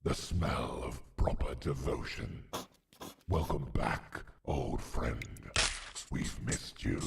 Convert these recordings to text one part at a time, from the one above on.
The smell of proper devotion. Welcome back, old friend. We've missed you.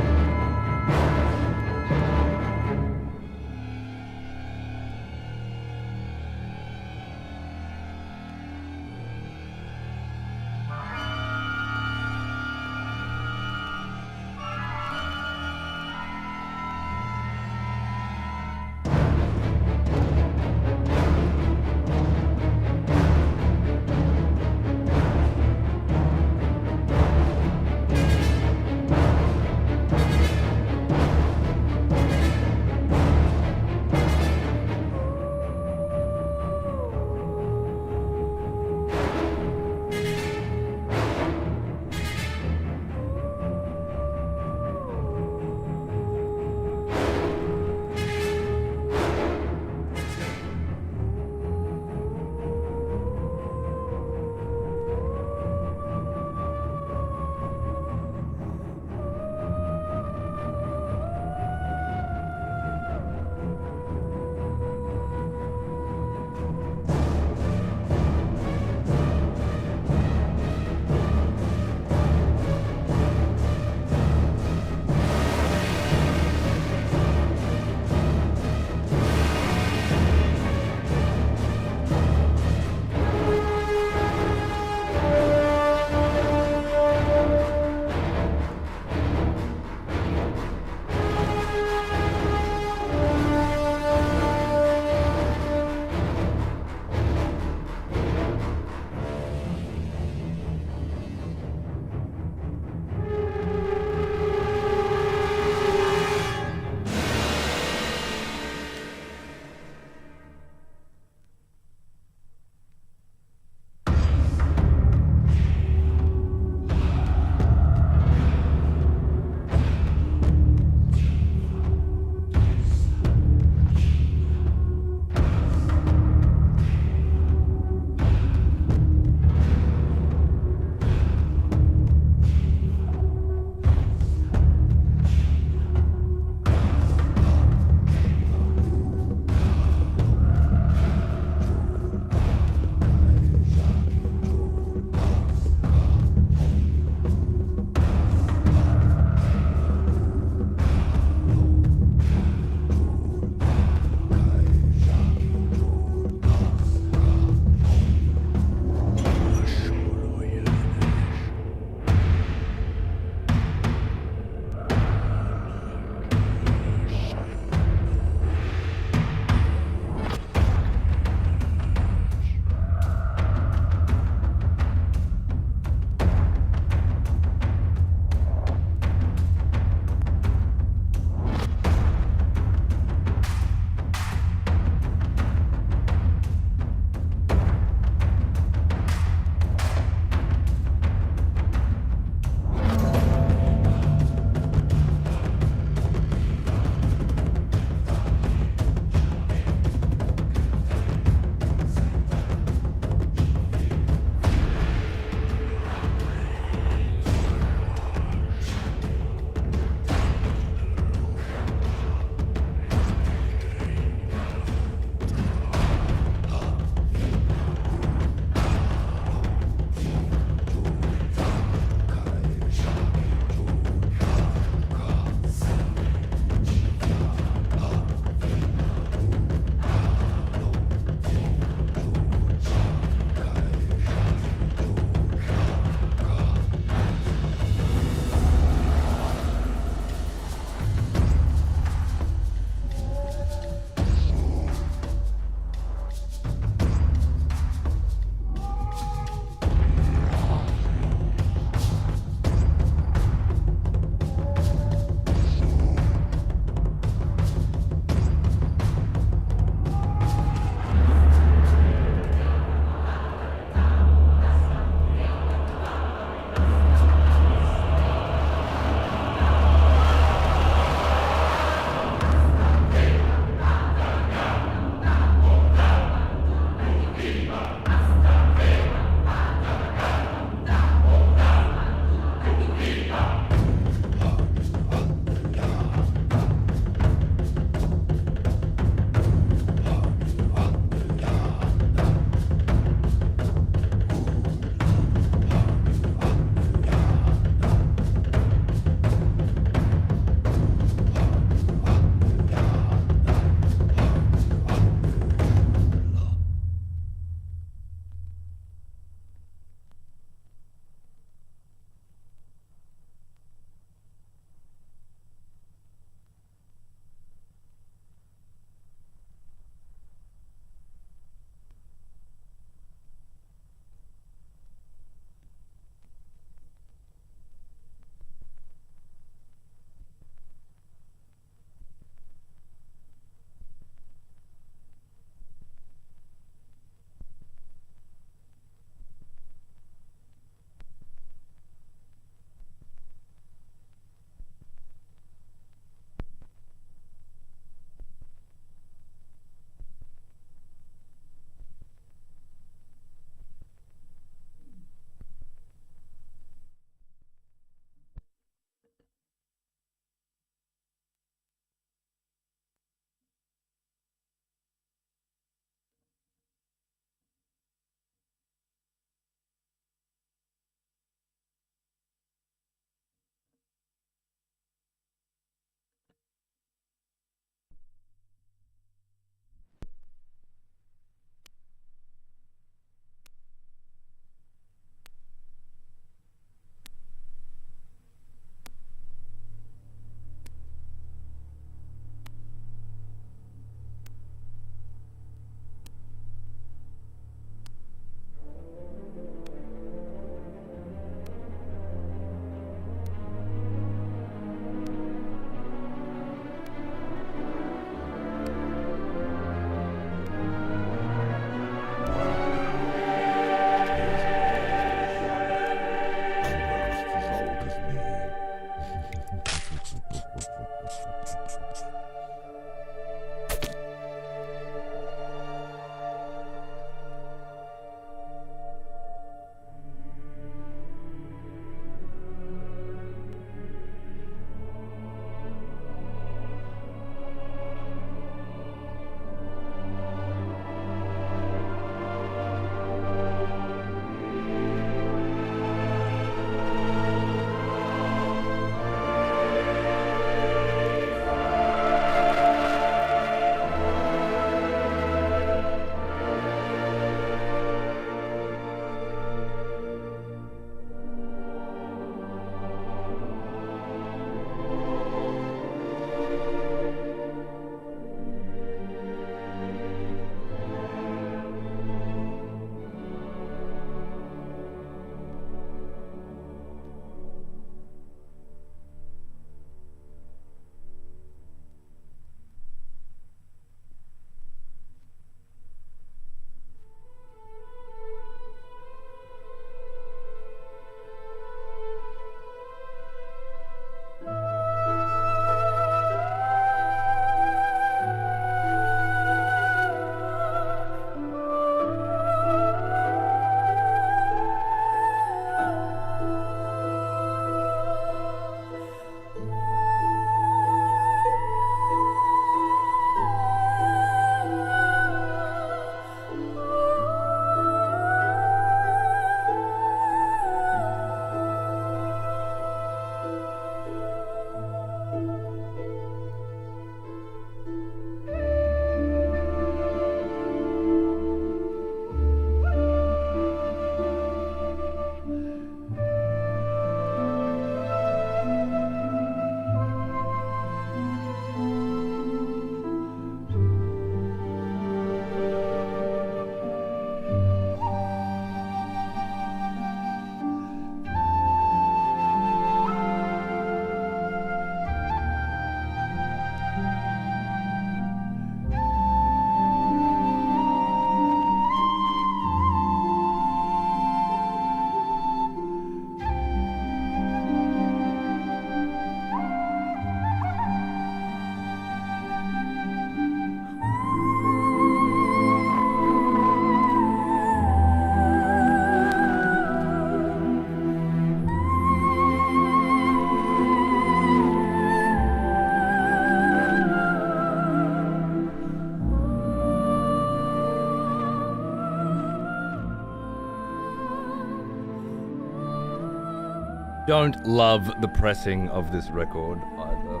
Don't love the pressing of this record either.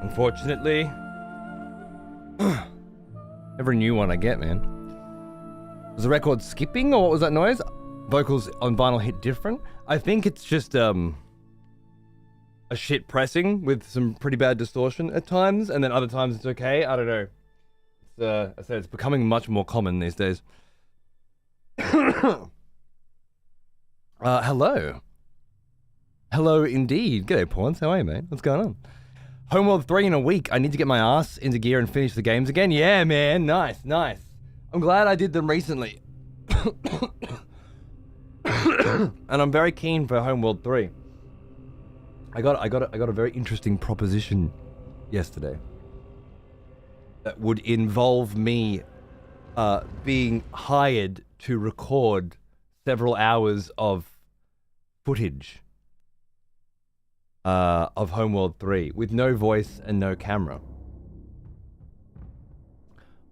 Unfortunately. Every new one I get, man. Was the record skipping or what was that noise? Vocals on vinyl hit different? I think it's just a shit pressing with some pretty bad distortion at times, and then other times it's okay. I don't know. It's, I said it's becoming much more common these days. Hello. Hello indeed. G'day, Pawns. How are you, mate? What's going on? Homeworld 3 in a week. I need to get my ass into gear and finish the games again. Yeah, man. Nice, nice. I'm glad I did them recently. And I'm very keen for Homeworld 3. I got a very interesting proposition yesterday that would involve me being hired to record several hours of footage of Homeworld 3 with no voice and no camera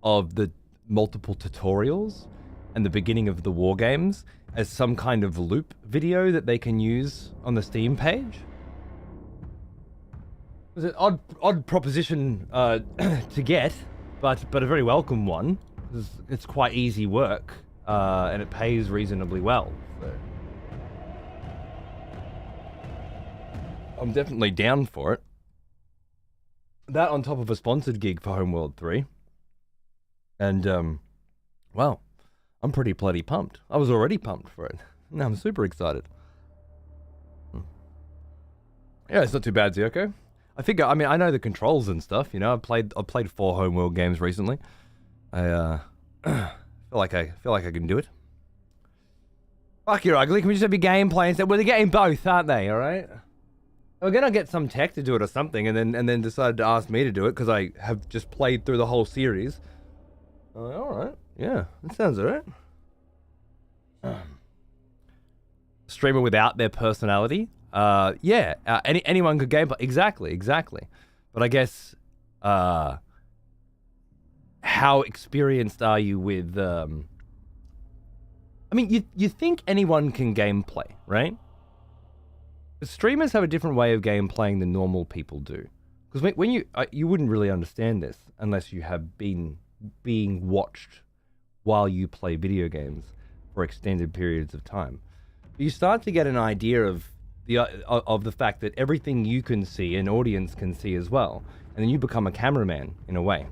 of the multiple tutorials and the beginning of the war games as some kind of loop video that they can use on the Steam page. It was an odd proposition to get, but a very welcome one. It's quite easy work, and it pays reasonably well. So I'm definitely down for it. That on top of a sponsored gig for Homeworld 3. And, well, I'm pretty bloody pumped. I was already pumped for it. Now I'm super excited. Yeah, it's not too bad, Zioko. I mean, I know the controls and stuff, you know. I've played 4 Homeworld games recently. I feel like I can do it. Fuck, you're ugly. Can we just have your gameplay instead? Well, they're getting both, aren't they? All right. We're gonna get some tech to do it or something, and then decided to ask me to do it because I have just played through the whole series. I'm like, all right, yeah, that sounds alright. Streamer without their personality. Yeah, anyone could gameplay. Exactly. But I guess, how experienced are you with? I mean, you think anyone can gameplay, right? But streamers have a different way of gameplaying than normal people do. Because when you wouldn't really understand this unless you have been being watched while you play video games for extended periods of time. You start to get an idea of the fact that everything you can see, an audience can see as well, and then you become a cameraman in a way.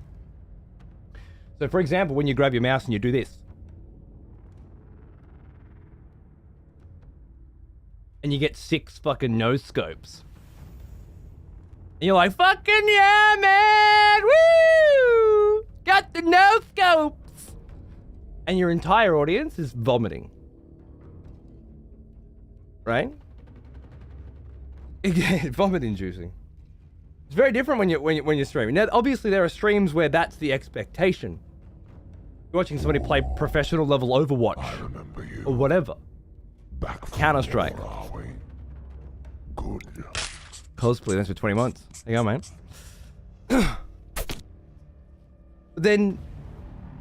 So, for example, when you grab your mouse and you do this, and you get 6 fucking no scopes, and you're like, "Fucking yeah, man! Woo! Got the no scopes!" And your entire audience is vomiting. Right? Vomit inducing. It's very different when you're streaming. Now, obviously, there are streams where that's the expectation. You're watching somebody play professional level Overwatch or whatever. Counter-Strike. Good. Cosplay, that's for 20 months. There you go, mate. Then,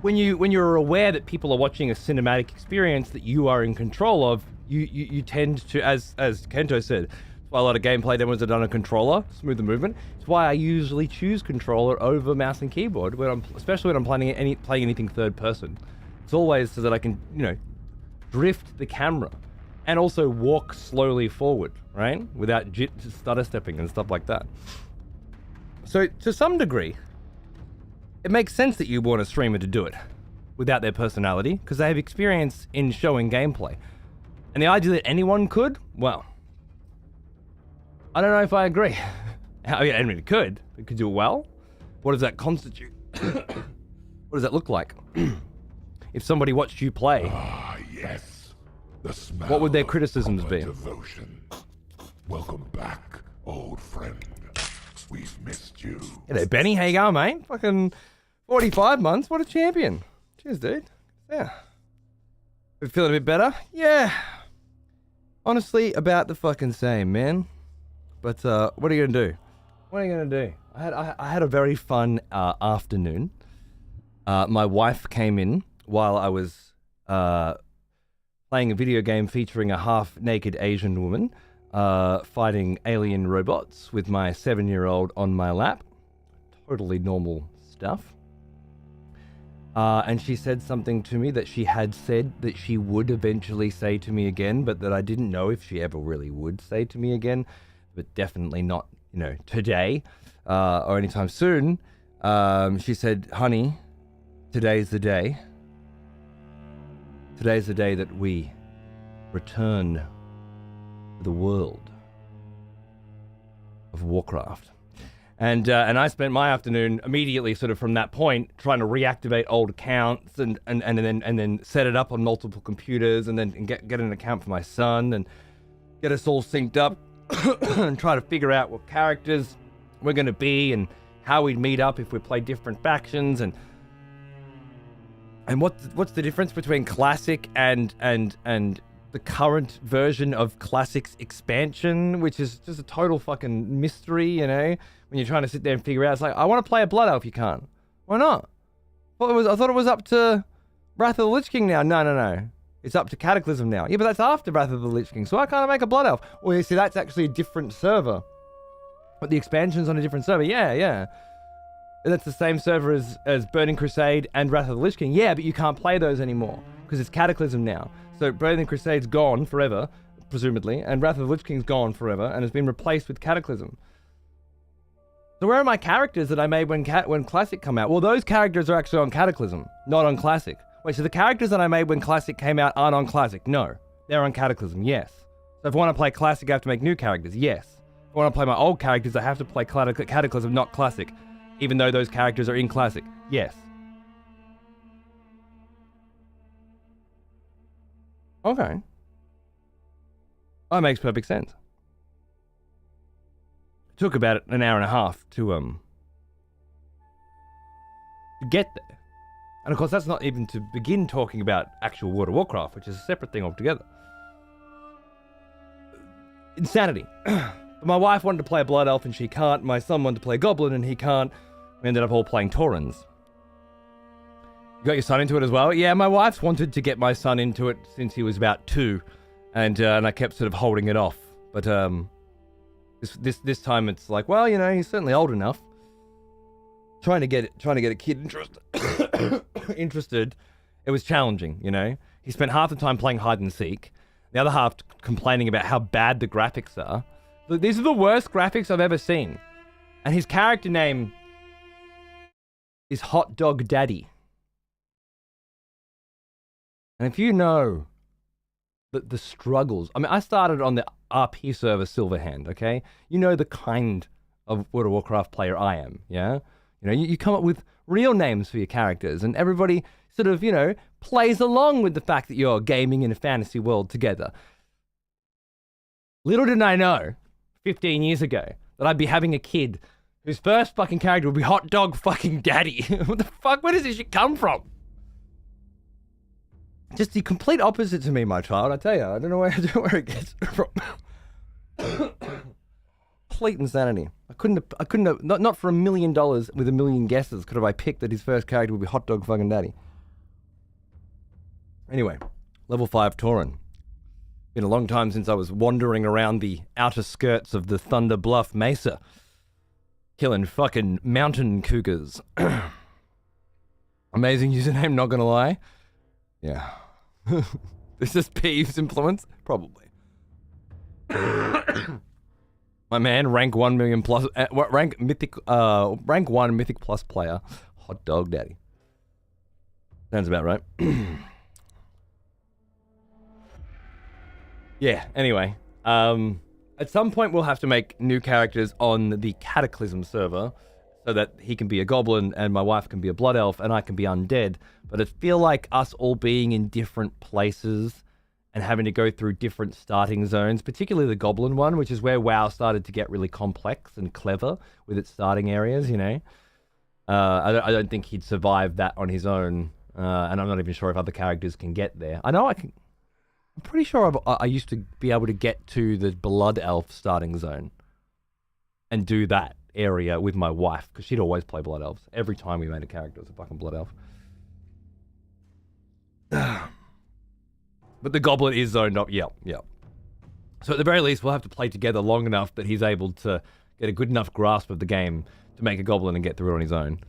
when you're aware that people are watching a cinematic experience that you are in control of, you tend to, as Kento said, that's why a lot of gameplay demos are done on controller, smooth the movement. It's why I usually choose controller over mouse and keyboard, especially when I'm playing anything third person. It's always so that I can, drift the camera and also walk slowly forward, right? Without stutter stepping and stuff like that. So to some degree, it makes sense that you want a streamer to do it without their personality because they have experience in showing gameplay. And the idea that anyone could, well, I don't know if I agree. I mean, it could do it well. What does that constitute? What does that look like? If somebody watched you play, Yes. The smell what would their criticisms be? Devotion. Welcome back, old friend. We've missed you. G'day, Benny. How you going, mate? Fucking 45 months. What a champion. Cheers, dude. Yeah. Feeling a bit better? Yeah. Honestly, about the fucking same, man. But what are you gonna do? What are you gonna do? I had a very fun afternoon. My wife came in while I was playing a video game featuring a half-naked Asian woman fighting alien robots with my 7-year-old on my lap. Totally normal stuff. And she said something to me that she had said that she would eventually say to me again, but that I didn't know if she ever really would say to me again, but definitely not, today or anytime soon. She said, honey, today's the day. Today's the day that we return to the world of Warcraft. And I spent my afternoon immediately sort of from that point trying to reactivate old accounts and then set it up on multiple computers and then get an account for my son and get us all synced up and try to figure out what characters we're going to be and how we'd meet up if we play different factions and what's the difference between Classic and the current version of Classic's expansion, which is just a total fucking mystery, when you're trying to sit there and figure out. It's like, I want to play a Blood Elf, you can't. Why not? I thought it was up to Wrath of the Lich King now. No. It's up to Cataclysm now. Yeah, but that's after Wrath of the Lich King, so why can't I make a Blood Elf? Well, you see, that's actually a different server. But the expansion's on a different server. Yeah. And that's the same server as Burning Crusade and Wrath of the Lich King. Yeah, but you can't play those anymore, because it's Cataclysm now. So Burning Crusade's gone forever, presumably, and Wrath of the Lich King's gone forever, and has been replaced with Cataclysm. So where are my characters that I made when Classic come out? Well, those characters are actually on Cataclysm, not on Classic. Wait, so the characters that I made when Classic came out aren't on Classic? No. They're on Cataclysm, yes. So if I want to play Classic, I have to make new characters, yes. If I want to play my old characters, I have to play Cataclysm, not Classic, even though those characters are in Classic, yes. Okay. That makes perfect sense. It took about an hour and a half to get there. And of course, that's not even to begin talking about actual World of Warcraft, which is a separate thing altogether. Insanity. My wife wanted to play a Blood Elf and she can't. My son wanted to play a Goblin and he can't. We ended up all playing Taurens. You got your son into it as well? Yeah, my wife's wanted to get my son into it since he was about 2, and I kept sort of holding it off. But this time it's like, well, he's certainly old enough. Trying to get a kid interested, it was challenging. He spent half the time playing hide and seek, the other half complaining about how bad the graphics are. These are the worst graphics I've ever seen, and his character name is Hot Dog Daddy. And if you know the struggles, I started on the RP server Silverhand, okay? You know the kind of World of Warcraft player I am, yeah? You come up with real names for your characters, and everybody sort of, plays along with the fact that you're gaming in a fantasy world together. Little did I know, 15 years ago, that I'd be having a kid whose first fucking character would be Hot Dog fucking Daddy. What the fuck? Where does this shit come from? Just the complete opposite to me, my child. I tell you, I don't know where it gets from. Complete insanity. I couldn't have, not for $1 million with a million guesses could have I picked that his first character would be Hot Dog fucking Daddy. Anyway, level 5 Tauren. Been a long time since I was wandering around the outer skirts of the Thunder Bluff Mesa, killing fucking mountain cougars. Amazing username, not gonna lie. Yeah. This is Peeves influence? Probably. My man, rank 1 million plus, rank 1 mythic plus player, Hot Dog Daddy. Sounds about right. Yeah, anyway. At some point we'll have to make new characters on the Cataclysm server so that he can be a goblin and my wife can be a blood elf and I can be undead. But I feel like us all being in different places and having to go through different starting zones, particularly the goblin one, which is where WoW started to get really complex and clever with its starting areas, I don't think he'd survive that on his own, and I'm not even sure if other characters can get there. I know I can. I'm pretty sure I used to be able to get to the blood elf starting zone and do that area with my wife, because she'd always play blood elves. Every time we made a character, it was a fucking blood elf. But the goblin is zoned up. Yep. So at the very least, we'll have to play together long enough that he's able to get a good enough grasp of the game to make a goblin and get through it on his own.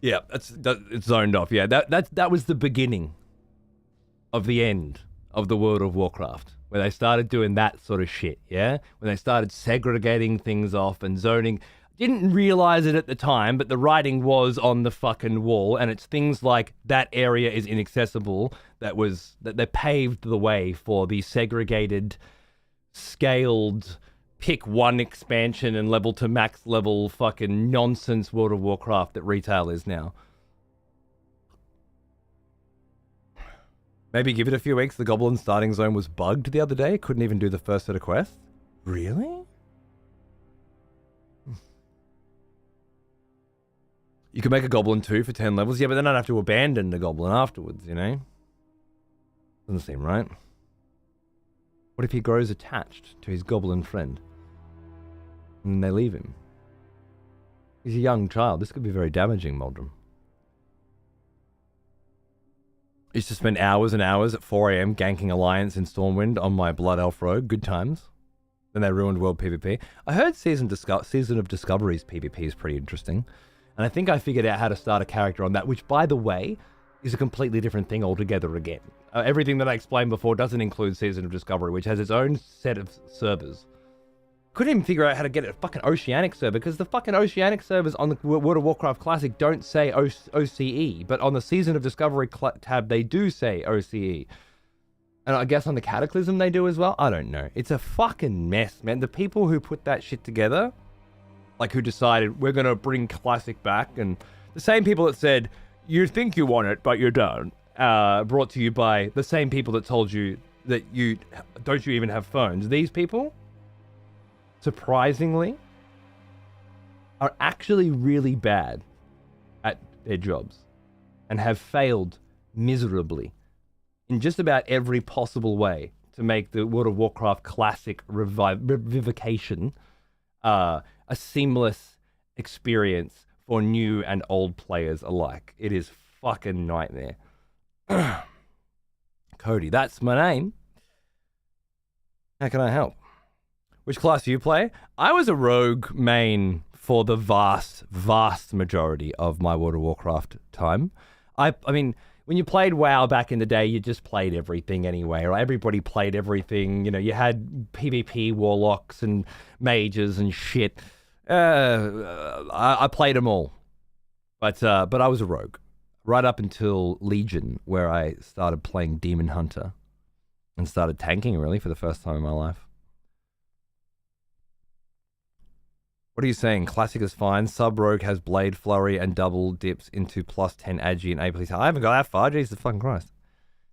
Yeah, it's zoned off. Yeah, that was the beginning of the end of the World of Warcraft, where they started doing that sort of shit, yeah? When they started segregating things off and zoning. Didn't realize it at the time, but the writing was on the fucking wall, and it's things like that area is inaccessible that they paved the way for the segregated, scaled, pick one expansion and level to max level fucking nonsense World of Warcraft that retail is now. Maybe give it a few weeks. The Goblin starting zone was bugged the other day. Couldn't even do the first set of quests. Really? You could make a Goblin 2 for 10 levels. Yeah, but then I'd have to abandon the Goblin afterwards, you know? Doesn't seem right. What if he grows attached to his Goblin friend? And they leave him? He's a young child. This could be very damaging, Moldrum. I used to spend hours and hours at 4 a.m. ganking Alliance in Stormwind on my Blood Elf Rogue. Good times. Then they ruined World PvP. I heard Season of Discovery's PvP is pretty interesting. And I think I figured out how to start a character on that, which, by the way, is a completely different thing altogether again. Everything that I explained before doesn't include Season of Discovery, which has its own set of servers. Couldn't even figure out how to get a fucking Oceanic server, because the fucking Oceanic servers on the World of Warcraft Classic don't say OCE, but on the Season of Discovery tab, they do say OCE. And I guess on the Cataclysm they do as well? I don't know. It's a fucking mess, man. The people who put that shit together, like who decided we're going to bring Classic back, and the same people that said, you think you want it, but you don't, brought to you by the same people that told you that you even have phones. These people, surprisingly, are actually really bad at their jobs and have failed miserably in just about every possible way to make the World of Warcraft Classic revivification a seamless experience for new and old players alike. It is fucking nightmare. Cody, that's my name. How can I help? Which class do you play? I was a rogue main for the vast majority of my World of Warcraft time. I mean, when you played WoW back in the day, you just played everything anyway, right? Everybody played everything. You know, you had PvP warlocks and mages and shit. I played them all, but I was a rogue right up until Legion, where I started playing Demon Hunter and started tanking really for the first time in my life. What are you saying? Classic is fine. Sub Rogue has Blade Flurry and double dips into plus 10 Agi and A+. I haven't got that far. Jesus fucking Christ.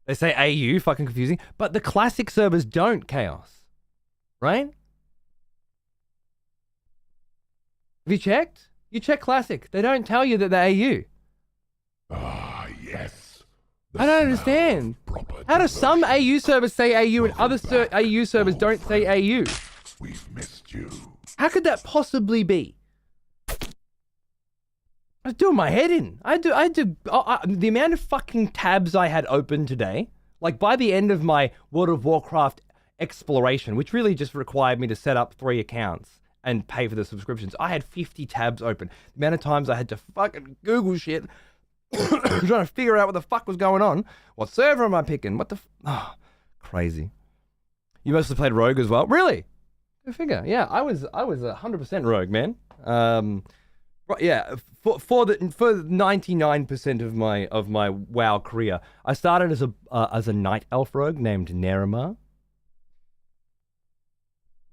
They say AU, fucking confusing. But the Classic servers don't, Chaos. Right? Have you checked? You check Classic. They don't tell you that they're AU. Ah, yes. I don't understand. How do some AU servers say AU and other AU servers don't say AU? We've missed you. How could that possibly be? I was doing my head in. The amount of fucking tabs I had open today, like by the end of my World of Warcraft exploration, which really just required me to set up 3 accounts and pay for the subscriptions, I had 50 tabs open. The amount of times I had to fucking Google shit, trying to figure out what the fuck was going on. What server am I picking? What the crazy. You mostly played Rogue as well? Really? Go figure. Yeah, I was 100% Rogue, man. Yeah, for 99% of my WoW career, I started as a Night Elf Rogue named Nerimar.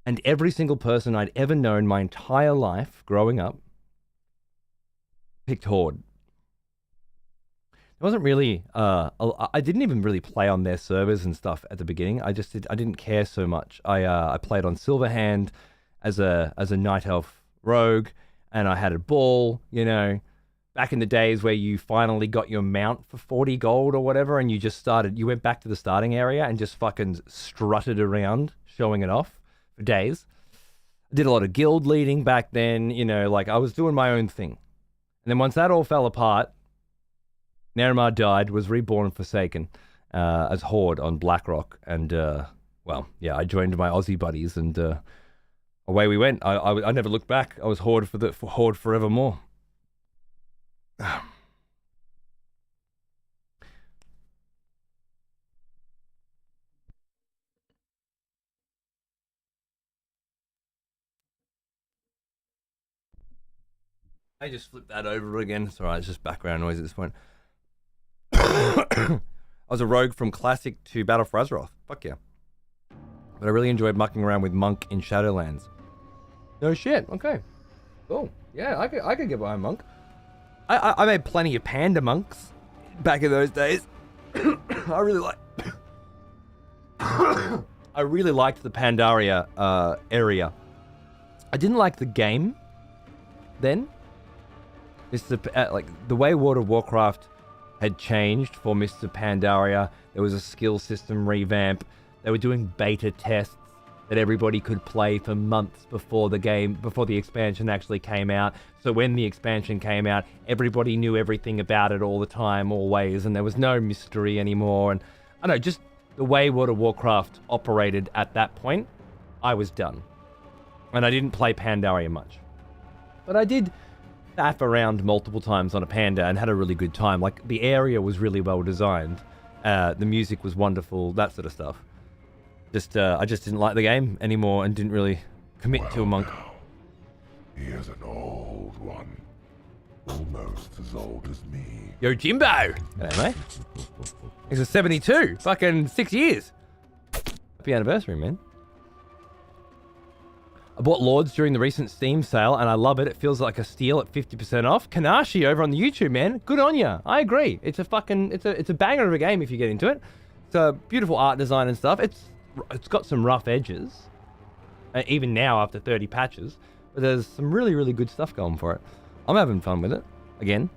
And every single person I'd ever known my entire life growing up picked Horde. It wasn't really, I didn't even really play on their servers and stuff at the beginning. I didn't care so much. I played on Silverhand as a Night Elf Rogue, and I had a ball, you know, back in the days where you finally got your mount for 40 gold or whatever, and you went back to the starting area and just fucking strutted around showing it off for days. I did a lot of guild leading back then, you know, like I was doing my own thing. And then once that all fell apart, Nerimar died, was reborn and Forsaken as Horde on Blackrock, and well, yeah, I joined my Aussie buddies and away we went. I never looked back. I was Horde for Horde forevermore. I just flipped that over again. It's alright, it's just background noise at this point. I was a rogue from Classic to Battle for Azeroth. Fuck yeah. But I really enjoyed mucking around with Monk in Shadowlands. No shit, okay. Cool. Yeah, I could get behind Monk. I made plenty of Panda Monks back in those days. I really like... I really liked the Pandaria area. I didn't like the game then. Like the way World of Warcraft had changed for Mr. Pandaria, there was a skill system revamp. They were doing beta tests that everybody could play for months before the expansion actually came out. So when the expansion came out, everybody knew everything about it all the time, always, and there was no mystery anymore. And I don't know, just the way World of Warcraft operated at that point, I was done. And I didn't play Pandaria much. But I did faff around multiple times on a Panda and had a really good time. Like, the area was really well designed. The music was wonderful, that sort of stuff. I just didn't like the game anymore and didn't really commit to a monk. Now, he is an old one. Almost as old as me. Yo, Jimbo! Hello, mate. He's a 72. Fucking 6 years. Happy anniversary, man. I bought Lords during the recent Steam sale and I love it. It feels like a steal at 50% off. Kanashi over on the YouTube, man. Good on ya. I agree. It's a fucking, it's a banger of a game if you get into it. It's a beautiful art design and stuff. It's got some rough edges, even now after 30 patches, but there's some really, really good stuff going for it. I'm having fun with it, again.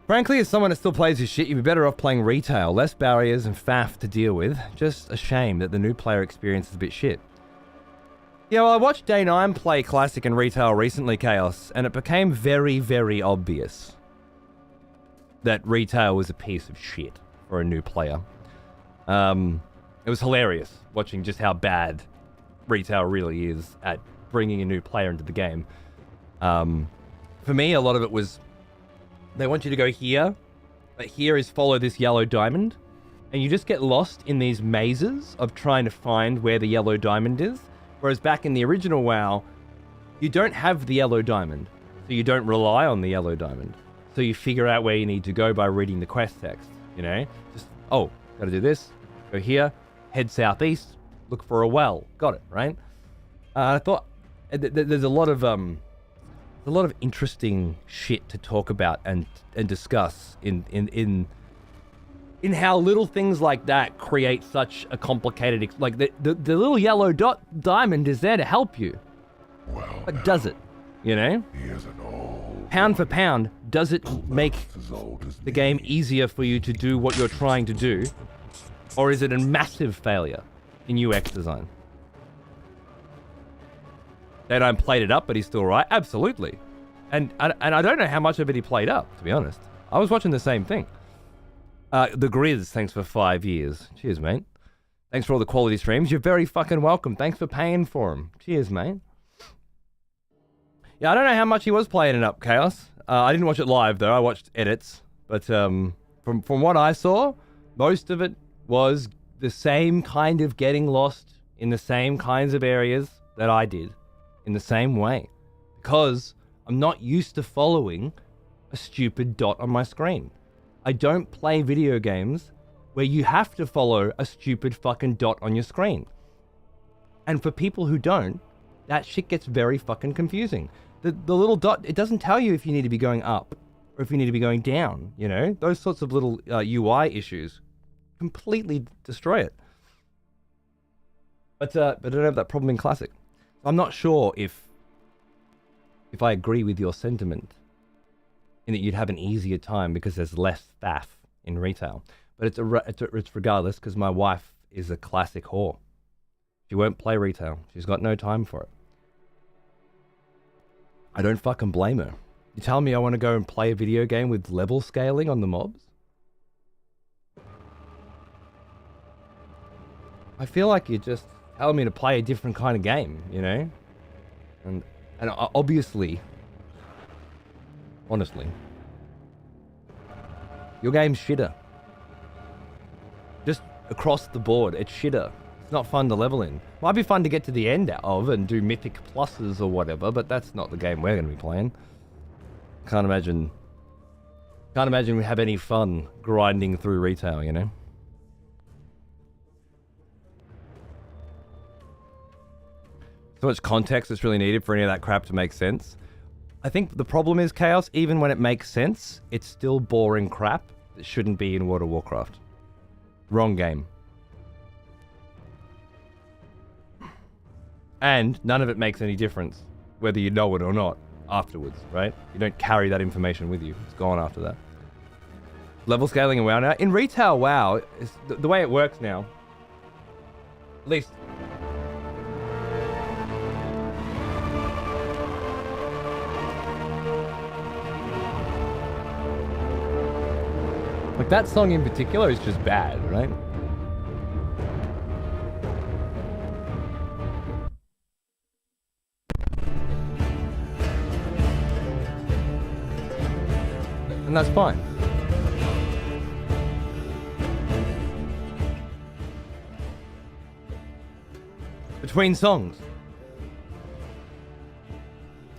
Frankly, as someone that still plays this shit, you'd be better off playing retail. Less barriers and faff to deal with. Just a shame that the new player experience is a bit shit. Yeah, well, I watched Day 9 play Classic and Retail recently, Chaos, and it became very, very obvious that Retail was a piece of shit for a new player. It was hilarious watching just how bad Retail really is at bringing a new player into the game. For me, a lot of it was, they want you to go here, but here is follow this yellow diamond, and you just get lost in these mazes of trying to find where the yellow diamond is. Whereas back in the original WoW, you don't have the yellow diamond, so you don't rely on the yellow diamond. So you figure out where you need to go by reading the quest text, you know? Just, oh, gotta do this, go here, head southeast, look for a well. Got it, right? I thought there's a lot of interesting shit to talk about and discuss in how little things like that create such a complicated... Like, the little yellow diamond is there to help you. Well, But does it? You know? he is an old Pound for pound, does it make as old as the game easier for you to do what you're trying to do? Or is it a massive failure in UX design? They don't played it up, but he's still right? Absolutely. And I don't know how much of it he played up, to be honest. I was watching the same thing. The Grizz, thanks for 5 years. Cheers, mate. Thanks for all the quality streams. You're very fucking welcome. Thanks for paying for them. Cheers, mate. Yeah, I don't know how much he was playing it up, Chaos. I didn't watch it live, though. I watched edits. But from what I saw, most of it was the same kind of getting lost in the same kinds of areas that I did. In the same way. Because I'm not used to following a stupid dot on my screen. I don't play video games where you have to follow a stupid fucking dot on your screen. And for people who don't, that shit gets very fucking confusing. The little dot, it doesn't tell you if you need to be going up or if you need to be going down, you know? Those sorts of little UI issues completely destroy it. But I don't have that problem in Classic. I'm not sure if I agree with your sentiment in that you'd have an easier time because there's less faff in retail. But it's regardless, because my wife is a Classic whore. She won't play retail. She's got no time for it. I don't fucking blame her. You tell me I want to go and play a video game with level scaling on the mobs? I feel like you're just telling me to play a different kind of game, you know? And obviously, honestly, your game's shitter. Just across the board, it's shitter. It's not fun to level in. Might be fun to get to the end of and do mythic pluses or whatever, but that's not the game we're going to be playing. Can't imagine we have any fun grinding through retail, you know? So much context that's really needed for any of that crap to make sense. I think the problem is, Chaos, even when it makes sense, it's still boring crap that shouldn't be in World of Warcraft. Wrong game. And none of it makes any difference, whether you know it or not, afterwards, right? You don't carry that information with you. It's gone after that. Level scaling in WoW now. In retail WoW, the way it works now, at least... Like, that song in particular is just bad, right? And that's fine. Between songs.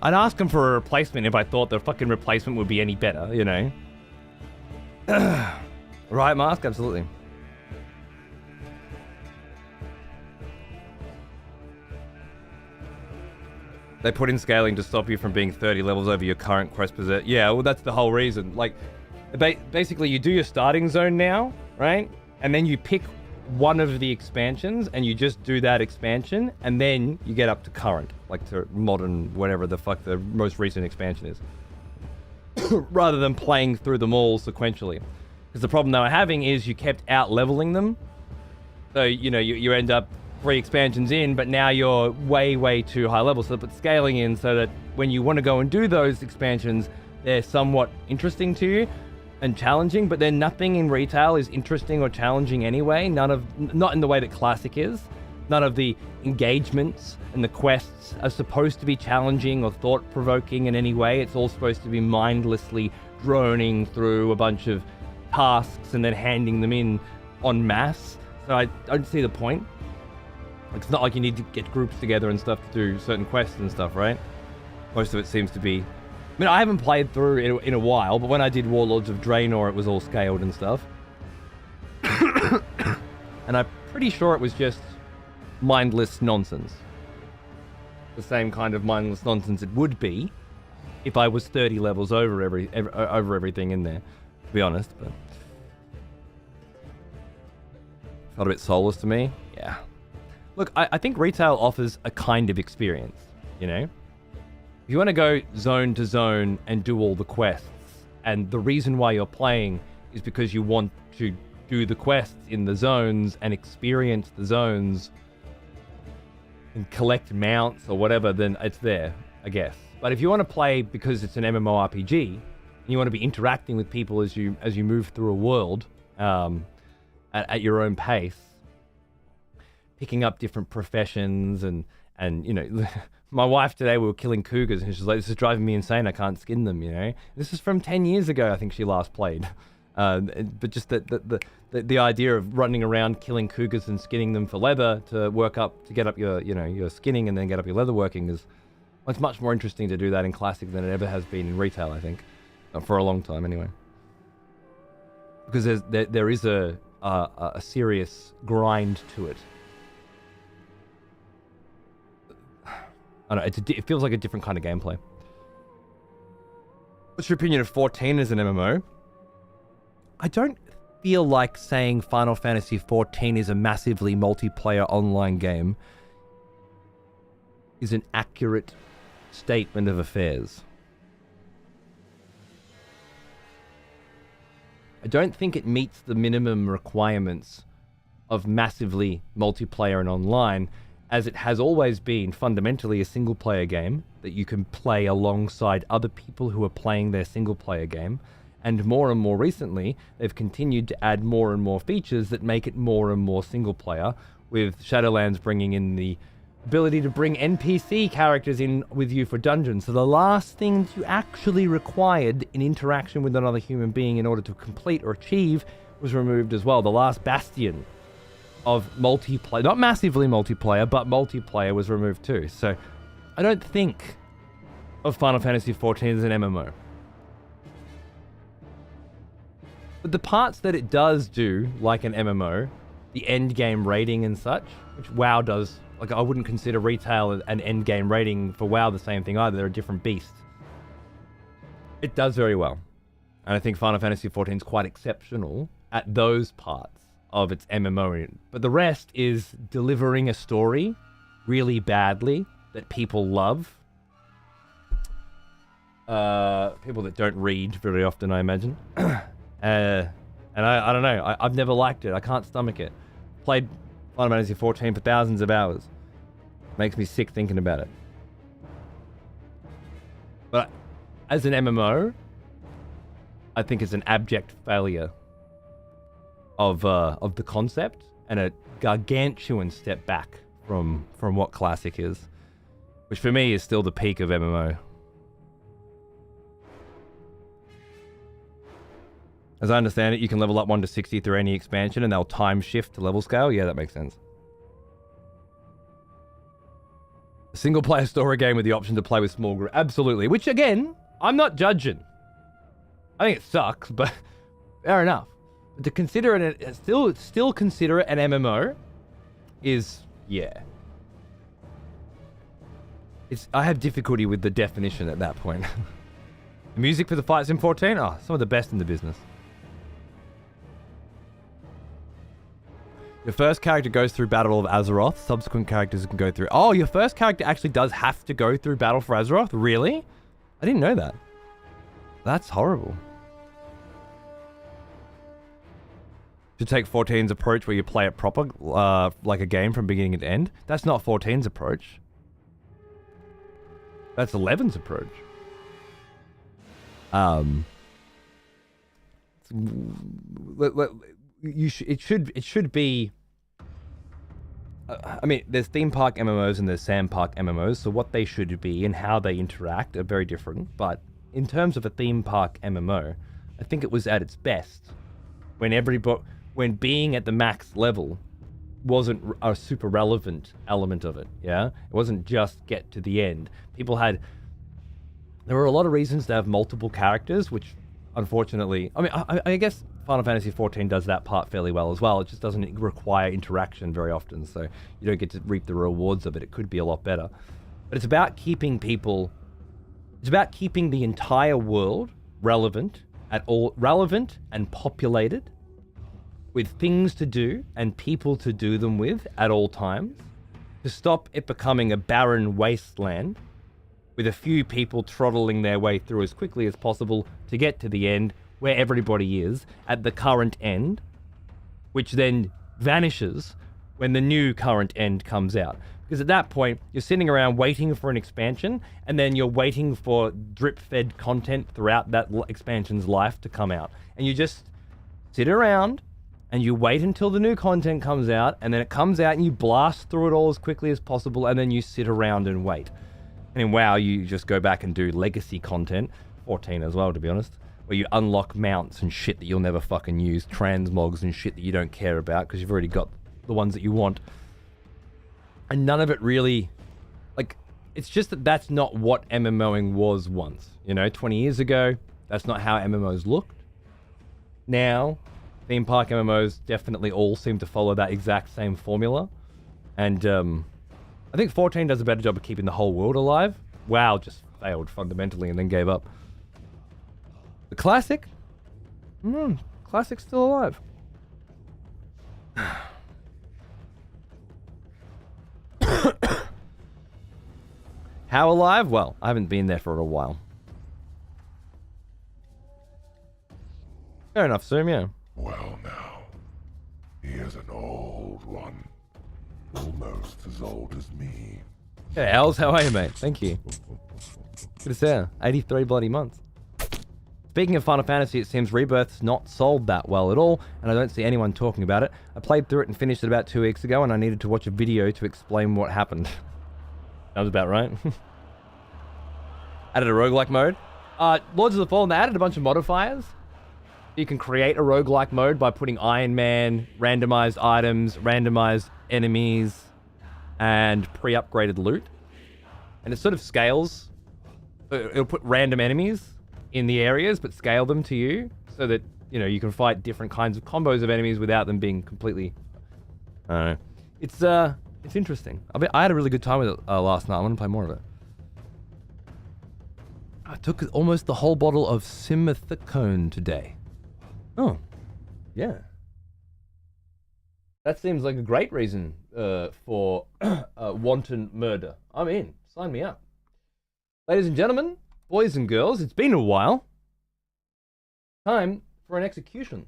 I'd ask them for a replacement if I thought the fucking replacement would be any better, you know? Right, Mask? Absolutely. They put in scaling to stop you from being 30 levels over your current quest possess. Yeah, well, that's the whole reason. Like, basically, you do your starting zone now, right? And then you pick one of the expansions, and you just do that expansion, and then you get up to current, like to modern, whatever the fuck the most recent expansion is. Rather than playing through them all sequentially. Because the problem they were having is you kept out-leveling them. So, you know, you end up 3 expansions in, but now you're way, way too high level. So they put scaling in so that when you want to go and do those expansions, they're somewhat interesting to you and challenging, but then nothing in retail is interesting or challenging anyway. Not in the way that Classic is. None of the engagements and the quests are supposed to be challenging or thought-provoking in any way. It's all supposed to be mindlessly droning through a bunch of tasks and then handing them in en masse. So I don't see the point. It's not like you need to get groups together and stuff to do certain quests and stuff, right? Most of it seems to be... I mean, I haven't played through in a while, but when I did Warlords of Draenor, it was all scaled and stuff. And I'm pretty sure it was just mindless nonsense. The same kind of mindless nonsense it would be if I was 30 levels over everything in there, to be honest. But felt a bit soulless to me. Yeah. Look, I think retail offers a kind of experience, you know? If you want to go zone to zone and do all the quests, and the reason why you're playing is because you want to do the quests in the zones and experience the zones and collect mounts or whatever, then it's there, I guess. But if you want to play because it's an MMORPG, and you want to be interacting with people as you move through a world at your own pace, picking up different professions and you know, my wife today, we were killing cougars and she's like, this is driving me insane, I can't skin them, you know? This is from 10 years ago, I think she last played. But just the idea of running around killing cougars and skinning them for leather to get up your, you know, your skinning and then get up your leather working is, well, it's much more interesting to do that in Classic than it ever has been in retail, I think. For a long time, anyway. Because there is a serious grind to it. I don't know, it feels like a different kind of gameplay. What's your opinion of 14 as an MMO? I don't feel like saying Final Fantasy XIV is a massively multiplayer online game is an accurate statement of affairs. I don't think it meets the minimum requirements of massively multiplayer and online, as it has always been fundamentally a single-player game that you can play alongside other people who are playing their single-player game. And more recently, they've continued to add more and more features that make it more and more single-player, with Shadowlands bringing in the ability to bring NPC characters in with you for dungeons. So the last thing that you actually required in interaction with another human being in order to complete or achieve was removed as well. The last bastion of multiplayer, not massively multiplayer, but multiplayer was removed too. So I don't think of Final Fantasy XIV as an MMO. But the parts that it does do, like an MMO, the end game rating and such, which WoW does, like I wouldn't consider retail and end game rating for WoW the same thing either. They're a different beast. It does very well. And I think Final Fantasy XIV is quite exceptional at those parts of its MMO. But the rest is delivering a story really badly that people love. People that don't read very often, I imagine. And I don't know. I've never liked it. I can't stomach it. Played Final Fantasy XIV for thousands of hours. Makes me sick thinking about it. But as an MMO, I think it's an abject failure of the concept and a gargantuan step back from what Classic is, which for me is still the peak of MMO. As I understand it, you can level up 1 to 60 through any expansion and they'll time shift to level scale. Yeah, that makes sense. A single player story game with the option to play with small group. Absolutely. Which again, I'm not judging. I think it sucks, but fair enough. But to consider it, still consider it an MMO is, yeah. I have difficulty with the definition at that point. The music for the fights in 14? Oh, some of the best in the business. Your first character goes through Battle of Azeroth. Subsequent characters can go through... Oh, your first character actually does have to go through Battle for Azeroth? Really? I didn't know that. That's horrible. To take 14's approach where you play it proper, like a game from beginning to end. That's not 14's approach. That's 11's approach. It should be. I mean, there's theme park MMOs and there's sandpark MMOs, so what they should be and how they interact are very different. But in terms of a theme park MMO, I think it was at its best when being at the max level wasn't a super relevant element of it. Yeah, it wasn't just get to the end. There were a lot of reasons to have multiple characters, which unfortunately, I mean, I guess Final Fantasy XIV does that part fairly well as well. It just doesn't require interaction very often, so you don't get to reap the rewards of it. It could be a lot better. But it's about keeping the entire world relevant and populated with things to do and people to do them with at all times, to stop it becoming a barren wasteland with a few people throttling their way through as quickly as possible to get to the end where everybody is at the current end, which then vanishes when the new current end comes out. Because at that point, you're sitting around waiting for an expansion, and then you're waiting for drip-fed content throughout that expansion's life to come out. And you just sit around, and you wait until the new content comes out, and then it comes out, and you blast through it all as quickly as possible, and then you sit around and wait. And in WoW, you just go back and do legacy content, 14 as well, to be honest, where you unlock mounts and shit that you'll never fucking use, transmogs and shit that you don't care about because you've already got the ones that you want. And none of it really, like, it's just that that's not what MMOing was once. You know, 20 years ago, that's not how MMOs looked. Now, theme park MMOs definitely all seem to follow that exact same formula. And, I think 14 does a better job of keeping the whole world alive. WoW just failed fundamentally and then gave up. The Classic? Classic's still alive. How alive? Well, I haven't been there for a while. Fair enough, Zoom, yeah. Well now, he is an old one. Almost as old as me. Yeah, Els, how are you, mate? Thank you. Good to see you. 83 bloody months. Speaking of Final Fantasy, it seems Rebirth's not sold that well at all, and I don't see anyone talking about it. I played through it and finished it about 2 weeks ago, and I needed to watch a video to explain what happened. That was about right. Added a roguelike mode. Lords of the Fallen, they added a bunch of modifiers. You can create a roguelike mode by putting Iron Man, randomized items, randomized enemies, and pre-upgraded loot. And it sort of scales. It'll put random enemies in the areas, but scale them to you so that, you know, you can fight different kinds of combos of enemies without them being completely... I don't know. It's interesting. I had a really good time with it last night. I want to play more of it. I took almost the whole bottle of simethicone today. Oh, yeah. That seems like a great reason for wanton murder. I'm in. Sign me up. Ladies and gentlemen, boys and girls, it's been a while. Time for an execution.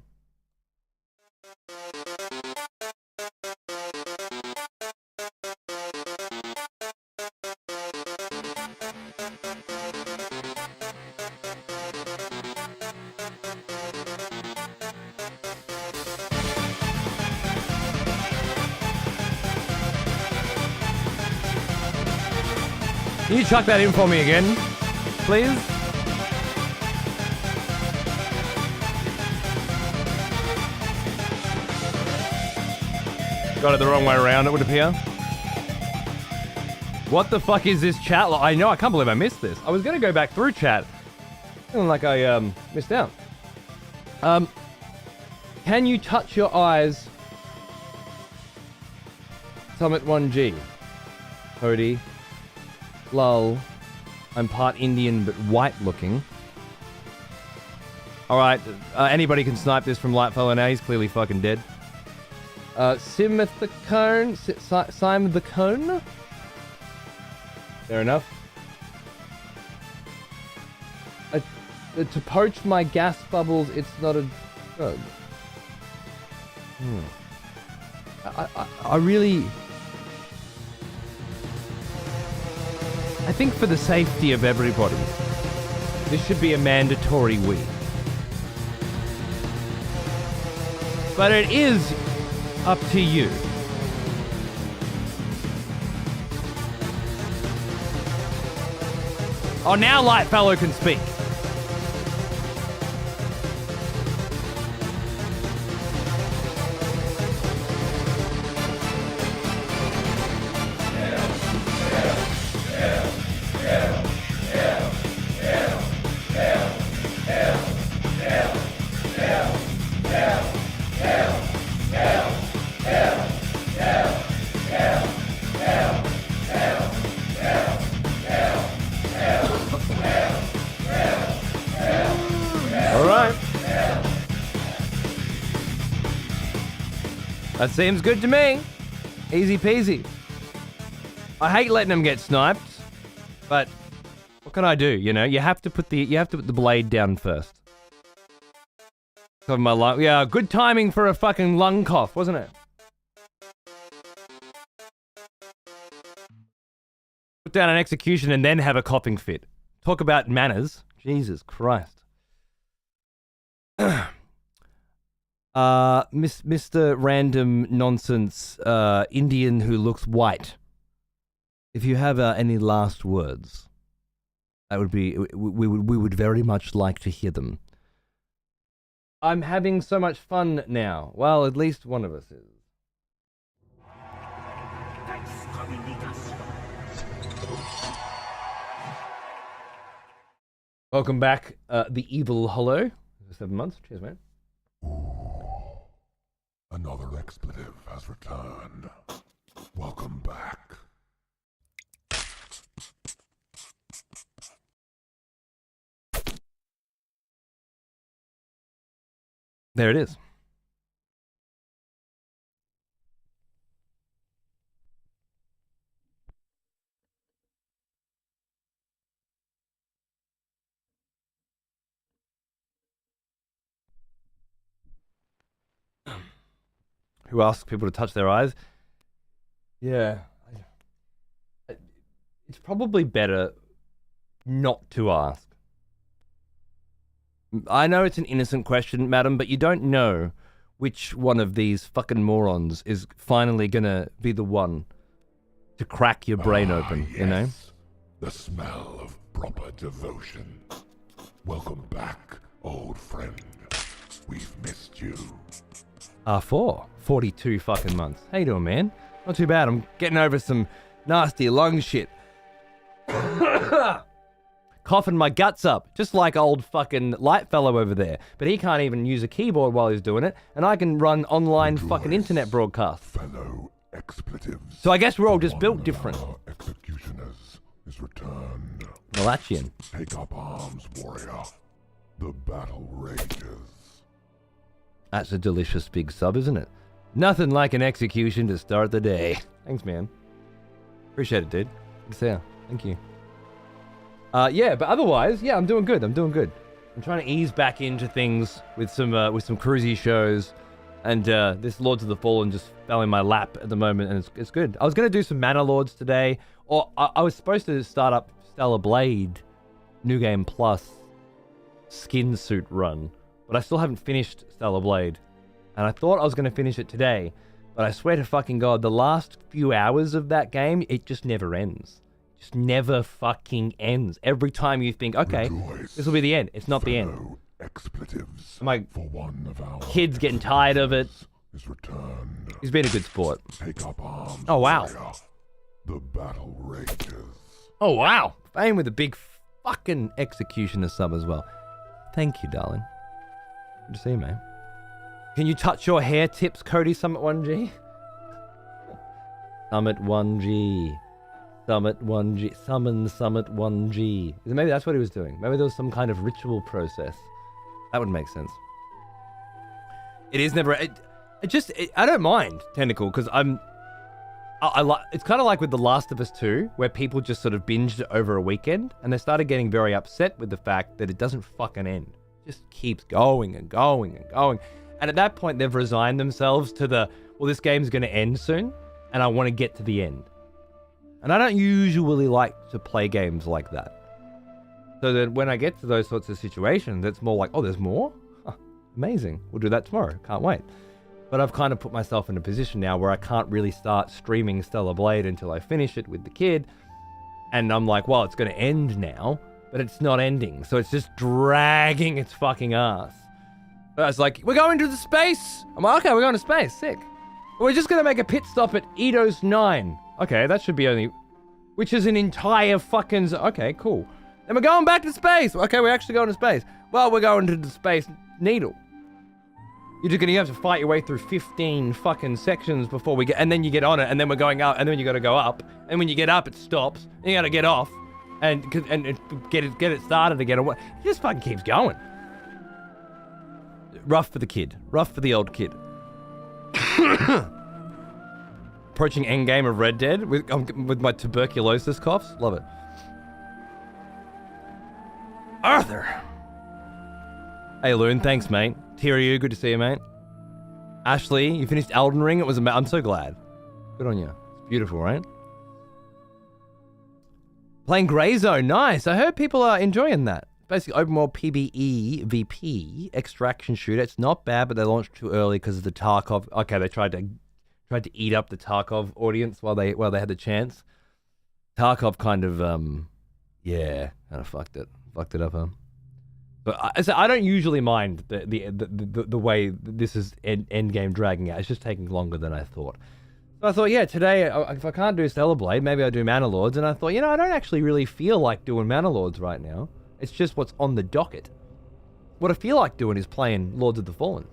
Can you chuck that in for me again, please? Got it the wrong way around, it would appear. What the fuck is this chat? I know, I can't believe I missed this. I was going to go back through chat. Feeling like I missed out. Can you touch your eyes? Summit 1G. Cody. Lol. I'm part Indian but white looking. Alright, anybody can snipe this from Lightfellow now. He's clearly fucking dead. Simethicone? Simethicone? Fair enough. To poach my gas bubbles, it's not a drug. I really... I think for the safety of everybody, this should be a mandatory weed. But it is up to you. Oh, now Lightfellow can speak. That seems good to me. Easy peasy. I hate letting them get sniped, but what can I do? You know, you have to put the blade down first. Cover my lung. Yeah, good timing for a fucking lung cough, wasn't it? Put down an execution and then have a coughing fit. Talk about manners. Jesus Christ. Mr. Random Nonsense Indian who looks white. If you have any last words, that would be we would very much like to hear them. I'm having so much fun now. Well, at least one of us is. Welcome back, the evil hollow. 7 months. Cheers, man. Another expletive has returned. Welcome back. There it is. Who asks people to touch their eyes? Yeah. It's probably better not to ask. I know it's an innocent question, madam, but you don't know which one of these fucking morons is finally gonna be the one to crack your brain open, yes. you know? The smell of proper devotion. Welcome back, old friend. We've missed you. 42 fucking months. How you doing, man? Not too bad. I'm getting over some nasty lung shit. Coughing my guts up, just like old fucking light fellow over there. But he can't even use a keyboard while he's doing it, and I can run online fucking internet broadcasts. Fellow expletives. So I guess we're all just built different. Our executioners is returned. Malachian. Take up arms, warrior. The battle rages. That's a delicious big sub, isn't it? Nothing like an execution to start the day. Thanks, man. Appreciate it, dude. Good to see ya. Thank you. Yeah, but otherwise, yeah, I'm doing good. I'm trying to ease back into things with some cruisy shows, and this Lords of the Fallen just fell in my lap at the moment, and it's good. I was gonna do some Mana Lords today, or I was supposed to start up Stellar Blade, New Game Plus, skin suit run, but I still haven't finished Stellar Blade, and I thought I was gonna finish it today, but I swear to fucking God, the last few hours of that game, it just never ends. Just never fucking ends. Every time you think, okay, this will be the end. It's not the end. Expletives. My for one of our kid's getting tired of it. Is returned. He's been a good sport. Take up arms. Oh, wow. Warrior. The battle rages. Oh, wow. Fame with a big fucking executioner sub as well. Thank you, darling. Good to see you, man. Can you touch your hair tips, Cody Summit 1G? Summit 1G. Summit 1G. Summon Summit 1G. Maybe that's what he was doing. Maybe there was some kind of ritual process. That would make sense. It is never... I don't mind, Tentacle, because it's kind of like with The Last of Us 2, where people just sort of binged it over a weekend, and they started getting very upset with the fact that it doesn't fucking end. It just keeps going and going and going. And at that point, they've resigned themselves to well, this game's going to end soon, and I want to get to the end. And I don't usually like to play games like that. So that when I get to those sorts of situations, it's more like, oh, there's more? Huh, amazing. We'll do that tomorrow. Can't wait. But I've kind of put myself in a position now where I can't really start streaming Stellar Blade until I finish it with the kid. And I'm like, well, it's going to end now, but it's not ending. So it's just dragging its fucking ass. But I was like, we're going to the space. I'm like, okay, we're going to space. Sick. We're just going to make a pit stop at Eidos 9. Okay, that should be only... Which is an entire fucking... Okay, cool. And we're going back to space. Okay, we're actually going to space. Well, we're going to the Space Needle. You're just going to have to fight your way through 15 fucking sections before we get... And then you get on it, and then we're going up, and then you got to go up. And when you get up, it stops. And you got to get off. And get it started again. It just fucking keeps going. Rough for the kid. Rough for the old kid. Approaching endgame of Red Dead with my tuberculosis coughs. Love it. Arthur. Hey, Loon. Thanks, mate. Tiryu, good to see you, mate. Ashley, you finished Elden Ring? It was I'm so glad. Good on you. It's beautiful, right? Playing Grey Zone. Nice. I heard people are enjoying that. Basically, open world PvE VP extraction shooter. It's not bad, but they launched too early because of the Tarkov. Okay, they tried to eat up the Tarkov audience while they had the chance. Tarkov kind of kind of fucked it up, huh? But I don't usually mind the way this is end game dragging out. It's just taking longer than I thought. So I thought, yeah, today if I can't do Stellar Blade, maybe I'll do Mana Lords. And I thought, I don't actually really feel like doing Mana Lords right now. It's just what's on the docket. What I feel like doing is playing Lords of the Fallen.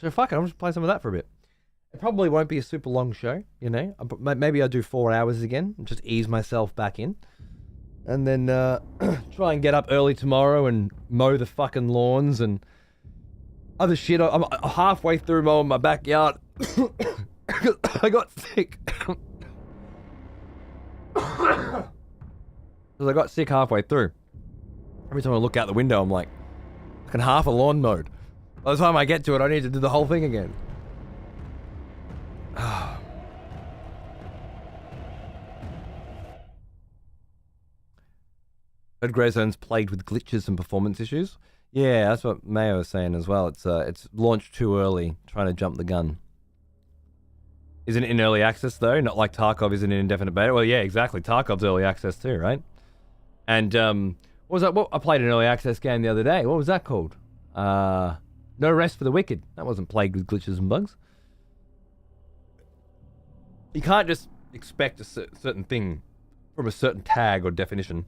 So fuck it, I'm just play some of that for a bit. It probably won't be a super long show, Maybe I'll do 4 hours again and just ease myself back in. And then try and get up early tomorrow and mow the fucking lawns and other shit. I'm halfway through mowing my backyard. I got sick. Because I got sick halfway through. Every time I look out the window, I'm like, fucking half a lawn mowed. By the time I get to it, I need to do the whole thing again. Red Grey Zone's plagued with glitches and performance issues. Yeah, that's what Mayo was saying as well. It's launched too early, trying to jump the gun. Isn't it in early access though? Not like Tarkov isn't in indefinite beta. Well, yeah, exactly. Tarkov's early access too, right? And what was that? Well, I played an early access game the other day. What was that called? No Rest for the Wicked. That wasn't plagued with glitches and bugs. You can't just expect a certain thing from a certain tag or definition.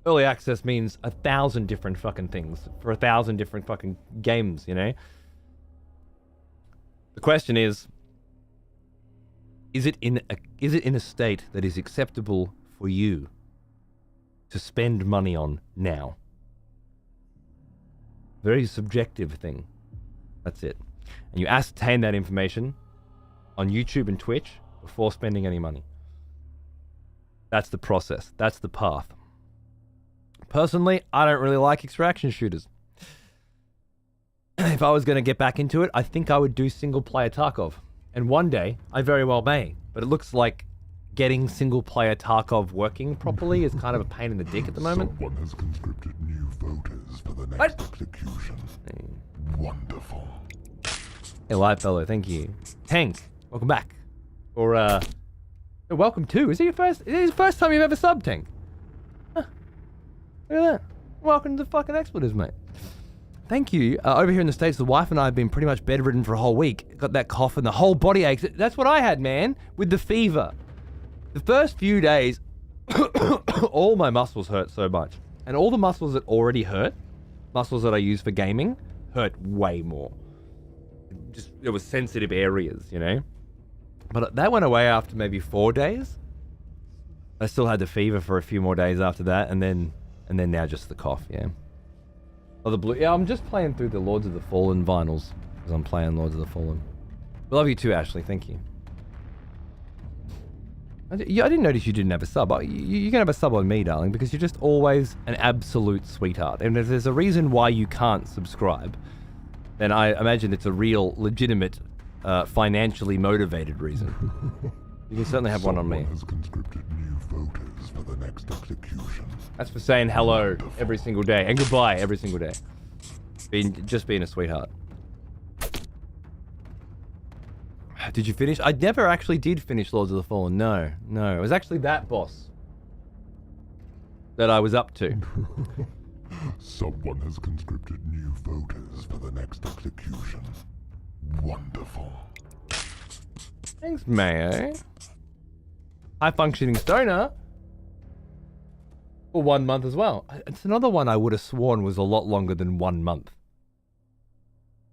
Early access means 1,000 different fucking things for 1,000 different fucking games, you know? The question is it in a state that is acceptable for you to spend money on now? Very subjective thing. That's it. And you ascertain that information on YouTube and Twitch before spending any money. That's the process. That's the path. Personally, I don't really like extraction shooters. If I was going to get back into it, I think I would do single-player Tarkov. And one day, I very well may. But it looks like getting single-player Tarkov working properly is kind of a pain in the dick at the moment. Someone has conscripted new voters for the next execution. Wonderful. Hey, Light Fellow, thank you. Tank, welcome back. Or, welcome too. Is it the first time you've ever subbed, Tank? Huh. Look at that. Welcome to the fucking expletives, mate. Thank you. Over here in the States, the wife and I have been pretty much bedridden for a whole week. Got that cough and the whole body aches. That's what I had, man, with the fever. The first few days, all my muscles hurt so much. And all the muscles that already hurt, muscles that I use for gaming, hurt way more. Just, it was sensitive areas, you know? But that went away after maybe 4 days. I still had the fever for a few more days after that, and then now just the cough, yeah. Oh, the blue. Yeah, I'm just playing through the Lords of the Fallen vinyls because I'm playing Lords of the Fallen. I love you too, Ashley. Thank you. I didn't notice you didn't have a sub. You can have a sub on me, darling, because you're just always an absolute sweetheart. And if there's a reason why you can't subscribe, then I imagine it's a real, legitimate, financially motivated reason. You can certainly have one on me. Has conscripted new voters for the next execution. That's for saying hello every single day and goodbye every single day. Just being a sweetheart. Did you finish? I never actually did finish Lords of the Fallen. No. It was actually that boss that I was up to. Someone has conscripted new voters for the next execution. Wonderful. Thanks, Mayo. High-functioning stoner. For 1 month as well. It's another one I would have sworn was a lot longer than 1 month.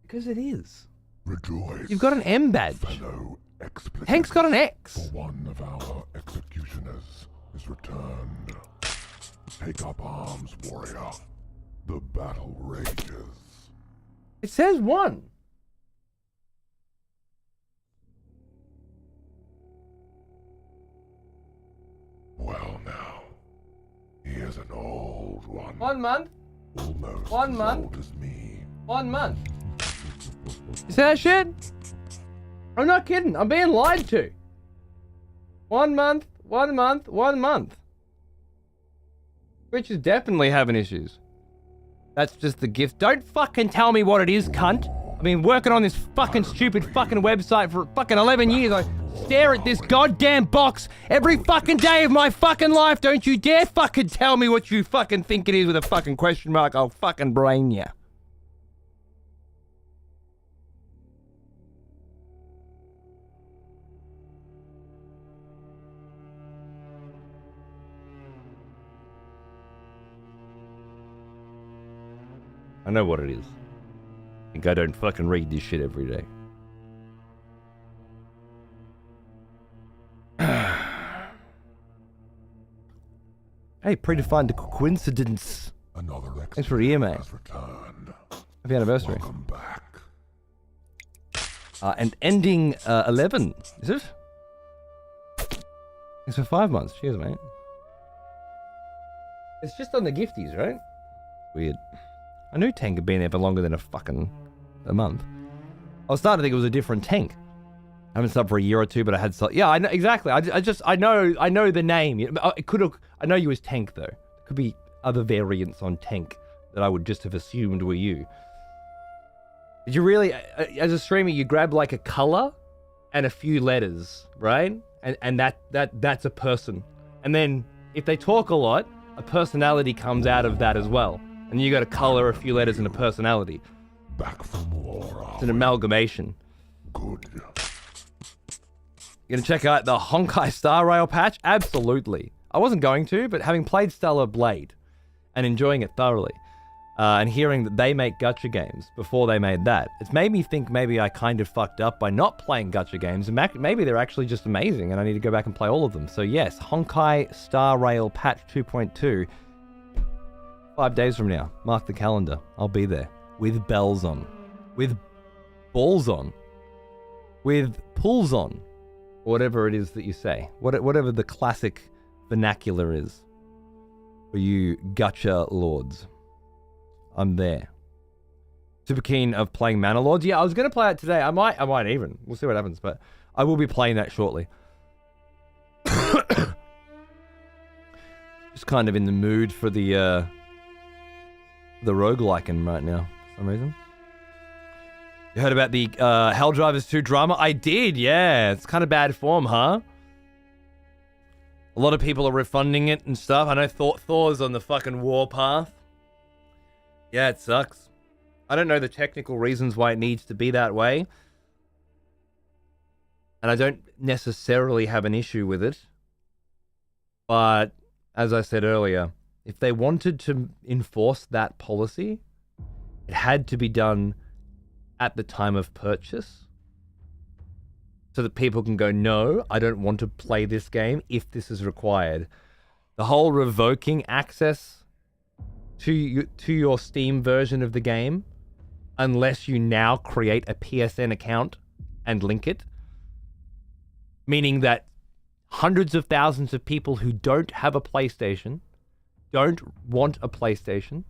Because it is. Rejoice. You've got an M badge. Fellow expletives. Hank's got an X. For one of our executioners is returned. Take up arms, warrior. The battle rages. It says 1. Well now, he is an old one. 1 month. Almost 1 as month. old as me. 1 month. You see that shit? I'm not kidding. I'm being lied to. 1 month, 1 month, 1 month. Twitch is definitely having issues. That's just the gift. Don't fucking tell me what it is, cunt. I've been working on this fucking stupid fucking website for fucking 11 years. I stare at this goddamn box every fucking day of my fucking life. Don't you dare fucking tell me what you fucking think it is with a fucking question mark. I'll fucking brain ya. I know what it is. I think I don't fucking read this shit every day. Hey, predefined coincidence. Another Thanks for the year, mate. has returned. Happy anniversary. Welcome back. And ending 11, is it? It's for 5 months. Cheers, mate. It's just on the gifties, right? Weird. I knew Tank had been there for longer than a month. I was starting to think it was a different Tank. I haven't subbed for a year or two, but I had sub. Yeah, I know exactly. I know the name. I know you as Tank though. Could be other variants on tank that I would just have assumed were you. Did you really, as a streamer, you grab like a color and a few letters, right? And that's a person. And then if they talk a lot, a personality comes out of that as well. And you got a color, a few letters, and a personality. Back from war. It's an amalgamation. Good. You gonna check out the Honkai Star Rail patch? Absolutely. I wasn't going to, but having played Stellar Blade and enjoying it thoroughly, and hearing that they make gacha games before they made that, it's made me think maybe I kind of fucked up by not playing gacha games, and maybe they're actually just amazing and I need to go back and play all of them. So yes, Honkai Star Rail patch 2.2, 5 days from now. Mark the calendar. I'll be there. With bells on. With balls on. With pulls on. Whatever it is that you say. Whatever the classic vernacular is. For you gacha lords. I'm there. Super keen of playing Mana Lords. Yeah, I was going to play it today. I might even. We'll see what happens, but I will be playing that shortly. Just kind of in the mood for the roguelike right now, for some reason. You heard about the Helldivers 2 drama? I did, yeah. It's kind of bad form, huh? A lot of people are refunding it and stuff. I know Thor's on the fucking warpath. Yeah, it sucks. I don't know the technical reasons why it needs to be that way. And I don't necessarily have an issue with it. But, as I said earlier, if they wanted to enforce that policy, it had to be done at the time of purchase. So that people can go, no, I don't want to play this game if this is required. The whole revoking access to your Steam version of the game, unless you now create a PSN account and link it, meaning that hundreds of thousands of people who don't have a PlayStation, don't want a PlayStation,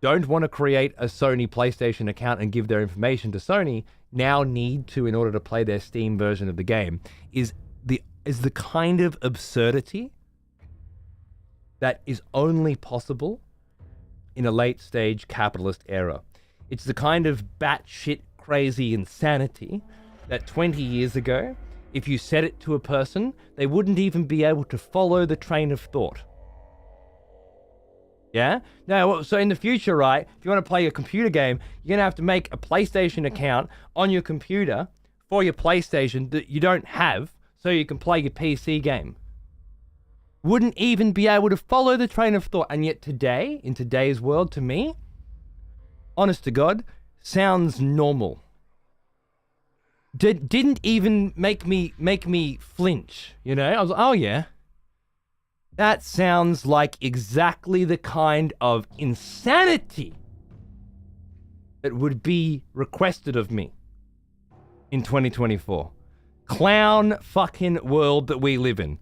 don't want to create a Sony PlayStation account and give their information to Sony, now need to in order to play their Steam version of the game, is the kind of absurdity that is only possible in a late stage capitalist era. It's the kind of batshit crazy insanity that 20 years ago, if you said it to a person, they wouldn't even be able to follow the train of thought. Yeah? Now, so in the future, right, if you want to play a computer game, you're going to have to make a PlayStation account on your computer for your PlayStation that you don't have so you can play your PC game. Wouldn't even be able to follow the train of thought. And yet today, in today's world, to me, honest to God, sounds normal. Didn't even make me flinch, you know? I was like, oh yeah. That sounds like exactly the kind of insanity that would be requested of me in 2024. Clown fucking world that we live in.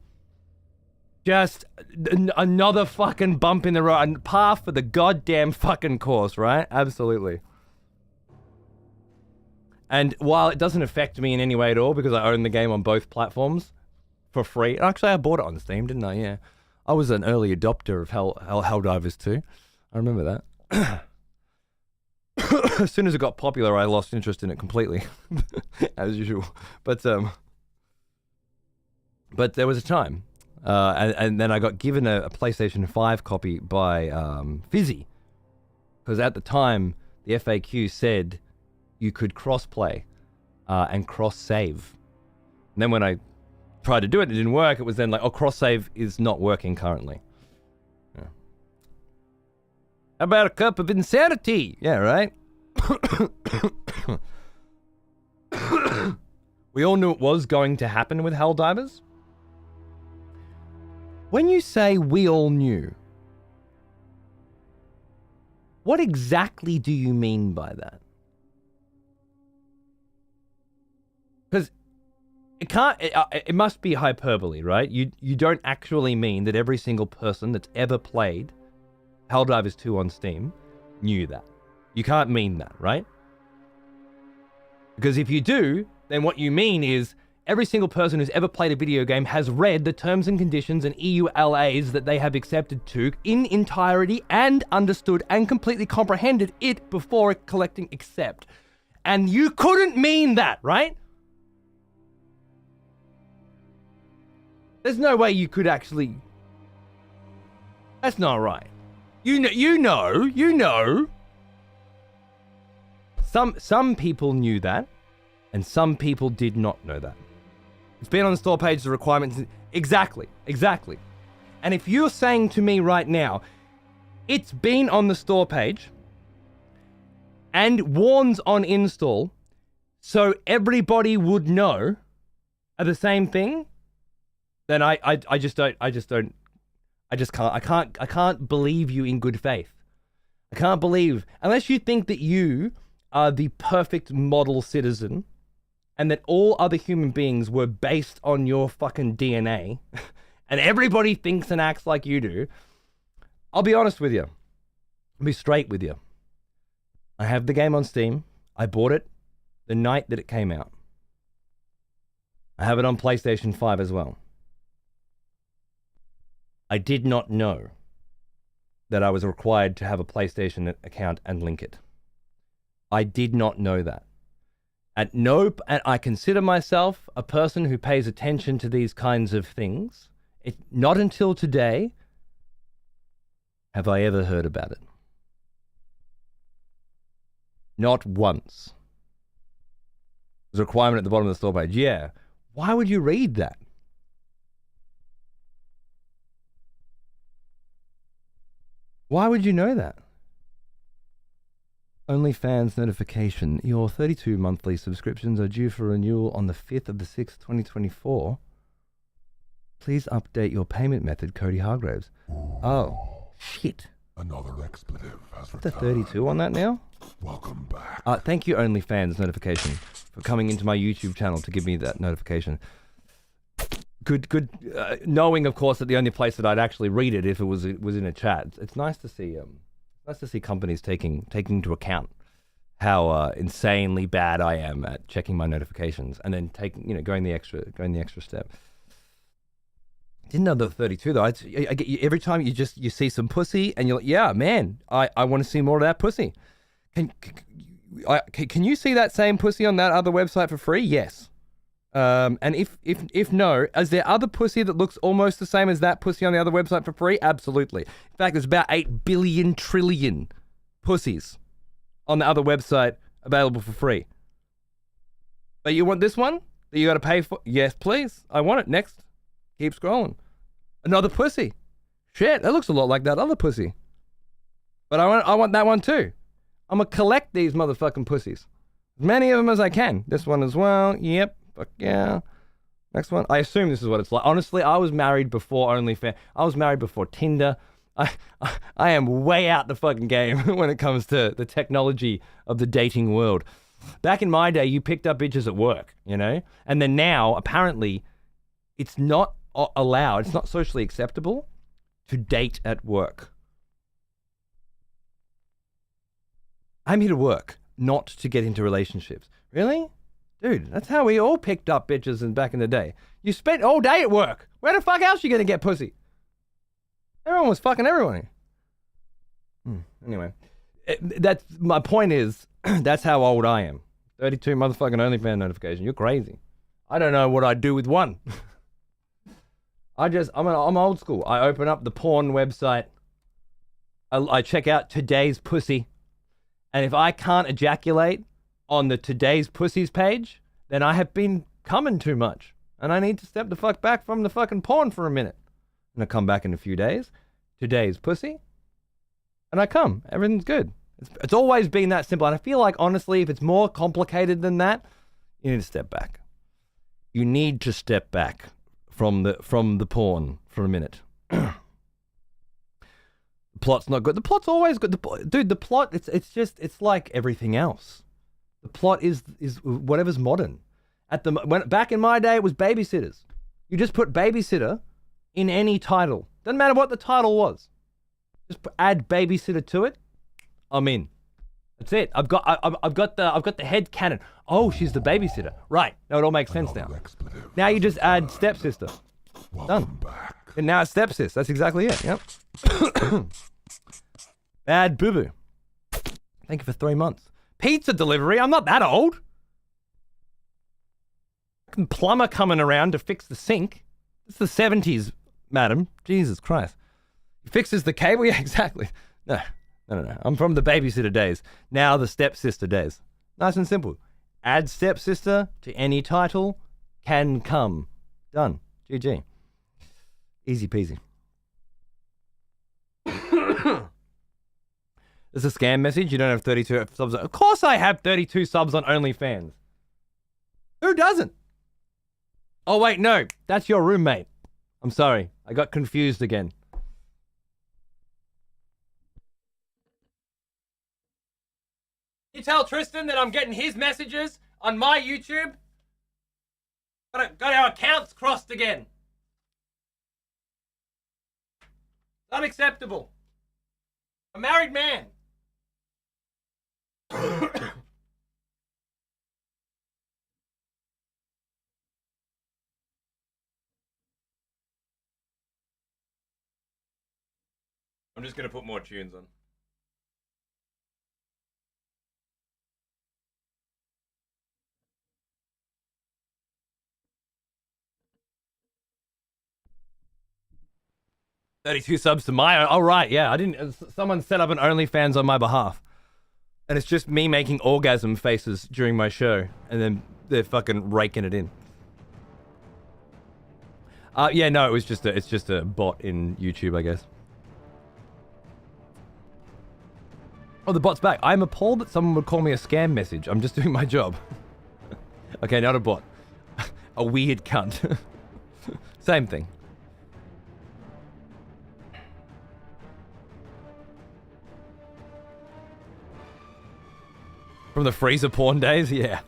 Just another fucking bump in the road and par for the goddamn fucking course, right? Absolutely. And while it doesn't affect me in any way at all because I own the game on both platforms for free. Actually, I bought it on Steam, didn't I? Yeah. I was an early adopter of Helldivers 2. I remember that. As soon as it got popular, I lost interest in it completely, as usual. But there was a time, and then I got given a PlayStation 5 copy by Fizzy, because at the time the FAQ said you could cross-play and cross-save. And then when I tried to do it, it didn't work. It was then like, oh, cross-save is not working currently. Yeah. How about a cup of insanity? Yeah, right? We all knew it was going to happen with Helldivers. When you say we all knew, what exactly do you mean by that? Because it must be hyperbole, right? You don't actually mean that every single person that's ever played Helldivers 2 on Steam knew that. You can't mean that, right? Because if you do, then what you mean is every single person who's ever played a video game has read the terms and conditions and EULAs that they have accepted to in entirety and understood and completely comprehended it before collecting accept. And you couldn't mean that, right? There's no way you could actually... That's not right. You know. Some people knew that, and some people did not know that. It's been on the store page, the requirements... Exactly. And if you're saying to me right now, it's been on the store page, and warns on install, so everybody would know are the same thing, then I can't believe you in good faith. I can't believe, unless you think that you are the perfect model citizen and that all other human beings were based on your fucking DNA and everybody thinks and acts like you do. I'll be honest with you. I'll be straight with you. I have the game on Steam. I bought it the night that it came out. I have it on PlayStation 5 as well. I did not know that I was required to have a PlayStation account and link it. I did not know that. And I consider myself a person who pays attention to these kinds of things. Not until today have I ever heard about it. Not once. There's a requirement at the bottom of the store page. Yeah. Why would you read that? Why would you know that? OnlyFans notification. Your 32 monthly subscriptions are due for renewal on the 5th of the 6th, 2024. Please update your payment method, Cody Hargraves. Oh, shit. Another expletive has The returned. 32 on that now? Welcome back. Thank you, OnlyFans notification, for coming into my YouTube channel to give me that notification. Good. Knowing, of course, that the only place that I'd actually read it if it was in a chat. It's nice to see. Nice to see companies taking into account how insanely bad I am at checking my notifications and then going the extra step. Didn't know the 32 though. I get every time you see some pussy and you're like, yeah, man, I want to see more of that pussy. Can you see that same pussy on that other website for free? Yes. And if no, is there other pussy that looks almost the same as that pussy on the other website for free? Absolutely. In fact, there's about 8 billion trillion pussies on the other website available for free. But you want this one that you got to pay for? Yes, please. I want it. Next. Keep scrolling. Another pussy. Shit, that looks a lot like that other pussy. But I want that one too. I'm gonna collect these motherfucking pussies. As many of them as I can. This one as well. Yep. Fuck yeah. Next one. I assume this is what it's like. Honestly, I was married before OnlyFans. I was married before Tinder. I am way out the fucking game when it comes to the technology of the dating world. Back in my day, you picked up bitches at work, you know? And then now, apparently, it's not allowed, it's not socially acceptable to date at work. I'm here to work, not to get into relationships. Really? Dude, that's how we all picked up bitches back in the day. You spent all day at work. Where the fuck else are you going to get pussy? Everyone was fucking everyone. Anyway, that's my point is, that's how old I am. 32 motherfucking OnlyFans notification. You're crazy. I don't know what I'd do with one. I'm old school. I open up the porn website. I check out today's pussy. And if I can't ejaculate on the today's pussies page, then I have been coming too much. And I need to step the fuck back from the fucking porn for a minute. And I come back in a few days. Today's pussy. And I come. Everything's good. It's always been that simple. And I feel like, honestly, if it's more complicated than that, you need to step back. You need to step back from the porn for a minute. The plot's not good. The plot's always good. Dude, the plot, it's like everything else. The plot is whatever's modern. Back in my day, it was babysitters. You just put babysitter in any title. Doesn't matter what the title was. Just add babysitter to it. I'm in. That's it. I've got the head canon. Oh, she's the babysitter. Right. No, it all makes sense now. Another expletive. Now you just add stepsister. Welcome back. And now it's stepsis. That's exactly it. Yep. Bad boo-boo. Thank you for 3 months. Pizza delivery? I'm not that old. Plumber coming around to fix the sink. It's the 70s, madam. Jesus Christ. He fixes the cable? Yeah, exactly. No. I'm from the babysitter days. Now the stepsister days. Nice and simple. Add stepsister to any title. Can come. Done. GG. Easy peasy. There's a scam message. You don't have 32 subs. Of course I have 32 subs on OnlyFans. Who doesn't? Oh, wait, no. That's your roommate. I'm sorry. I got confused again. You tell Tristan that I'm getting his messages on my YouTube? Got our accounts crossed again. Unacceptable. A married man. I'm just going to put more tunes on. $32 subs to my... Oh, right, yeah. I didn't... Someone set up an OnlyFans on my behalf. And it's just me making orgasm faces during my show. And then they're fucking raking it in. Yeah, no, it's just a bot in YouTube, I guess. Oh, the bot's back. I'm appalled that someone would call me a scam message. I'm just doing my job. Okay, not a bot. A weird cunt. Same thing. From the freezer porn days? Yeah.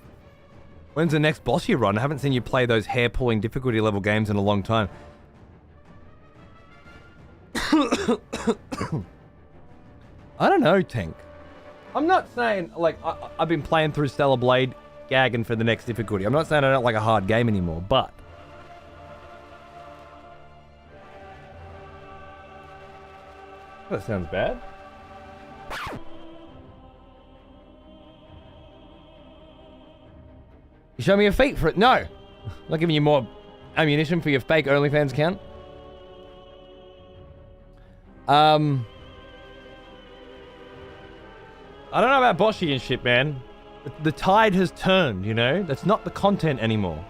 When's the next bossy run? I haven't seen you play those hair-pulling difficulty level games in a long time. I don't know, Tank. I'm not saying, like, I've been playing through Stellar Blade, gagging for the next difficulty. I'm not saying I don't like a hard game anymore, but... That sounds bad. You show me your feet for it? No! I'm not giving you more ammunition for your fake OnlyFans account. I don't know about Boshi and shit, man. The tide has turned, you know? That's not the content anymore.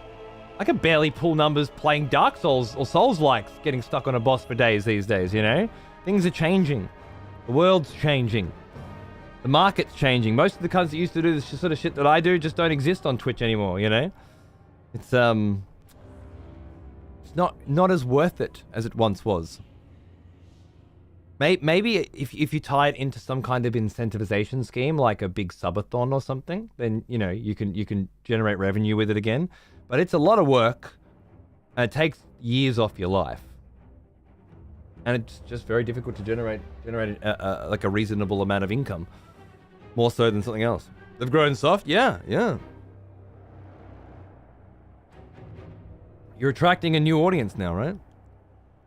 I can barely pull numbers playing Dark Souls or Souls-likes, getting stuck on a boss for days these days, you know? Things are changing. The world's changing. The market's changing. Most of the cunts that used to do this sort of shit that I do just don't exist on Twitch anymore, you know? It's not as worth it as it once was. Maybe if you tie it into some kind of incentivization scheme, like a big subathon or something, then, you know, you can generate revenue with it again. But it's a lot of work, and it takes years off your life. And it's just very difficult to generate like a reasonable amount of income. More so than something else. They've grown soft? Yeah. You're attracting a new audience now, right?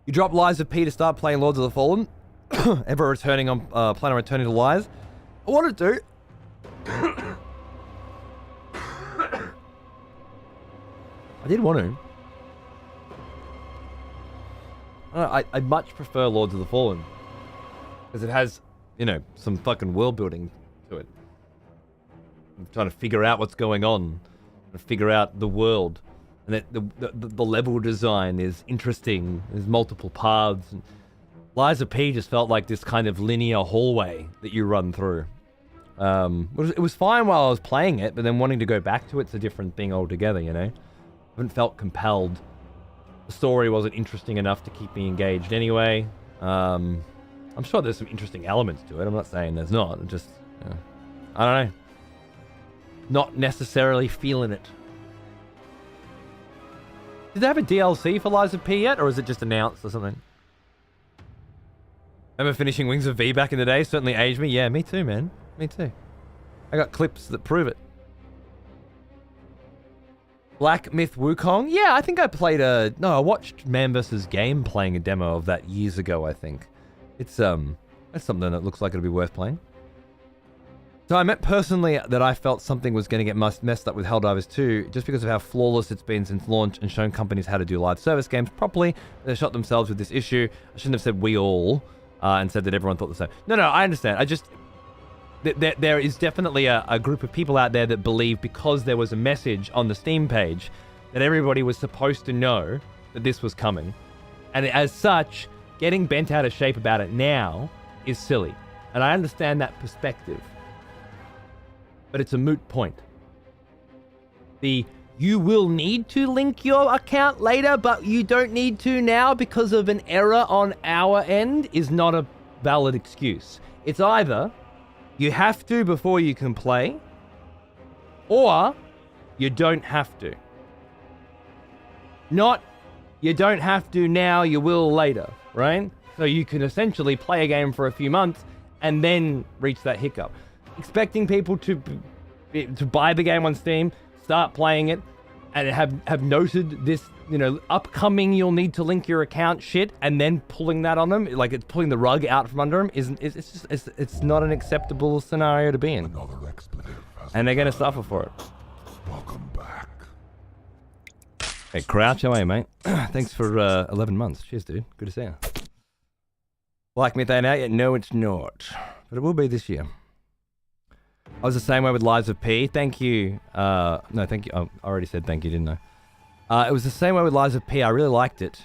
You drop Lies of P to start playing Lords of the Fallen. Ever returning on plan on returning to Lies? I wanted to. I did want to. I much prefer Lords of the Fallen. Because it has, you know, some fucking world building to it. I'm trying to figure out what's going on. And figure out the world. And that the level design is interesting. There's multiple paths. And Lies of P just felt like this kind of linear hallway that you run through. It was fine while I was playing it, but then wanting to go back to it's a different thing altogether, you know? I haven't felt compelled. The story wasn't interesting enough to keep me engaged anyway. I'm sure there's some interesting elements to it. I'm not saying there's not. I'm just, I don't know. Not necessarily feeling it. Did they have a DLC for Lies of P yet, or is it just announced or something? Remember finishing Wings of V back in the day? Certainly aged me. Yeah, me too, man. Me too. I got clips that prove it. Black Myth Wukong? Yeah, I think I played I watched Man vs. Game playing a demo of that years ago, I think. It's, that's something that looks like it'll be worth playing. So I meant personally that I felt something was going to get messed up with Helldivers 2 just because of how flawless it's been since launch and shown companies how to do live service games properly. They shot themselves with this issue. I shouldn't have said we all and said that everyone thought the same. No, I understand. I just... There is definitely a group of people out there that believe because there was a message on the Steam page that everybody was supposed to know that this was coming. And as such, getting bent out of shape about it now is silly. And I understand that perspective. But it's a moot point. You will need to link your account later, but you don't need to now because of an error on our end is not a valid excuse. It's either... you have to before you can play, or you don't have to. Not, you don't have to now, you will later, right? So you can essentially play a game for a few months and then reach that hiccup. Expecting people to buy the game on Steam, start playing it, and have noted this, upcoming you'll need to link your account shit, and then pulling that on them, like it's pulling the rug out from under them, it's not an acceptable scenario to be in. And they're going to suffer for it. Welcome back. Hey, Crouch, how are you, mate? Thanks for 11 months. Cheers, dude. Good to see you. Black Myth ain't out yet? No, it's not. But it will be this year. I was the same way with Lives of P. Thank you. No, thank you. I already said thank you, didn't I? It was the same way with Lives of P. I really liked it.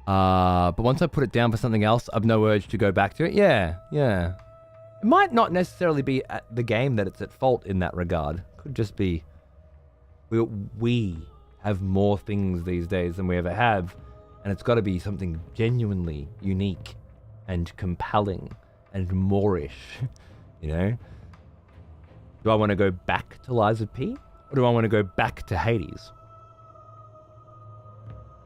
But once I put it down for something else, I've no urge to go back to it. Yeah. It might not necessarily be the game that it's at fault in that regard. Could just be we have more things these days than we ever have. And it's got to be something genuinely unique and compelling and moreish, Do I want to go back to Lies of P? Or do I want to go back to Hades?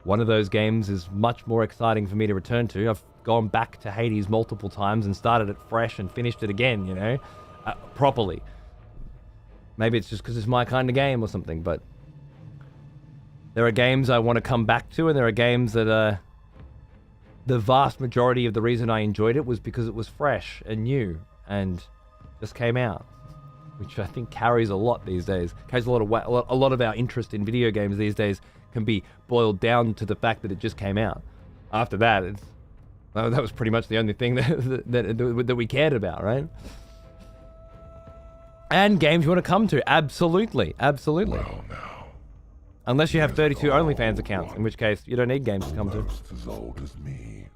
One of those games is much more exciting for me to return to. I've gone back to Hades multiple times and started it fresh and finished it again, properly. Maybe it's just because it's my kind of game or something, but there are games I want to come back to, and there are games that the vast majority of the reason I enjoyed it was because it was fresh and new and just came out. Which I think carries a lot these days. Carries a lot of our interest in video games these days can be boiled down to the fact that it just came out. After that, that was pretty much the only thing that we cared about, right? And games you want to come to, absolutely. Well, now, unless you have 32 OnlyFans accounts, in which case you don't need games to come to. as old as me.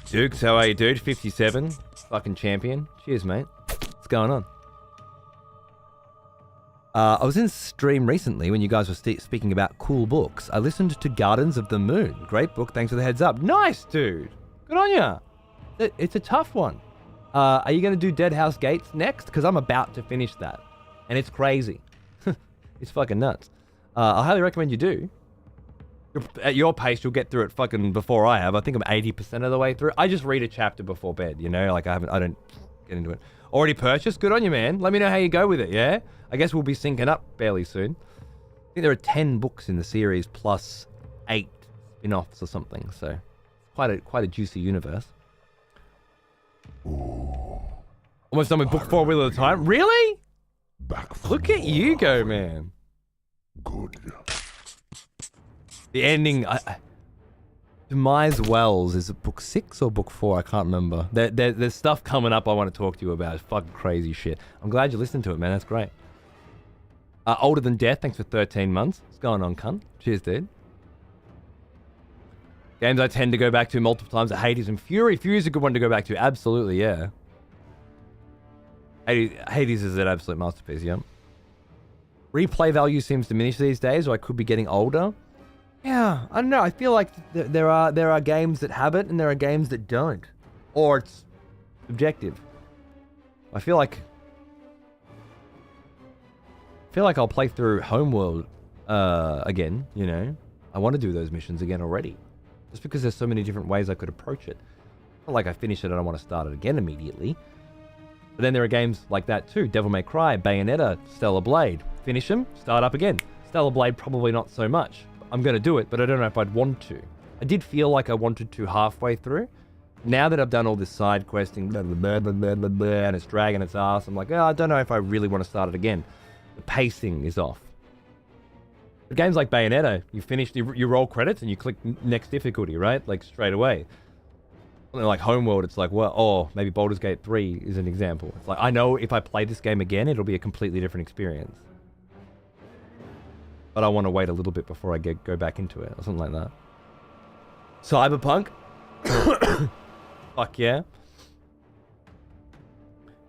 Dukes, how are you, dude? 57, fucking champion. Cheers, mate. What's going on? I was in stream recently when you guys were speaking about cool books. I listened to Gardens of the Moon. Great book, thanks for the heads up. Nice, dude. Good on ya. It's a tough one. Are you going to do Dead House Gates next? Because I'm about to finish that. And it's crazy. It's fucking nuts. I highly recommend you do. At your pace, you'll get through it fucking before I have. I think I'm 80% of the way through. I just read a chapter before bed, Like I don't get into it. Already purchased? Good on you, man. Let me know how you go with it, yeah? I guess we'll be syncing up fairly soon. I think there are 10 books in the series plus 8 spin-offs or something, so quite a juicy universe. Ooh, Almost done with book 4 Wheel of the Time. Really? back for Look at you more. go, man. Good. The ending... Demise Wells, is it book 6 or book 4? I can't remember. There's stuff coming up I want to talk to you about. It's fucking crazy shit. I'm glad you listened to it, man. That's great. Older Than Death, thanks for 13 months. What's going on, cunt? Cheers, dude. Games I tend to go back to multiple times are Hades and Fury. Fury's a good one to go back to. Absolutely, yeah. Hades is an absolute masterpiece, yeah. Replay value seems diminished these days, or I could be getting older. Yeah, I don't know. I feel like there are games that have it and there are games that don't. Or it's subjective. I feel like I'll play through Homeworld again, I want to do those missions again already. Just because there's so many different ways I could approach it. Not like I finish it and I want to start it again immediately. But then there are games like that too. Devil May Cry, Bayonetta, Stellar Blade. Finish them, start up again. Stellar Blade, probably not so much. I'm going to do it, but I don't know if I'd want to. I did feel like I wanted to halfway through. Now that I've done all this side questing, blah, blah, blah, blah, blah, blah, and it's dragging its ass, I'm like, oh, I don't know if I really want to start it again. The pacing is off. But games like Bayonetta, you finish, you roll credits and you click next difficulty, right? Like straight away. Something like Homeworld, it's like, well, oh, maybe Baldur's Gate 3 is an example. It's like, I know if I play this game again, it'll be a completely different experience. But I want to wait a little bit before I go back into it, or something like that. Cyberpunk? Fuck yeah.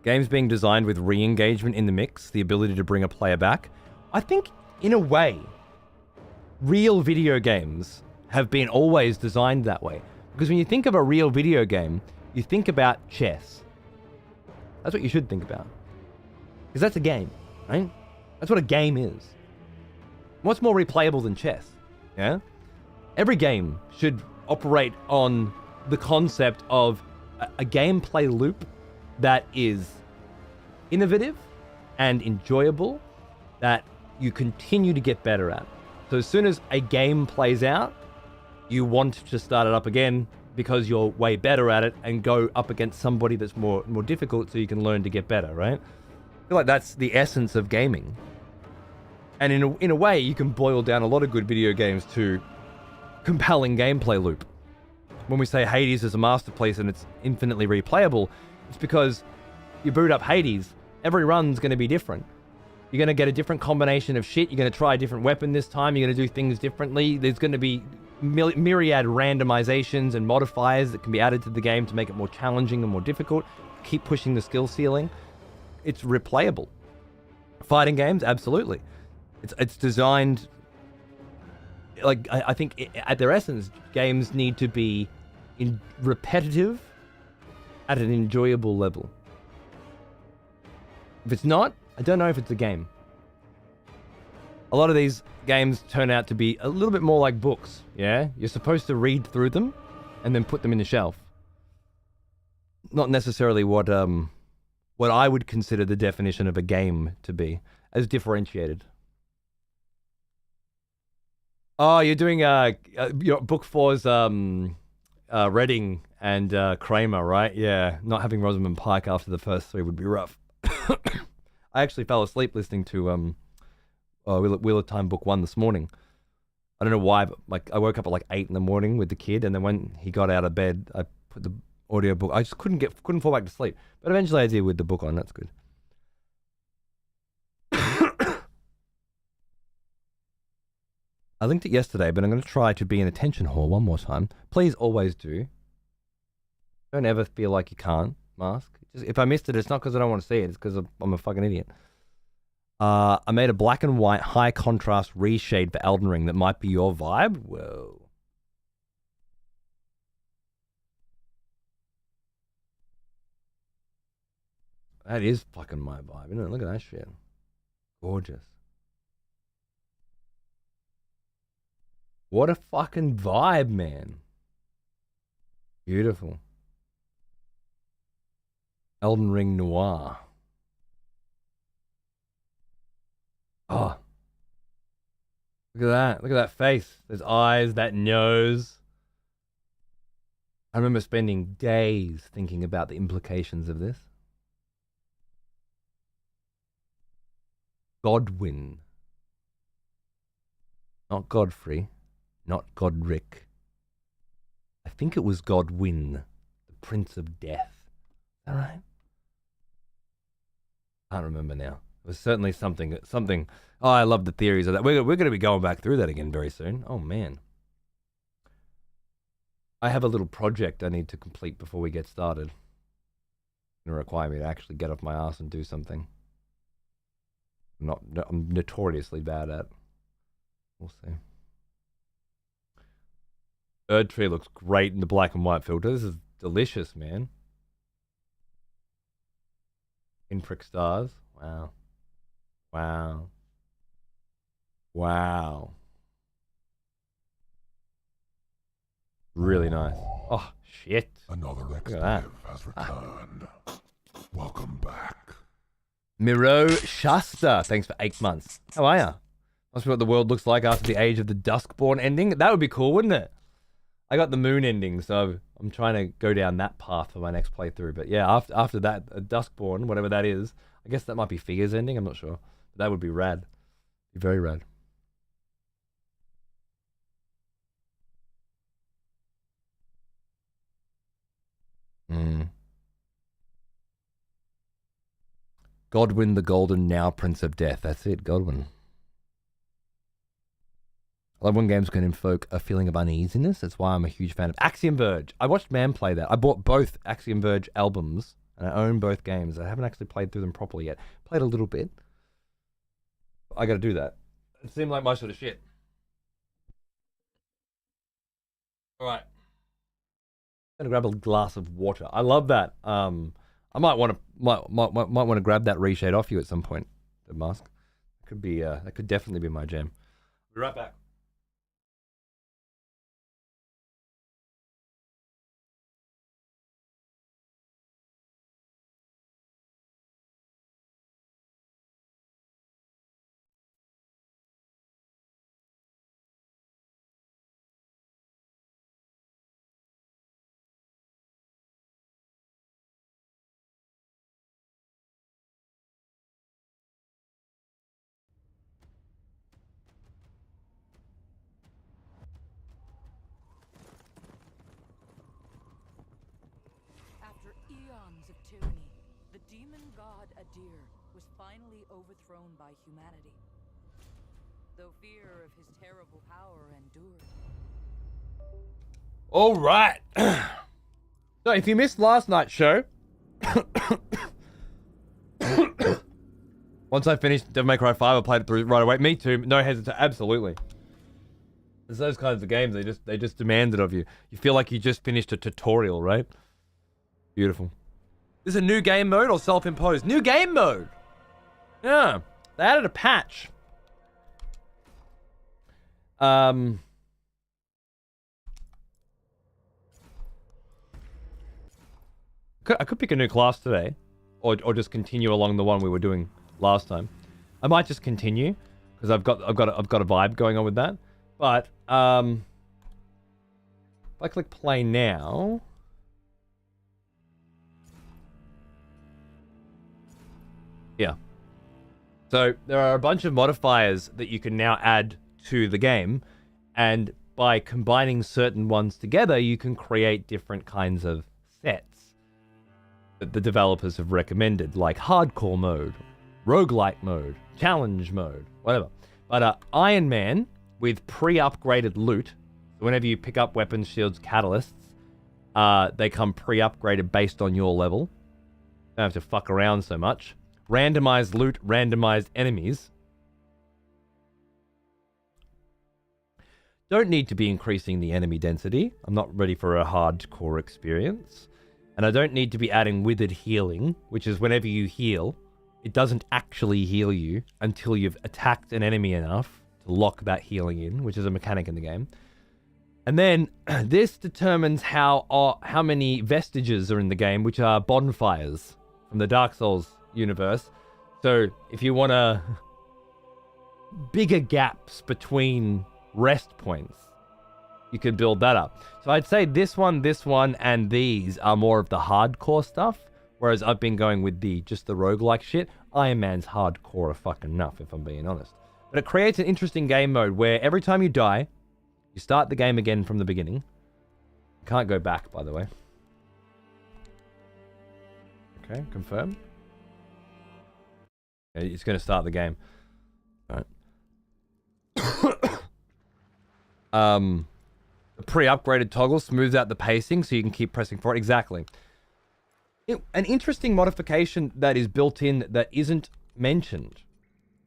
Games being designed with re-engagement in the mix, the ability to bring a player back. I think, in a way, real video games have been always designed that way. Because when you think of a real video game, you think about chess. That's what you should think about. Because that's a game, right? That's what a game is. What's more replayable than chess? Yeah? Every game should operate on the concept of a gameplay loop that is innovative and enjoyable, that you continue to get better at. So as soon as a game plays out, you want to start it up again because you're way better at it and go up against somebody that's more difficult so you can learn to get better, right? I feel like that's the essence of gaming. And in a way, you can boil down a lot of good video games to compelling gameplay loop. When we say Hades is a masterpiece and it's infinitely replayable, it's because you boot up Hades, every run's going to be different. You're going to get a different combination of shit. You're going to try a different weapon this time. You're going to do things differently. There's going to be myriad randomizations and modifiers that can be added to the game to make it more challenging and more difficult. Keep pushing the skill ceiling. It's replayable. Fighting games, absolutely. It's designed... Like, I think at their essence, games need to be repetitive at an enjoyable level. If it's not, I don't know if it's a game. A lot of these games turn out to be a little bit more like books, yeah? You're supposed to read through them and then put them in the shelf. Not necessarily what I would consider the definition of a game to be, as differentiated. Oh, you're doing book 4's Redding and Kramer, right? Yeah, not having Rosamund Pike after the first 3 would be rough. I actually fell asleep listening to Wheel of Time Book 1 this morning. I don't know why, but like I woke up at like 8 in the morning with the kid, and then when he got out of bed, I put the audiobook. I just couldn't fall back to sleep. But eventually I did with the book on. That's good. I linked it yesterday, but I'm going to try to be in attention whore one more time. Please always do. Don't ever feel like you can't, Mask. Just, if I missed it, it's not because I don't want to see it. It's because I'm a fucking idiot. I made a black and white high contrast reshade for Elden Ring that might be your vibe. Whoa. That is fucking my vibe, isn't it? Look at that shit. Gorgeous. What a fucking vibe, man. Beautiful. Elden Ring Noir. Oh. Look at that. Look at that face. Those eyes, that nose. I remember spending days thinking about the implications of this. Godwyn. Not Godfrey. Not Godric. I think it was Godwyn, the Prince of Death. Is that right? I can't remember now. It was certainly something. Oh, I love the theories of that. We're going to be going back through that again very soon. Oh, man. I have a little project I need to complete before we get started. It's going to require me to actually get off my ass and do something. I'm notoriously bad at. We'll see. Bird Tree looks great in the black and white filter. This is delicious, man. Pinprick stars. Wow. Wow. Wow. Really nice. Oh, shit. Another Look at that. executive has returned. welcome back. Miro Shasta, thanks for 8 months. How are ya? Must be what the world looks like after the Age of the Duskborn ending. That would be cool, wouldn't it? I got the moon ending, so I'm trying to go down that path for my next playthrough. But yeah, after that, Duskborn, whatever that is, I guess that might be Figure's ending, I'm not sure. But that would be rad. Be very rad. Godwyn the Golden, now Prince of Death. That's it, Godwyn. I love when games can invoke a feeling of uneasiness. That's why I'm a huge fan of Axiom Verge. I watched Man play that. I bought both Axiom Verge albums, and I own both games. I haven't actually played through them properly yet. Played a little bit. I gotta do that. It seemed like my sort of shit. Alright. I'm gonna grab a glass of water. I love that. I might want to grab that reshade off you at some point. The mask. Could be that could definitely be my jam. Be right back. After eons of tyranny, the demon god Adir was finally overthrown by humanity. Though fear of his terrible power endured. All right. So if you missed last night's show, once I finished Devil May Cry 5, I played it through right away. Me too. No hesitation. Absolutely. It's those kinds of games. They just demand it of you. You feel like you just finished a tutorial, right? Beautiful. This is a new game mode or self-imposed? New game mode. Yeah. They added a patch. I could pick a new class today, or just continue along the one we were doing last time. I might just continue because I've got a vibe going on with that. But if I click play now, yeah. So there are a bunch of modifiers that you can now add to the game, and by combining certain ones together, you can create different kinds of sets that the developers have recommended, like hardcore mode, roguelike mode, challenge mode, whatever. But Iron Man with pre-upgraded loot, so whenever you pick up weapons, shields, catalysts, they come pre-upgraded based on your level. Don't have to fuck around so much. Randomized loot, randomized enemies. Don't need to be increasing the enemy density. I'm not ready for a hardcore experience. And I don't need to be adding withered healing, which is whenever you heal, it doesn't actually heal you until you've attacked an enemy enough to lock that healing in, which is a mechanic in the game. And then this determines how many vestiges are in the game, which are bonfires from the Dark Souls universe. So if you want bigger gaps between rest points, you can build that up. So I'd say this one, and these are more of the hardcore stuff, whereas I've been going with just the roguelike shit. Iron Man's hardcore fucking enough, if I'm being honest. But it creates an interesting game mode where every time you die, you start the game again from the beginning. You can't go back, by the way. Okay, confirm. Okay, it's going to start the game. All right. The pre-upgraded toggle smooths out the pacing so you can keep pressing for it. Exactly. An interesting modification that is built in that isn't mentioned,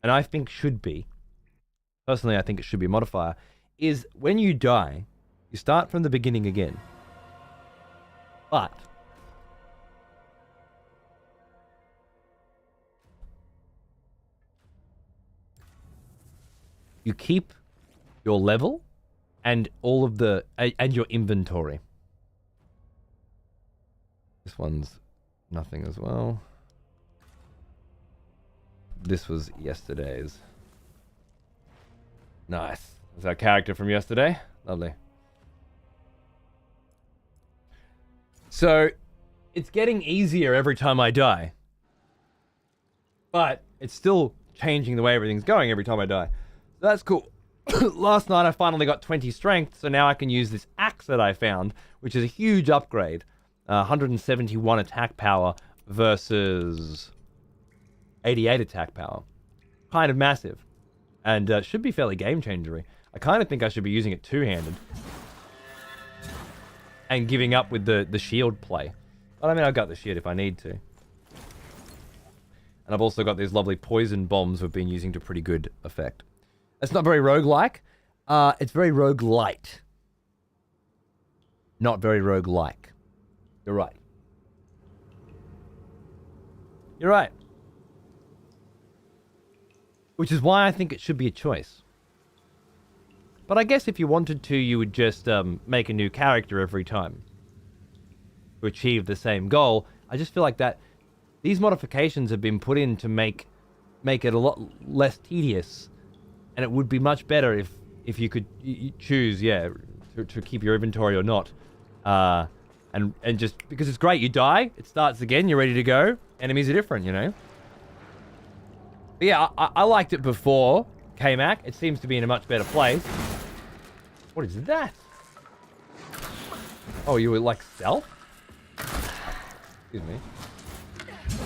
and I think should be, personally I think it should be a modifier, is when you die, you start from the beginning again. But you keep your level and all of and your inventory. This one's nothing as well. This was yesterday's. Nice. Is our character from yesterday? Lovely. So, it's getting easier every time I die. But, it's still changing the way everything's going every time I die. So that's cool. Last night I finally got 20 strength, so now I can use this axe that I found, which is a huge upgrade. 171 attack power versus 88 attack power. Kind of massive. And should be fairly game-changery. I kind of think I should be using it two-handed. And giving up with the shield play. But I mean, I've got the shield if I need to. And I've also got these lovely poison bombs we've been using to pretty good effect. It's not very roguelike. It's very roguelite. Not very roguelike. You're right. You're right. Which is why I think it should be a choice. But I guess if you wanted to, you would just make a new character every time to achieve the same goal. I just feel like that these modifications have been put in to make it a lot less tedious, and it would be much better if you could choose, to keep your inventory or not, and just because it's great. You die, it starts again. You're ready to go. Enemies are different, you know. But yeah, I liked it before KMAC. It seems to be in a much better place. What is that? Oh, you were like stealth? Excuse me.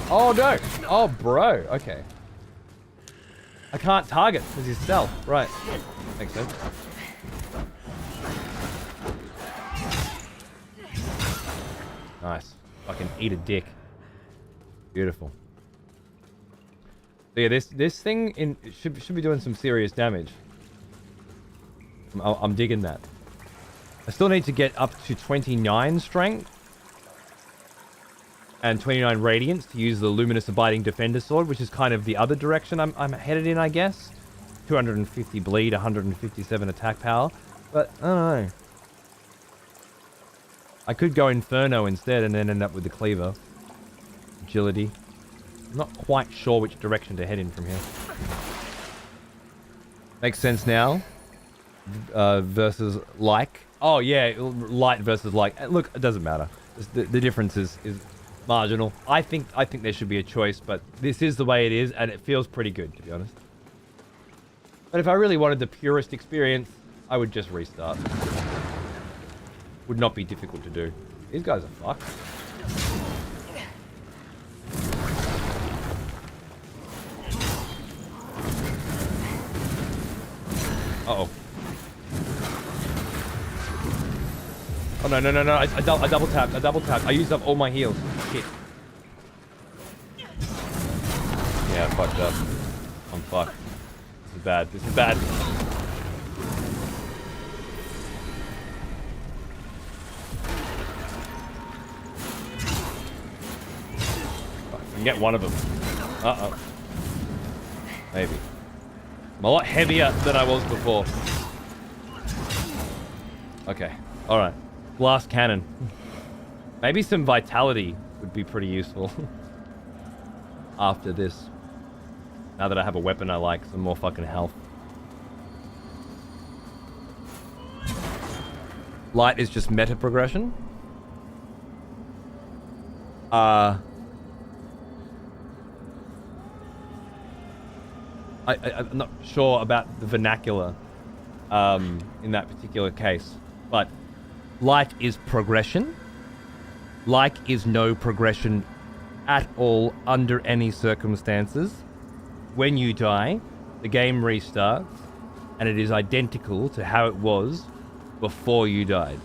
Oh no! Oh bro, okay. I can't target because he's stealth. Right. Makes sense. Nice. Fucking eat a dick. Beautiful. So yeah, this thing should be doing some serious damage. I'm digging that. I still need to get up to 29 strength and 29 radiance to use the Luminous Abiding Defender Sword, which is kind of the other direction I'm headed in, I guess. 250 bleed, 157 attack power, but I don't know. I could go Inferno instead and then end up with the Cleaver. Agility. I'm not quite sure which direction to head in from here. Makes sense now. Versus like. Oh yeah, light versus like. Look, it doesn't matter. The difference is marginal. I think there should be a choice, but this is the way it is, and it feels pretty good, to be honest. But if I really wanted the purest experience, I would just restart. Would not be difficult to do. These guys are fucked. Uh-oh. Oh, no. I double tapped. I used up all my heals. Shit. Yeah, I fucked up. I'm fucked. This is bad. I can get one of them. Uh-oh. Maybe. I'm a lot heavier than I was before. Okay. Alright. Glass cannon. Maybe some vitality would be pretty useful. After this. Now that I have a weapon I like, some more fucking health. Light is just meta progression. I'm not sure about the vernacular in that particular case, but light is progression. Like is no progression at all under any circumstances. When you die, the game restarts, and it is identical to how it was before you died.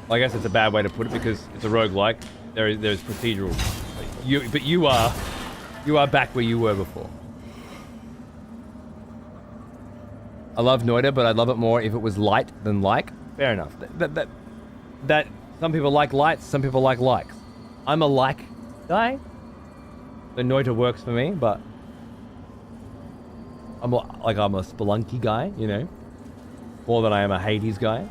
I guess it's a bad way to put it because it's a roguelike. There's procedural. But you are back where you were before. I love Noida, but I'd love it more if it was light than like. Fair enough. That some people like lights, some people like likes. I'm a like guy. The Noita works for me, but I'm a Spelunky guy, you know, more than I am a Hades guy.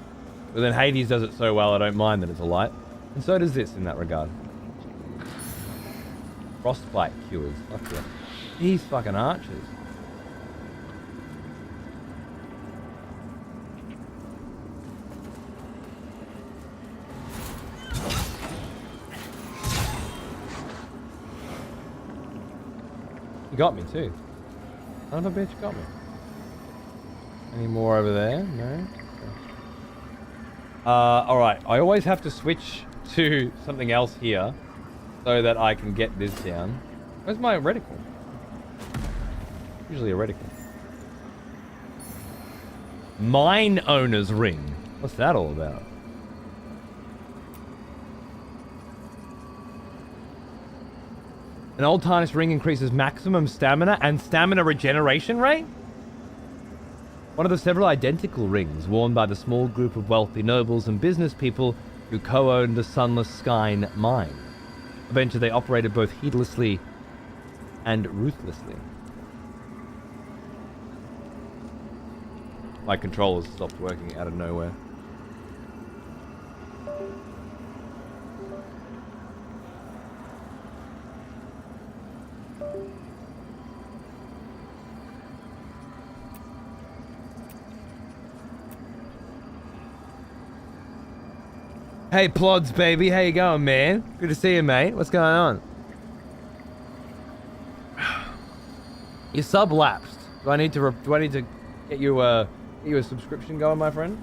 But then Hades does it so well, I don't mind that it's a light, and so does this in that regard. Frostbite cures. Fuck yeah. These fucking archers. You got me too. Son of a bitch got me. Any more over there? No? Alright. I always have to switch to something else here so that I can get this down. Where's my reticle? Usually a reticle. Mine owner's ring. What's that all about? An old tarnished ring increases maximum stamina and stamina regeneration rate? One of the several identical rings worn by the small group of wealthy nobles and business people who co-owned the Sunless Skyne mine. Eventually they operated both heedlessly and ruthlessly. My controllers stopped working out of nowhere. Hey Plods, baby, how you going, man? Good to see you, mate. What's going on? Your sub lapsed. Do I need to get you a subscription going, my friend?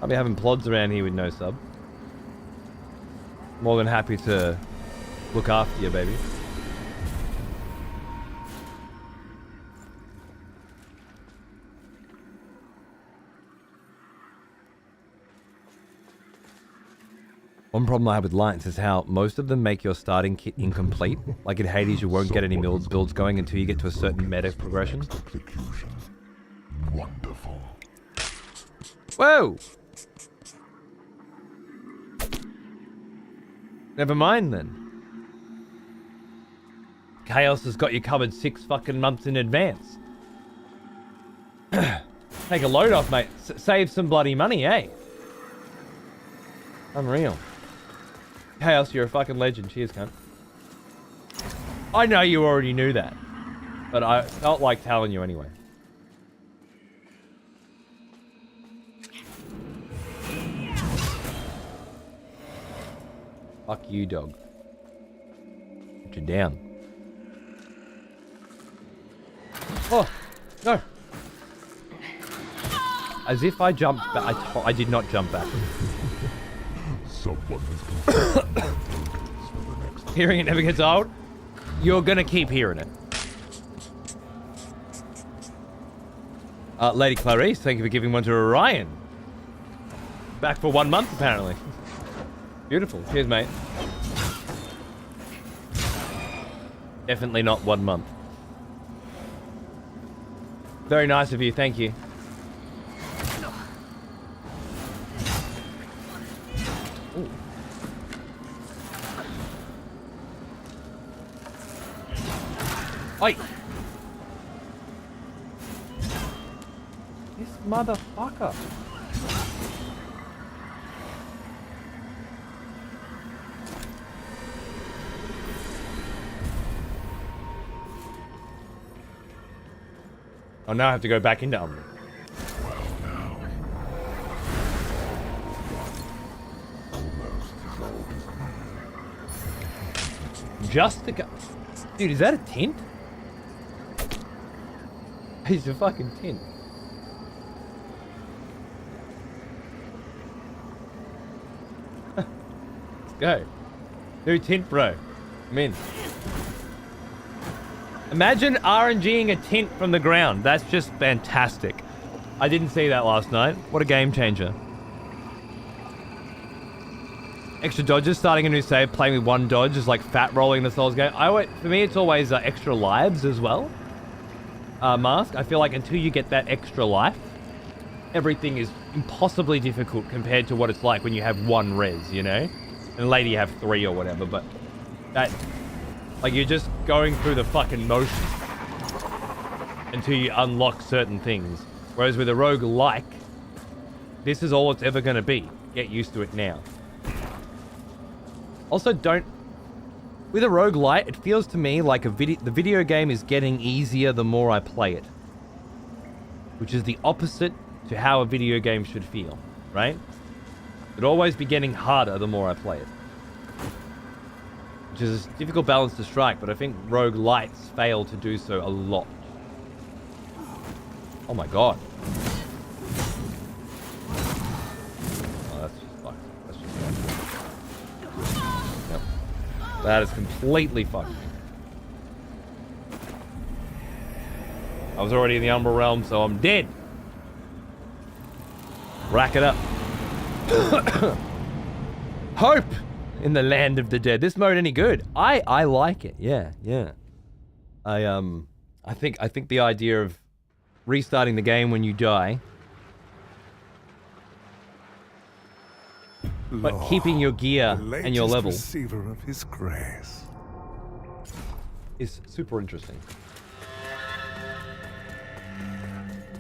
I'll be having Plods around here with no sub. More than happy to look after you, baby. One problem I have with Lights is how most of them make your starting kit incomplete. Like in Hades, you won't get any builds going until you get to a certain meta progression. Execution. Wonderful. Whoa! Never mind then. Chaos has got you covered 6 fucking months in advance. Take a load off, mate. Save some bloody money, eh? Unreal. Chaos, you're a fucking legend. Cheers, cunt. I know you already knew that, but I felt like telling you anyway. Fuck you, dog. Put you down. Oh, no. As if I jumped back. I did not jump back. Someone has for the next. Hearing it never gets old. You're gonna keep hearing it. Lady Clarice, thank you for giving one to Orion. Back for 1 month, apparently. Beautiful. Cheers, mate. Definitely not 1 month. Very nice of you, thank you. Ooh. Oi! This motherfucker. Oh, now I have to go back into Elden Ring. Well, now. Almost as old as me. Just to go. Dude, is that a tint? It's a fucking tint. Let's go. New tint, bro. I'm in. Imagine RNGing a tint from the ground. That's just fantastic. I didn't see that last night. What a game changer. Extra dodges, starting a new save, playing with 1 dodge is like fat rolling the Souls game. For me, it's always extra lives as well. Mask, I feel like until you get that extra life, everything is impossibly difficult compared to what it's like when you have 1 res, you know? And later you have 3 or whatever, but that... Like, you're just going through the fucking motion until you unlock certain things. Whereas with a roguelike, this is all it's ever going to be. Get used to it now. Also, don't With a roguelite, it feels to me like the video game is getting easier the more I play it. Which is the opposite to how a video game should feel, right? It'd always be getting harder the more I play it. Which is a difficult balance to strike, but I think roguelites fail to do so a lot. Oh my god. Oh, that's just fucked. That's just fucked. Yep. That is completely fucked. I was already in the Umbral Realm, so I'm dead. Rack it up. Hope in the land of the dead. This mode any good? I like it. Yeah. I think the idea of restarting the game when you die, but keeping your gear and your level receiver of his grace is super interesting.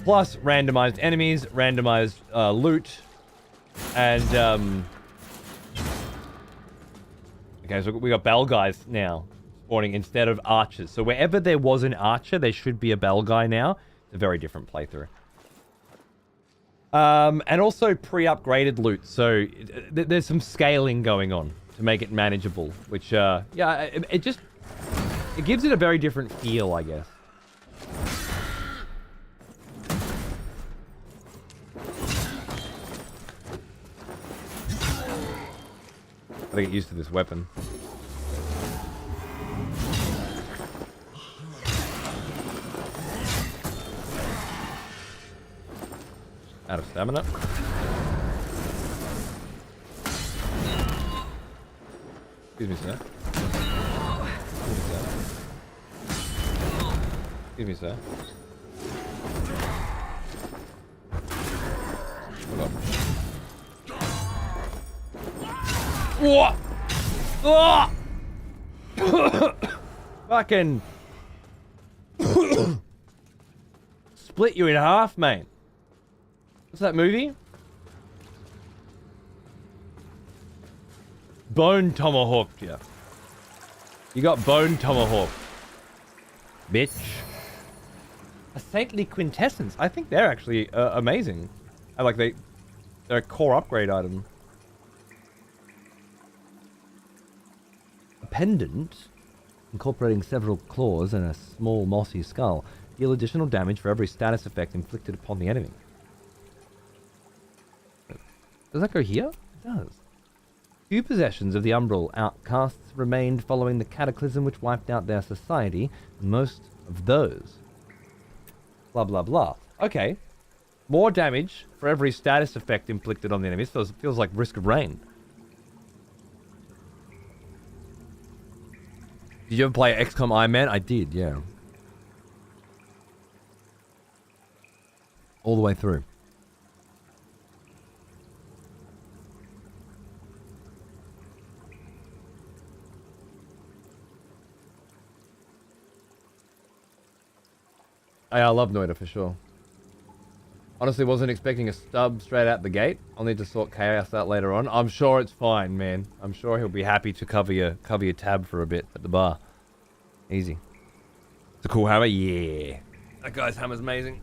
Plus randomized enemies, randomized loot, and okay, so we got bell guys now spawning instead of archers. So wherever there was an archer, there should be a bell guy now. It's a very different playthrough. And also pre-upgraded loot. So there's some scaling going on to make it manageable, which yeah, it gives it a very different feel, I guess. Gotta get used to this weapon. Out of stamina. Excuse me, sir. Excuse me, sir. Hold on. What? Oh! Fucking split you in half, mate. What's that movie? Bone tomahawked you. You got bone tomahawked, bitch. A saintly quintessence. I think they're actually amazing. I like they're a core upgrade item. Pendant, incorporating several claws and a small mossy skull, deal additional damage for every status effect inflicted upon the enemy. Does that go here? It does. Few possessions of the Umbral outcasts remained following the cataclysm which wiped out their society, and most of those. Blah blah blah. Okay. More damage for every status effect inflicted on the enemy. This feels like Risk of Rain. Did you ever play XCOM Iron Man? I did, yeah. All the way through. I love Noida for sure. Honestly, wasn't expecting a stub straight out the gate. I'll need to sort Chaos out later on. I'm sure it's fine, man. I'm sure he'll be happy to cover your tab for a bit at the bar. Easy. It's a cool hammer? Yeah. That guy's hammer's amazing.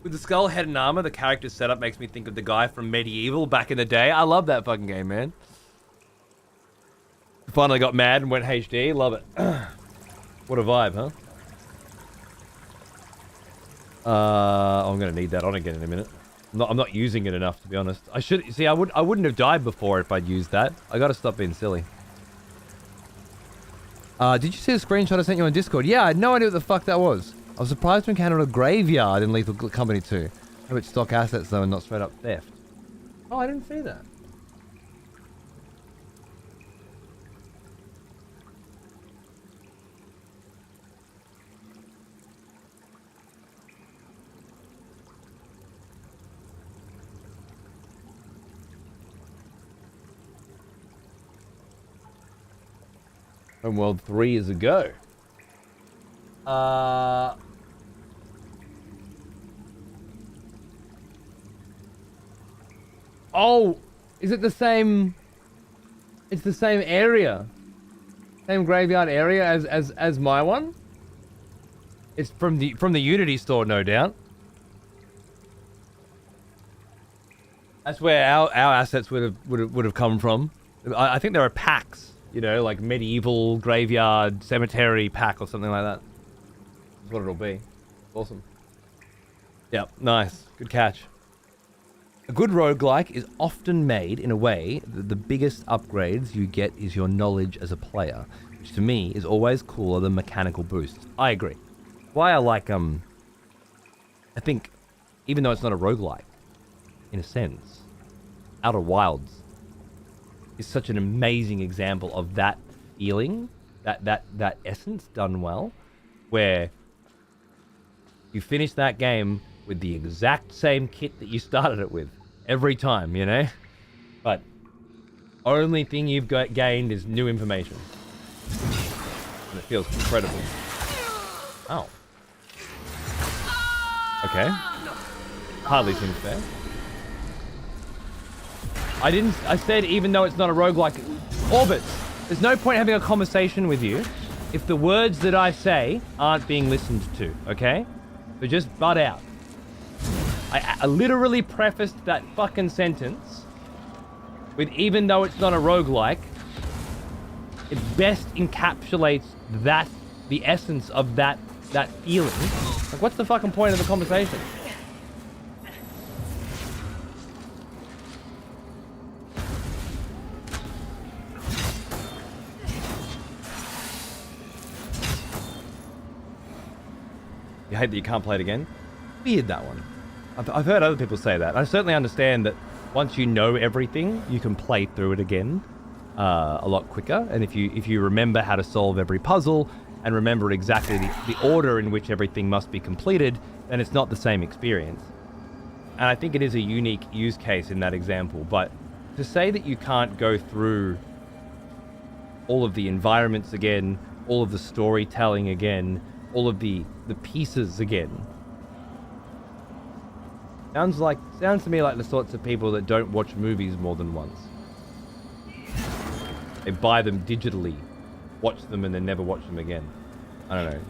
With the skull, head, and armor, the character setup makes me think of the guy from Medieval back in the day. I love that fucking game, man. Finally got mad and went HD. Love it. What a vibe, huh? I'm gonna need that on again in a minute. I'm not using it enough, to be honest. I should see. I wouldn't have died before if I'd used that. I gotta stop being silly. Did you see the screenshot I sent you on Discord? Yeah, I had no idea what the fuck that was. I was surprised to encounter a graveyard in Lethal Company 2. Hope it's stock assets though and not straight up theft. Oh, I didn't see that. Homeworld 3 is a go. Oh, is it the same? It's the same area. Same graveyard area as my one. It's from the Unity store, no doubt. That's where our assets would have come from. I think there are packs, you know, like medieval graveyard cemetery pack or something like that. That's what it'll be. Awesome. Yep, nice. Good catch. A good roguelike is often made in a way that the biggest upgrades you get is your knowledge as a player, which to me is always cooler than mechanical boosts. I agree. Why I like, I think, even though it's not a roguelike, in a sense, Outer Wilds is such an amazing example of that feeling, that essence done well, where you finish that game with the exact same kit that you started it with every time, you know? But only thing you've gained is new information. And it feels incredible. Oh. Okay. Hardly seems fair. I said even though it's not a roguelike, Orbits, there's no point having a conversation with you if the words that I say aren't being listened to, okay? So just butt out. I literally prefaced that fucking sentence with even though it's not a roguelike, it best encapsulates the essence of that feeling. Like, what's the fucking point of the conversation? You hate that you can't play it again? Weird, that one. I've heard other people say that. I certainly understand that once you know everything, you can play through it again a lot quicker. And if you remember how to solve every puzzle and remember exactly the order in which everything must be completed, then it's not the same experience. And I think it is a unique use case in that example. But to say that you can't go through all of the environments again, all of the storytelling again, all of the pieces again, sounds to me like the sorts of people that don't watch movies more than once. They buy them digitally, watch them, and then never watch them again. I don't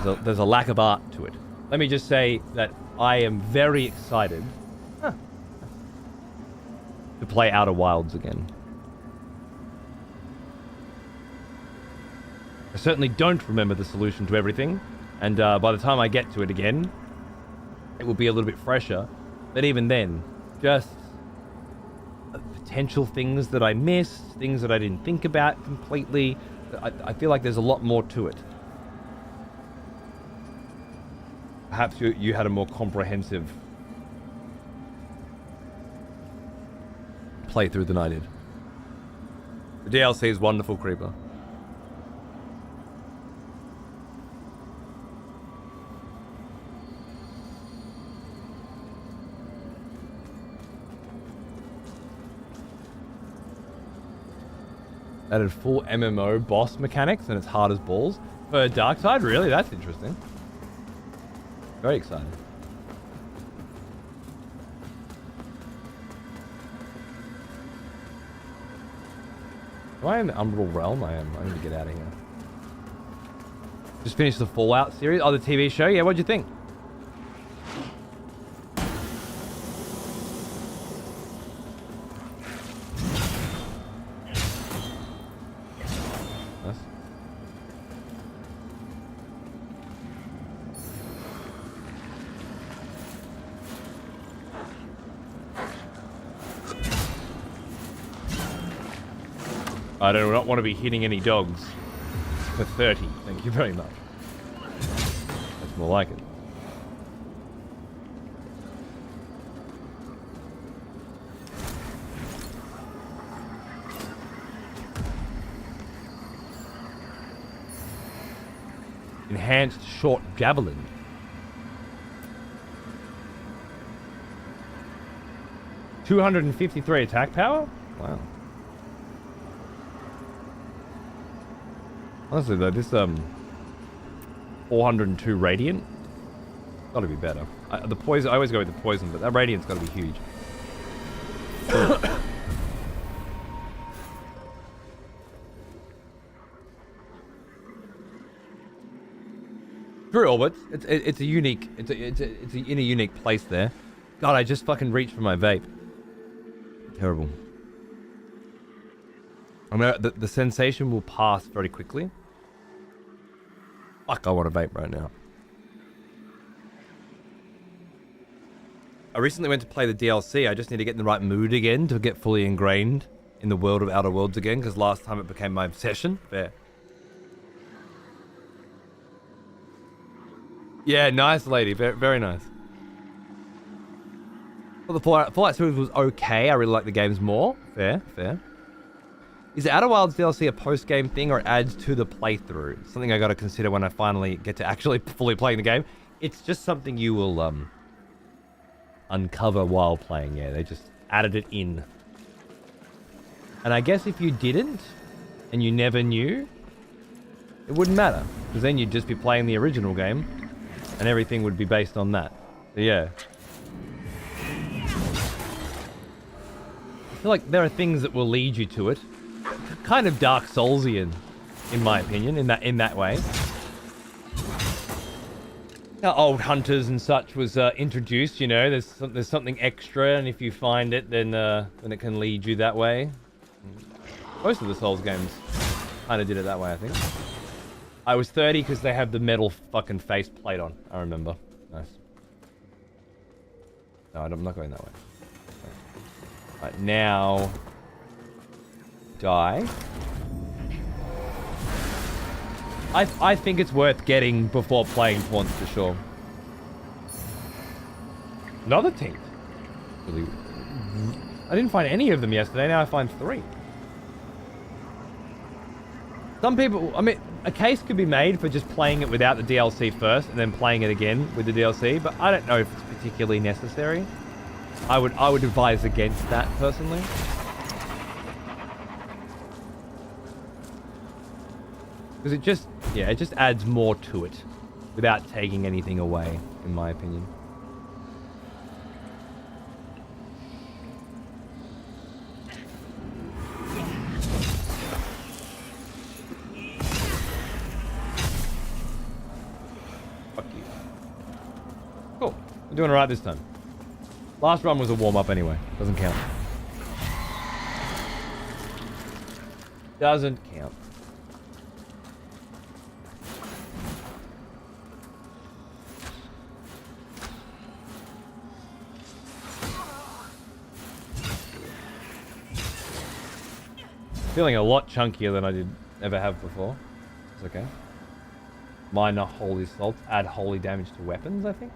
know. There's a lack of art to it. Let me just say that I am very excited to play Outer Wilds again. I certainly don't remember the solution to everything, and by the time I get to it again, it will be a little bit fresher. But even then, just potential things that I missed, things that I didn't think about completely. I feel like there's a lot more to it. Perhaps you had a more comprehensive playthrough than I did. The DLC is wonderful, Creeper. Added full MMO boss mechanics and it's hard as balls. For Dark Side, really? That's interesting. Very exciting. Am I in the Umbral Realm? I am. I need to get out of here. Just finished the Fallout series. Oh, the TV show? Yeah, what'd you think? I do not want to be hitting any dogs for 30. Thank you very much. That's more like it. Enhanced short javelin. $253 attack power? Wow. Honestly though, this 402 radiant, gotta be better. The poison, I always go with the poison, but that radiant's gotta be huge. Through orbits. It's a unique. It's in a unique place there. God, I just fucking reached for my vape. Terrible. I mean, the sensation will pass very quickly. Fuck, I want a vape right now. I recently went to play the DLC. I just need to get in the right mood again to get fully ingrained in the world of Outer Worlds again, because last time it became my obsession. Fair. Yeah, nice lady. Very, very nice. Well, the Fallout series was okay. I really like the games more. Fair, fair. Is the Outer Wilds DLC a post-game thing or it adds to the playthrough? Something I got to consider when I finally get to actually fully playing the game. It's just something you will uncover while playing. Yeah, they just added it in. And I guess if you didn't and you never knew, it wouldn't matter, because then you'd just be playing the original game and everything would be based on that. So yeah. I feel like there are things that will lead you to it. Kind of Dark Soulsian, in my opinion, in that way. How old hunters and such was introduced, you know, there's something extra, and if you find it, then it can lead you that way. Most of the Souls games kind of did it that way, I think. I was 30 because they have the metal fucking face plate on. I remember. Nice. No, I'm not going that way. Right, now... Die. I think it's worth getting before playing Taunts for sure. Another Tink. Really... I didn't find any of them yesterday, now I find 3. Some people, I mean, a case could be made for just playing it without the DLC first and then playing it again with the DLC, but I don't know if it's particularly necessary. I would advise against that personally. Because it just adds more to it without taking anything away, in my opinion. Fuck you. Cool. We're doing alright this time. Last run was a warm-up anyway. Doesn't count. Doesn't count. Feeling a lot chunkier than I did ever have before. It's okay. Minor holy salts add holy damage to weapons, I think.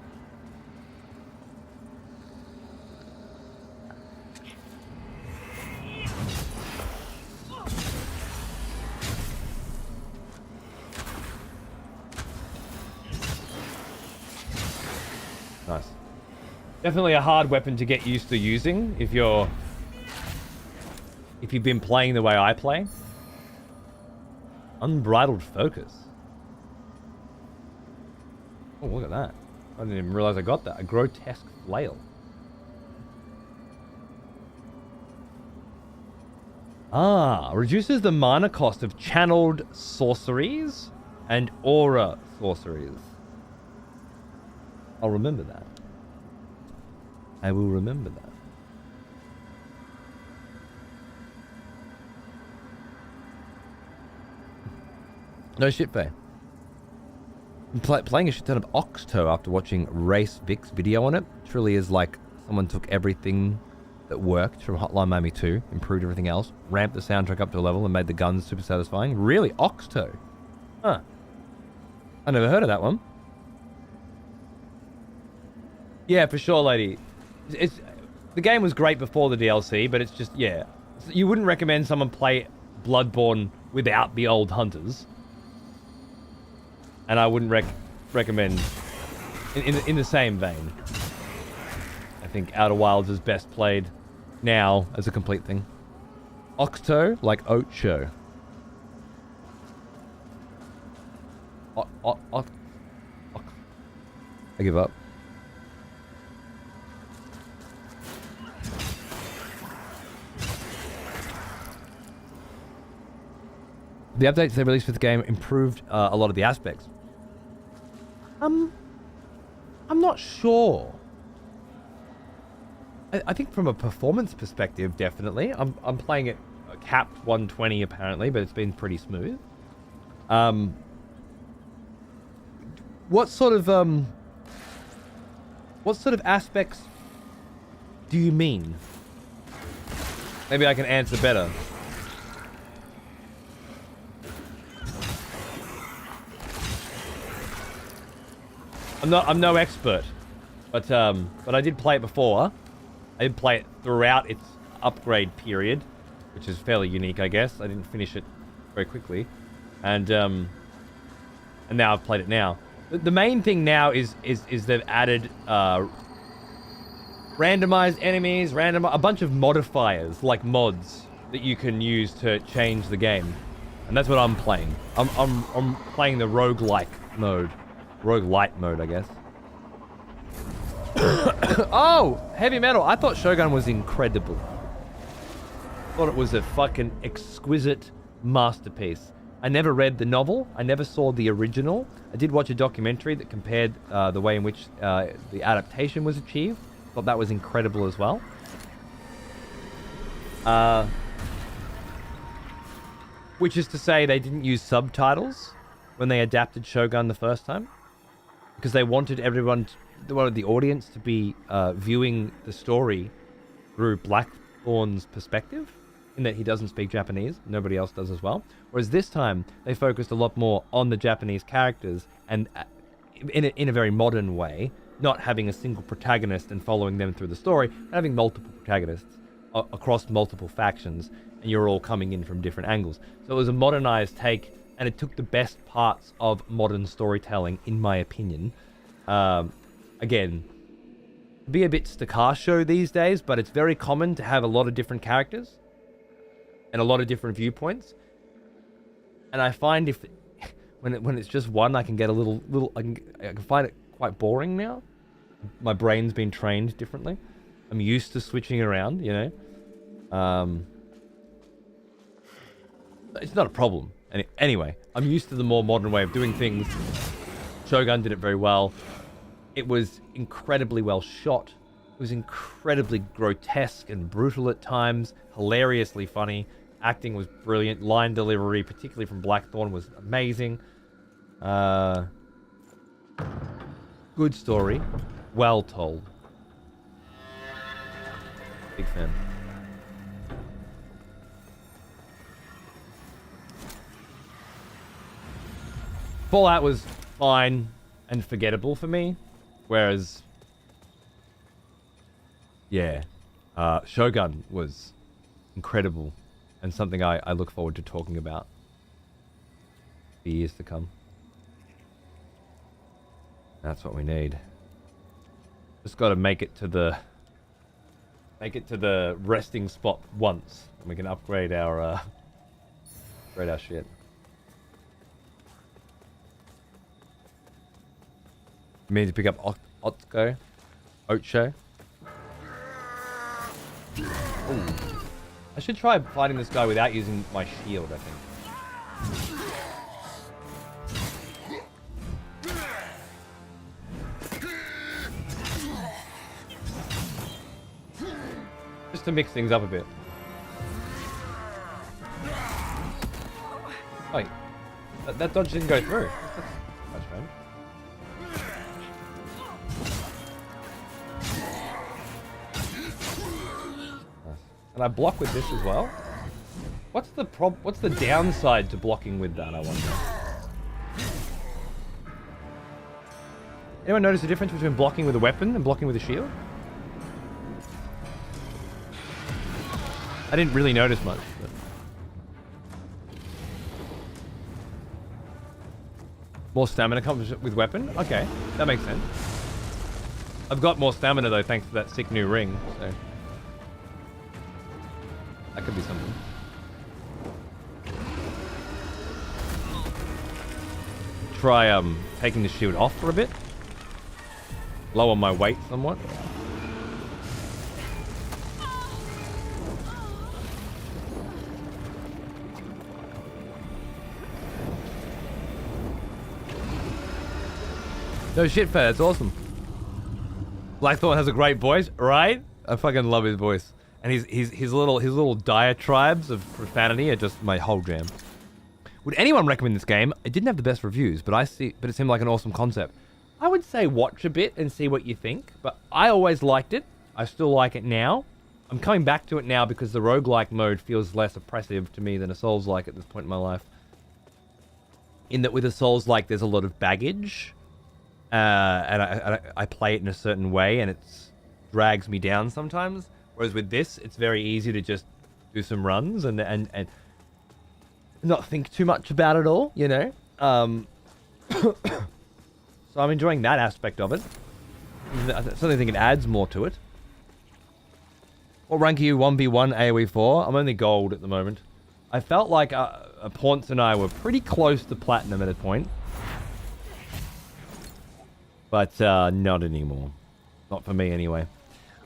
Nice. Definitely a hard weapon to get used to using if you've been playing the way I play. Unbridled focus. Oh, look at that. I didn't even realize I got that. A grotesque flail. Ah, reduces the mana cost of channeled sorceries and aura sorceries. I'll remember that. I will remember that. No shit, Faye. Playing a shit ton of Oxtoe after watching Race Vic's video on it truly is like someone took everything that worked from Hotline Miami 2, improved everything else, ramped the soundtrack up to a level and made the guns super satisfying. Really? Oxtoe? Huh. I never heard of that one. Yeah, for sure, lady. The game was great before the DLC, but it's just, yeah. You wouldn't recommend someone play Bloodborne without the old hunters. And I wouldn't recommend, in the same vein, I think Outer Wilds is best played now as a complete thing. Oxtoe, like Ocho. I give up. The updates they released for the game improved a lot of the aspects. I'm not sure. I think from a performance perspective, definitely. I'm playing it capped 120 apparently, but it's been pretty smooth. What sort of aspects do you mean? Maybe I can answer better. I'm no expert, but I did play it before. I did play it throughout its upgrade period, which is fairly unique, I guess. I didn't finish it very quickly, and now I've played it now. The main thing now is they've added randomized enemies, a bunch of modifiers like mods that you can use to change the game, and that's what I'm playing. I'm playing the roguelike mode. Roguelite mode, I guess. Oh, heavy metal. I thought Shogun was incredible. Thought it was a fucking exquisite masterpiece. I never read the novel. I never saw the original. I did watch a documentary that compared the way in which the adaptation was achieved. Thought that was incredible as well. Which is to say they didn't use subtitles when they adapted Shogun the first time, because they wanted the audience to be viewing the story through Blackthorn's perspective, in that he doesn't speak Japanese. Nobody else does as well. Whereas this time, they focused a lot more on the Japanese characters, and in a very modern way, not having a single protagonist and following them through the story, but having multiple protagonists across multiple factions, and you're all coming in from different angles. So it was a modernized take, and it took the best parts of modern storytelling, in my opinion. Again, be a bit staccato these days, but it's very common to have a lot of different characters and a lot of different viewpoints. And I find when it's just one, I can get a little I can find it quite boring now. My brain's been trained differently. I'm used to switching around, you know. It's not a problem. Anyway, I'm used to the more modern way of doing things. Shogun did it very well. It was incredibly well shot. It was incredibly grotesque and brutal at times. Hilariously funny. Acting was brilliant. Line delivery, particularly from Blackthorn, was amazing. Good story. Well told. Big fan. Fallout was fine and forgettable for me, whereas, yeah, Shogun was incredible and something I look forward to talking about for years to come. That's what we need. Just got to make it to the resting spot once, and we can upgrade our shit. You mean to pick up Ocho? Ooh. I should try fighting this guy without using my shield, I think. Just to mix things up a bit. Wait, that dodge didn't go through. That's strange. Can I block with this as well? What's the downside to blocking with that, I wonder? Anyone notice the difference between blocking with a weapon and blocking with a shield? I didn't really notice much. But... More stamina comes with weapon? Okay, that makes sense. I've got more stamina though, thanks to that sick new ring, so... That could be something. Try taking the shield off for a bit. Lower my weight somewhat. No shit, fair. That's awesome. Blackthorn has a great voice, right? I fucking love his voice, and his little diatribes of profanity are just my whole jam. Would anyone recommend this game? It didn't have the best reviews, but it seemed like an awesome concept. I would say watch a bit and see what you think, but I always liked it. I still like it now. I'm coming back to it now because the roguelike mode feels less oppressive to me than a Souls-like at this point in my life. In that with a Souls-like, there's a lot of baggage. And I play it in a certain way, and it drags me down sometimes. Whereas with this, it's very easy to just do some runs and not think too much about it all, you know? So I'm enjoying that aspect of it. I certainly think it adds more to it. What rank are you? 1v1 AoE 4? I'm only gold at the moment. I felt like Ponce and I were pretty close to platinum at a point. But not anymore. Not for me anyway.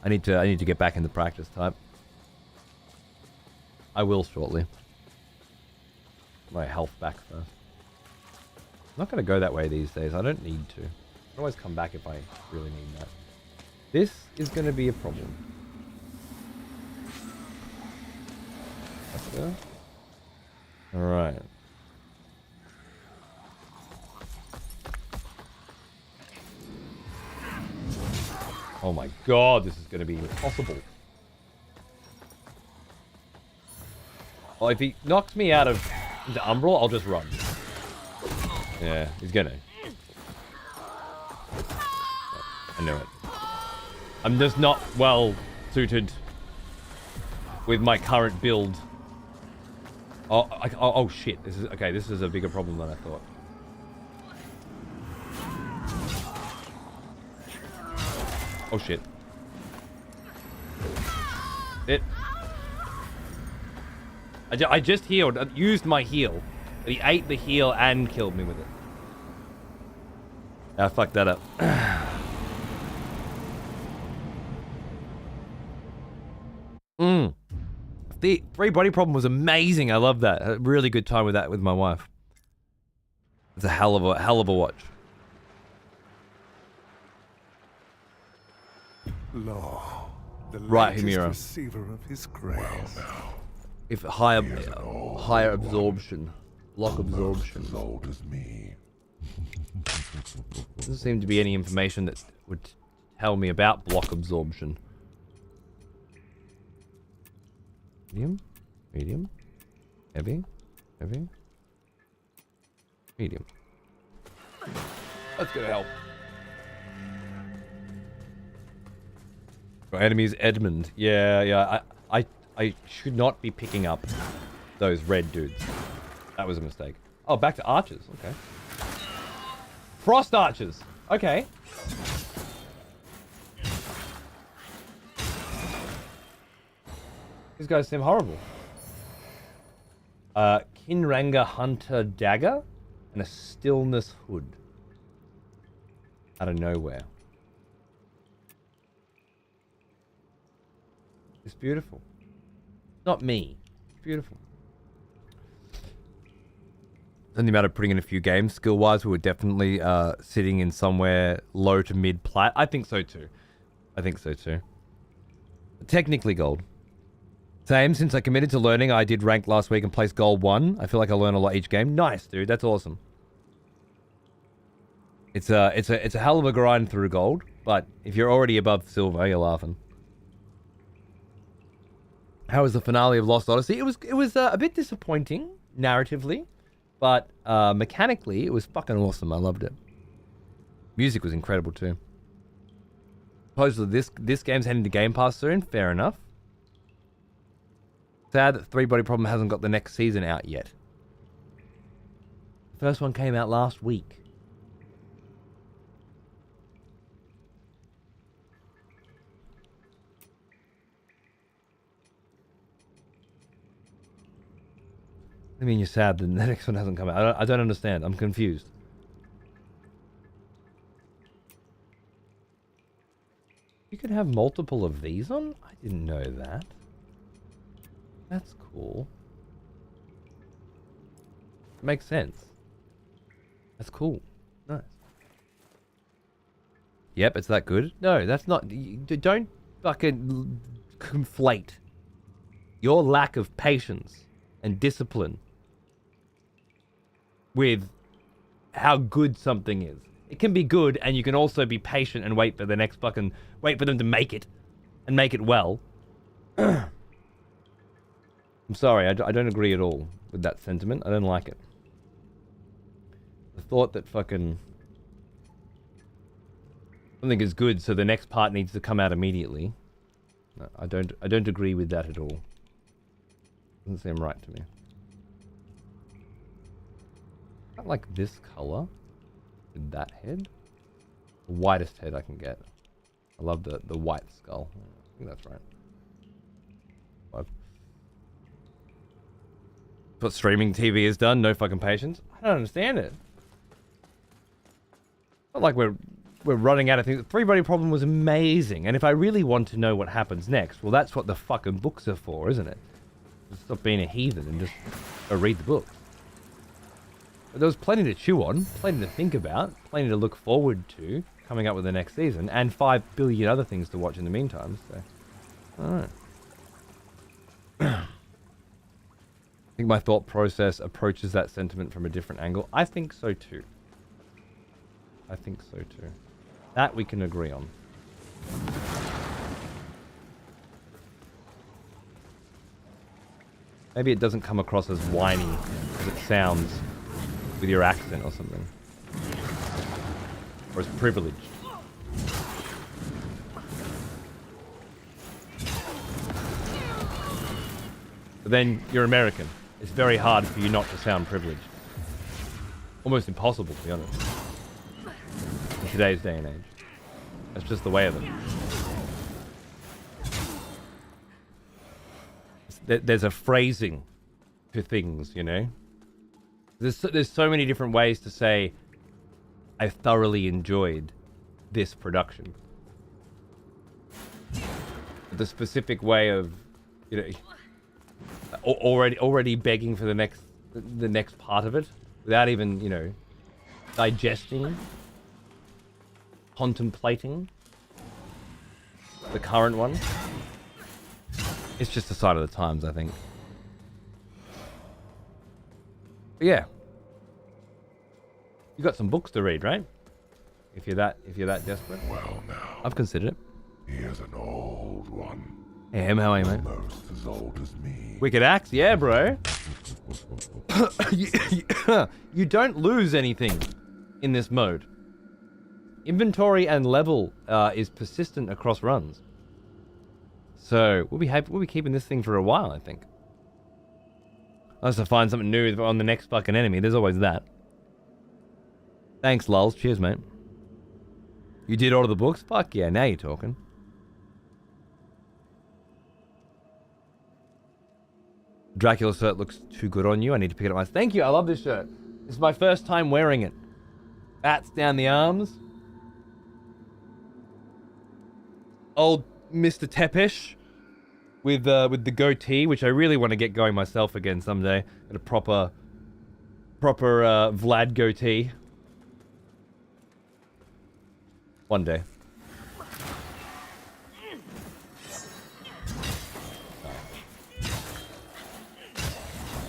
I need to get back into practice type. I will shortly. My health back first. I'm not going to go that way these days. I don't need to. I can always come back if I really need that. This is going to be a problem. Alright. Oh my god, this is going to be impossible. Well, if he knocks me out of into Umbral, I'll just run. Yeah, he's gonna. I knew it. I'm just not well suited with my current build. Oh shit! This is okay. This is a bigger problem than I thought. Oh shit! I just healed. I used my heal. But he ate the heal and killed me with it. I fucked that up. The free body problem was amazing. I love that. A really good time with that with my wife. It's a hell of a watch. Lo, the Right, latest Himira. receiver of his grace. If higher absorption, block absorption. As old as me. Doesn't seem to be any information that would tell me about block absorption. Medium, medium, heavy, heavy, medium. That's gonna help. My enemy's Edmund. Yeah. I should not be picking up those red dudes. That was a mistake. Oh, back to archers. Okay. Frost archers. Okay. These guys seem horrible. Kinranga Hunter Dagger and a Stillness Hood. Out of nowhere. It's beautiful. Not me. It's beautiful. Only matter of putting in a few games. Skill-wise, we were definitely sitting in somewhere low to mid-plat. I think so too. Technically gold. Same, since I committed to learning, I did rank last week and placed gold 1. I feel like I learn a lot each game. Nice, dude. That's awesome. It's a hell of a grind through gold, but if you're already above silver, you're laughing. How was the finale of Lost Odyssey? It was a bit disappointing narratively, but mechanically it was fucking awesome. I loved it. Music was incredible too. Supposedly this game's heading to Game Pass soon. Fair enough. Sad that Three Body Problem hasn't got the next season out yet. The first one came out last week. I mean, you're sad that the next one hasn't come out. I don't understand. I'm confused. You could have multiple of these on? I didn't know that. That's cool. It makes sense. That's cool. Nice. Yep, it's that good. No, that's not. Don't fucking conflate your lack of patience and discipline with how good something is. It can be good, and you can also be patient and wait for the next fucking wait for them to make it and make it well. I'm sorry, I don't agree at all with that sentiment. I don't like it. The thought that fucking something is good, so the next part needs to come out immediately. No, I don't agree with that at all. Doesn't seem right to me. I like this color with that head. The whitest head I can get. I love the white skull. I think that's right. What streaming TV has done. No fucking patience. I don't understand it. Not like we're running out of things. The Three-Body Problem was amazing, and if I really want to know what happens next, well, that's what the fucking books are for, isn't it? Just stop being a heathen and just go read the books. But there was plenty to chew on, plenty to think about, plenty to look forward to coming up with the next season, and 5 billion other things to watch in the meantime. So, alright. I think my thought process approaches that sentiment from a different angle. I think so too. I think so too. That we can agree on. Maybe it doesn't come across as whiny as it sounds with your accent or something. Or as privileged. But then you're American. It's very hard for you not to sound privileged. Almost impossible, to be honest. In today's day and age. That's just the way of it. There's a phrasing to things, you know? There's so many different ways to say, I thoroughly enjoyed this production. The specific way of, you know, already begging for the next part of it, without even, you know, digesting, contemplating the current one. It's just a sign of the times, I think. But yeah, you got some books to read, right? If you're that desperate. Well, now. I've considered it. He is an old one. Hey, Em, how are you, mate? Almost as old as me. Wicked axe, yeah, bro. You don't lose anything in this mode. Inventory and level is persistent across runs. So we'll be keeping this thing for a while, I think. Unless I find something new on the next fucking enemy. There's always that. Thanks, lulz. Cheers, mate. You did order the books? Fuck yeah, now you're talking. Dracula shirt looks too good on you. I need to pick it up myself. Thank you, I love this shirt. This is my first time wearing it. Bats down the arms. Old Mr. Tepesh with the goatee, which I really want to get going myself again someday. Get a proper Vlad goatee. One day.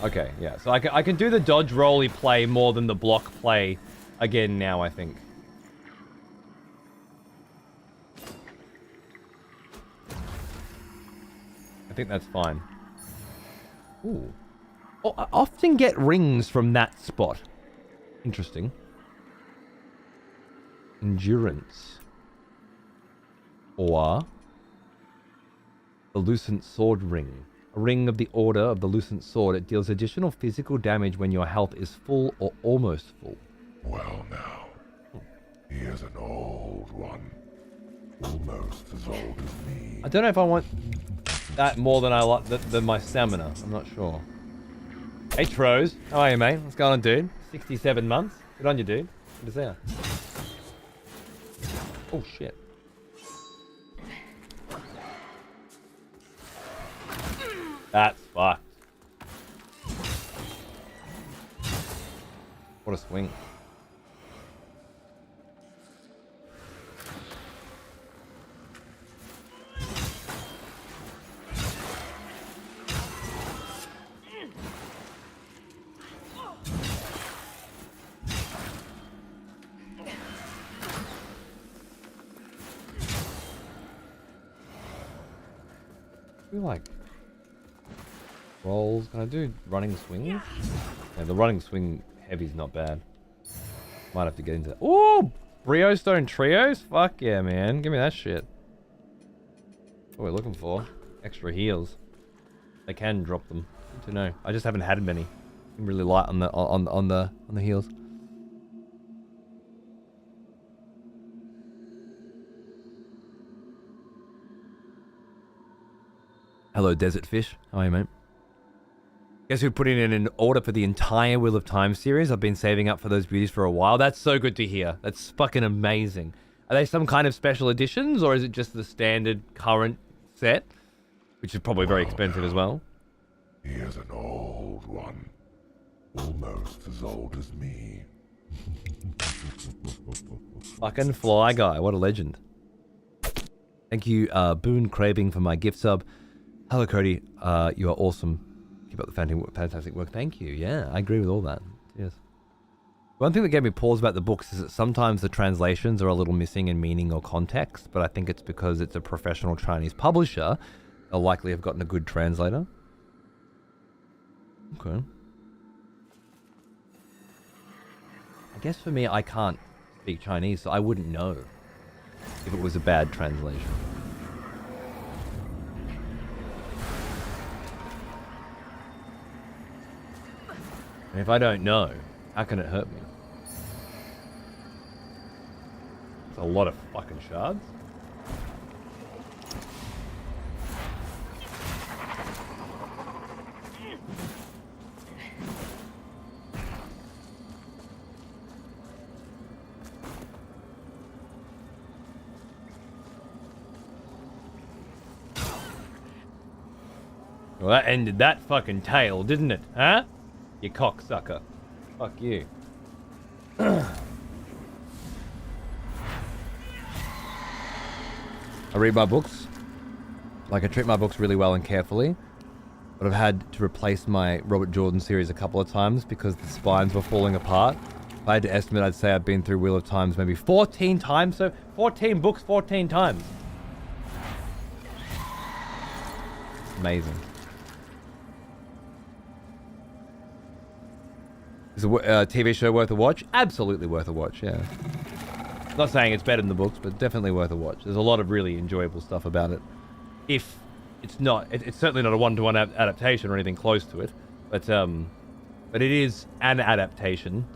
Okay, yeah. So I can do the dodge rolly play more than the block play again now, I think. I think that's fine. Ooh. Oh, I often get rings from that spot. Interesting. Endurance. Or the Lucent Sword Ring. A ring of the Order of the Lucent Sword. It deals additional physical damage when your health is full or almost full. Well, now. He is an old one. Almost as old as me. I don't know if I want that more than I like than my stamina. I'm not sure. Hey, Troz. How are you, mate? What's going on, dude? 67 months. Good on you, dude. Good to see you. Oh, shit. That's fucked. What a swing. Do like rolls? Can I do running swings? Yeah, the running swing heavy's not bad. Might have to get into that. Ooh! Brio Stone Trios? Fuck yeah, man. Give me that shit. What we're looking for. Extra heals. They can drop them. I don't know. I just haven't had many. I'm really light on the heals. Hello, Desert Fish. How are you, mate? Guess who put in an order for the entire Wheel of Time series? I've been saving up for those beauties for a while. That's so good to hear. That's fucking amazing. Are they some kind of special editions, or is it just the standard current set? Which is probably very expensive as well. He is an old one. Almost as old as me. Fucking Fly Guy. What a legend. Thank you, Boone Craving, for my gift sub. Hello, Cody. You are awesome. Keep up the fantastic work. Thank you. Yeah, I agree with all that. Yes. One thing that gave me pause about the books is that sometimes the translations are a little missing in meaning or context, but I think it's because it's a professional Chinese publisher. They'll likely have gotten a good translator. Okay. I guess for me, I can't speak Chinese, so I wouldn't know if it was a bad translation. And if I don't know, how can it hurt me? It's a lot of fucking shards. Well, that ended that fucking tale, didn't it? Huh? You cocksucker. Fuck you. I read my books. Like, I treat my books really well and carefully. But I've had to replace my Robert Jordan series a couple of times because the spines were falling apart. If I had to estimate, I'd say I've been through Wheel of Times maybe 14 times. So 14 books, 14 times. Amazing. Is a TV show worth a watch? Absolutely worth a watch, yeah. Not saying it's better than the books, but definitely worth a watch. There's a lot of really enjoyable stuff about it. If it's not, it's certainly not a one-to-one adaptation or anything close to it, but it is an adaptation.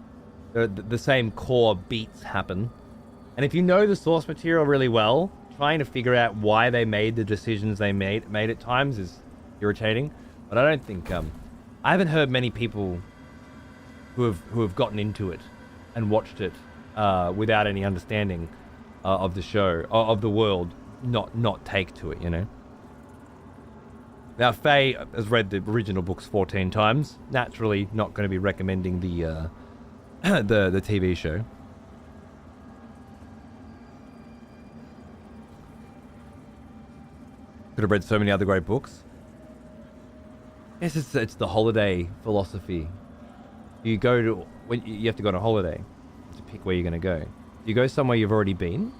The same core beats happen. And if you know the source material really well, trying to figure out why they made the decisions they made at times is irritating. But I don't think, I haven't heard many people who have gotten into it and watched it without any understanding of the show, of the world, not take to it, you know. Now, Faye has read the original books 14 times. Naturally, not going to be recommending the the TV show. Could have read so many other great books. Yes, it's the holiday philosophy. You go to, when you have to go on a holiday to pick where you're going to go. You go somewhere you've already been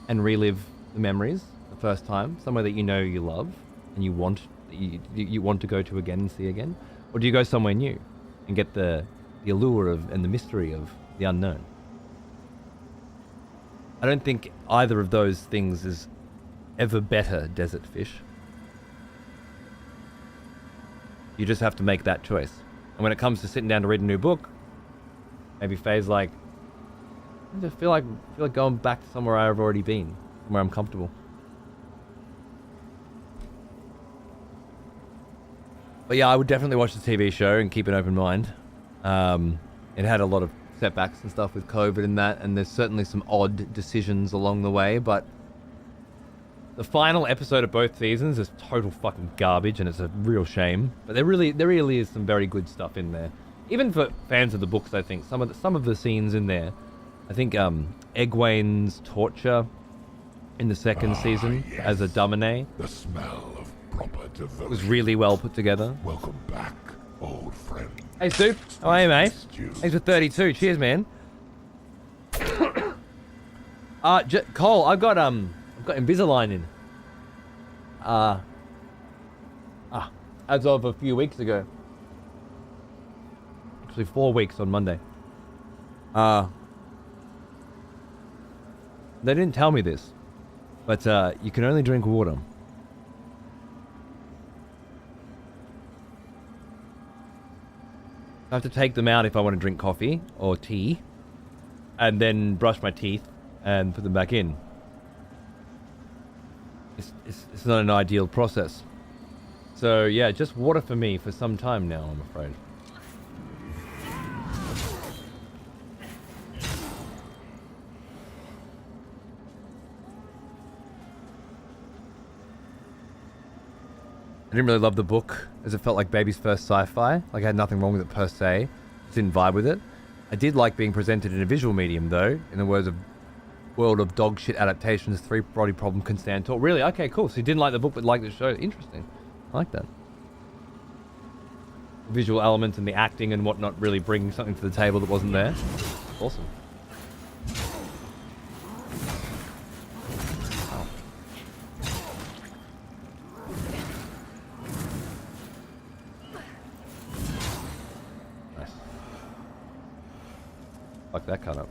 and relive the memories the first time, somewhere that you know you love and you want to go to again and see again, or do you go somewhere new and get the allure of and the mystery of the unknown? I don't think either of those things is ever better, Desert Fish. You just have to make that choice. And when it comes to sitting down to read a new book, maybe Faye's like, I just feel like going back to somewhere I've already been, somewhere I'm comfortable. But yeah, I would definitely watch the TV show and keep an open mind. It had a lot of setbacks and stuff with COVID and that, and there's certainly some odd decisions along the way, but the final episode of both seasons is total fucking garbage, and it's a real shame. But there really is some very good stuff in there. Even for fans of the books, I think some of the scenes in there. I think Egwene's torture in the second season as a Domine The smell of proper devotion. was really well put together. Welcome back, old friend. Hey, Stoop. How are you, mate? You. Thanks for 32. Cheers, man. Cole, I've got Invisalign in. As of a few weeks ago. Actually, 4 weeks on Monday. They didn't tell me this, but you can only drink water. I have to take them out if I want to drink coffee or tea, and then brush my teeth and put them back in. It's not an ideal process. So yeah, just water for me for some time now, I'm afraid. I didn't really love the book, as it felt like baby's first sci-fi. Like, I had nothing wrong with it per se. Just didn't vibe with it. I did like being presented in a visual medium, though. In the words of World of Dog Shit Adaptations, 3 Body Problem Can Stand Tall. Really? Okay, cool. So you didn't like the book, but liked the show. Interesting. I like that. Visual elements and the acting and whatnot really bring something to the table that wasn't there. Awesome. Fuck that cut up.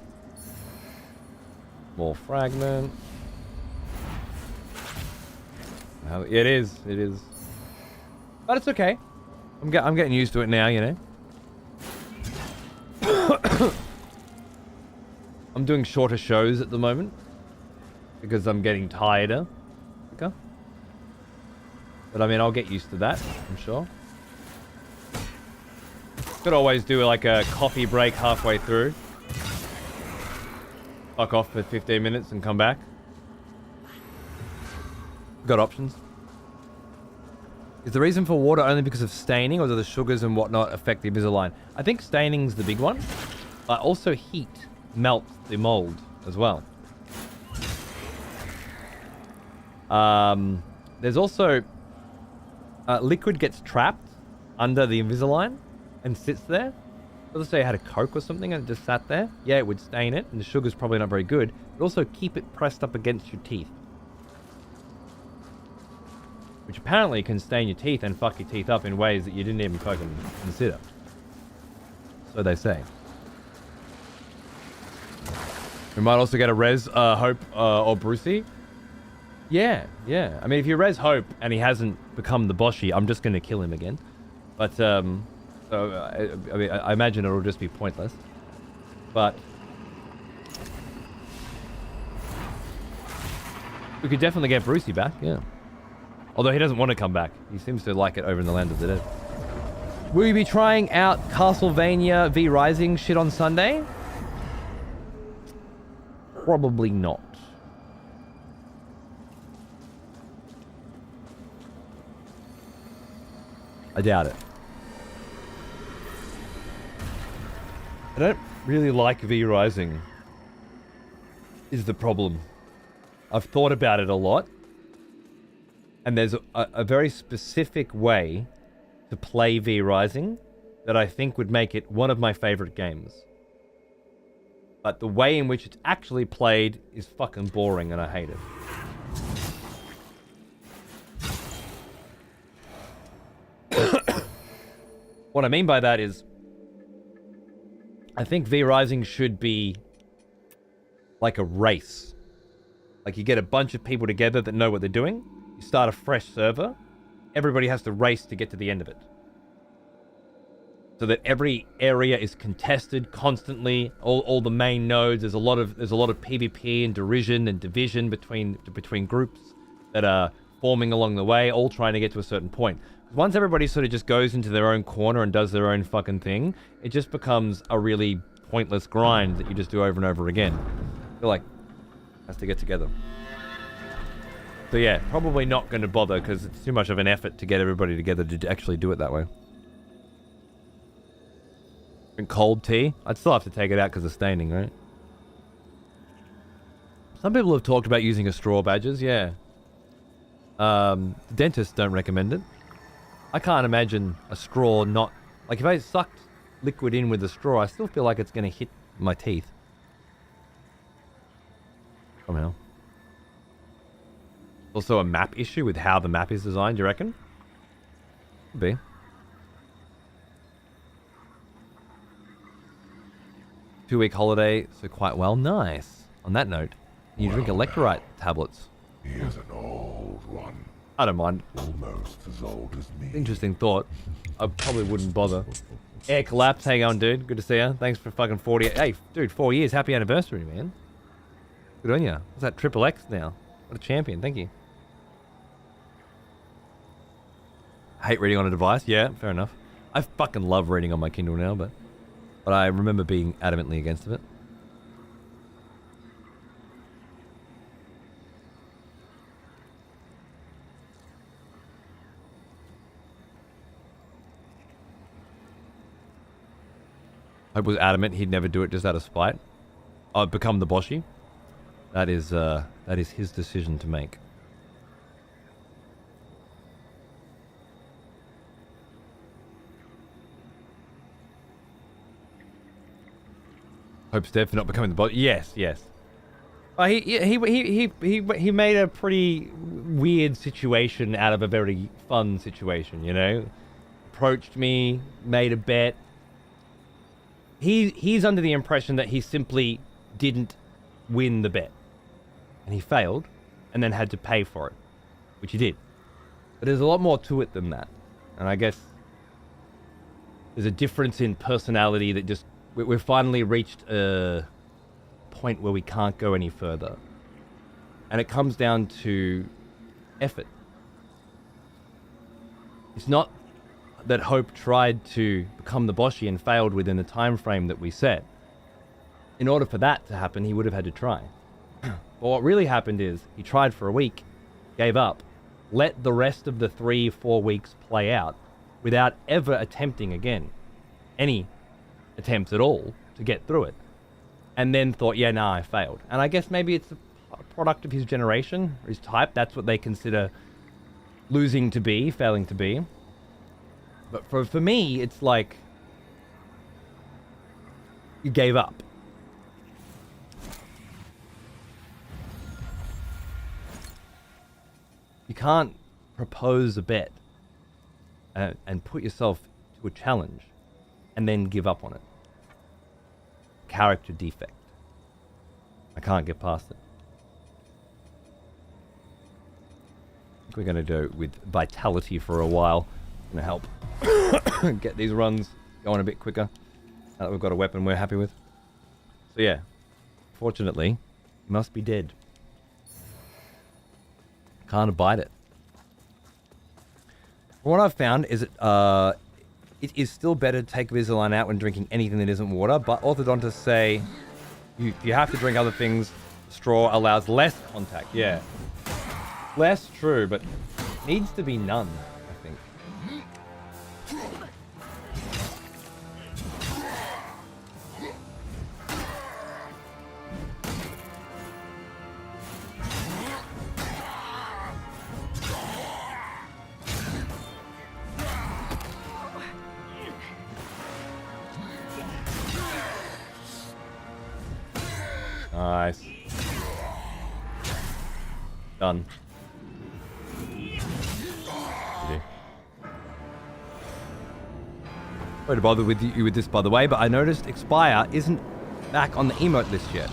More fragment. It is. But it's okay. I'm getting used to it now, you know. I'm doing shorter shows at the moment because I'm getting tireder. Okay. But I mean, I'll get used to that, I'm sure. Could always do like a coffee break halfway through. Fuck off for 15 minutes and come back. Got options. Is the reason for water only because of staining, or do the sugars and whatnot affect the Invisalign? I think staining's the big one, but also heat melts the mold as well. There's also liquid gets trapped under the Invisalign and sits there. Let's say I had a Coke or something and it just sat there. Yeah, it would stain it, and the sugar's probably not very good. But also keep it pressed up against your teeth, which apparently can stain your teeth and fuck your teeth up in ways that you didn't even fucking consider. So they say. We might also get a res Hope or Brucey. Yeah. I mean, if you res Hope and he hasn't become the boshi, I'm just going to kill him again. But so, I mean, I imagine it'll just be pointless. But we could definitely get Brucey back, yeah. Although he doesn't want to come back. He seems to like it over in the land of the dead. Will you be trying out Castlevania V Rising shit on Sunday? Probably not. I doubt it. I don't really like V Rising, is the problem. I've thought about it a lot, and there's a very specific way to play V Rising that I think would make it one of my favorite games. But the way in which it's actually played is fucking boring, and I hate it. What I mean by that is, I think V Rising should be like a race. Like, you get a bunch of people together that know what they're doing. You start a fresh server. Everybody has to race to get to the end of it. So that every area is contested constantly. All the main nodes. There's a lot of PvP and derision and division between groups that are forming along the way, all trying to get to a certain point. Once everybody sort of just goes into their own corner and does their own fucking thing, it just becomes a really pointless grind that you just do over and over again. I feel like it has to get together. So yeah, probably not going to bother because it's too much of an effort to get everybody together to actually do it that way. Drink cold tea? I'd still have to take it out because of staining, right? Some people have talked about using a straw badges, yeah. Dentists don't recommend it. I can't imagine a straw not... Like, if I sucked liquid in with a straw, I still feel like it's going to hit my teeth. Somehow. Also a map issue with how the map is designed, you reckon? Could be. Two-week holiday, so quite well. Nice. On that note, you drink electrolyte tablets. He is an old one. I don't mind. Almost as old as me. Interesting thought. I probably wouldn't bother. Air Collapse, how you going, dude? Good to see you. Thanks for fucking 40. Hey, dude, 4 years. Happy anniversary, man. Good on ya. What's that, Triple X now? What a champion. Thank you. Hate reading on a device. Yeah, fair enough. I fucking love reading on my Kindle now, but I remember being adamantly against it. Hope was adamant he'd never do it just out of spite. Oh, become the boshi. That is his decision to make. Hope Steph for not becoming the boss. Yes, yes. He made a pretty weird situation out of a very fun situation, you know? Approached me, made a bet. He's under the impression that he simply didn't win the bet. And he failed, and then had to pay for it. Which he did. But there's a lot more to it than that. And I guess there's a difference in personality that just... We've finally reached a point where we can't go any further. And it comes down to effort. It's not that Hope tried to become the boshi and failed within the time frame that we set. In order for that to happen, he would have had to try. But what really happened is he tried for a week, gave up, let the rest of the 3-4 weeks play out without ever attempting again. Any attempts at all to get through it. And then thought, yeah, nah, I failed. And I guess maybe it's a product of his generation, or his type. That's what they consider losing to be, failing to be. But for me, it's like you gave up. You can't propose a bet and put yourself to a challenge and then give up on it. Character defect. I can't get past it. I think we're going to do it with vitality for a while. Going to help get these runs going a bit quicker. Now that we've got a weapon we're happy with. So yeah, fortunately, he must be dead. Can't abide it. What I've found is that it is still better to take Invisalign out when drinking anything that isn't water, but orthodontists say you have to drink other things. Straw allows less contact. Yeah, less true, but needs to be none, I think. Nice. Done. Sorry to bother with you with this, by the way, but I noticed Expire isn't back on the emote list yet.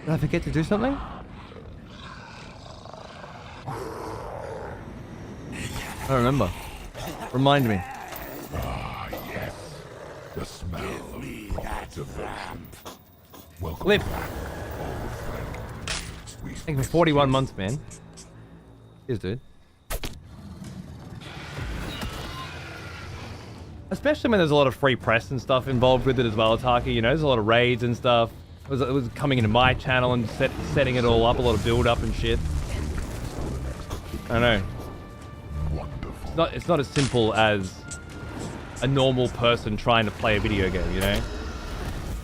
Did I forget to do something? I don't remember. Remind me. The smell of proper devotion. Welcome Flip. back, old friend. We I think for 41 months, man. Cheers, dude. Especially when there's a lot of free press and stuff involved with it as well, Taki. You know, there's a lot of raids and stuff. It was coming into my channel and setting it all up, a lot of build up and shit. I know. wonderful. It's not as simple as a normal person trying to play a video game, you know?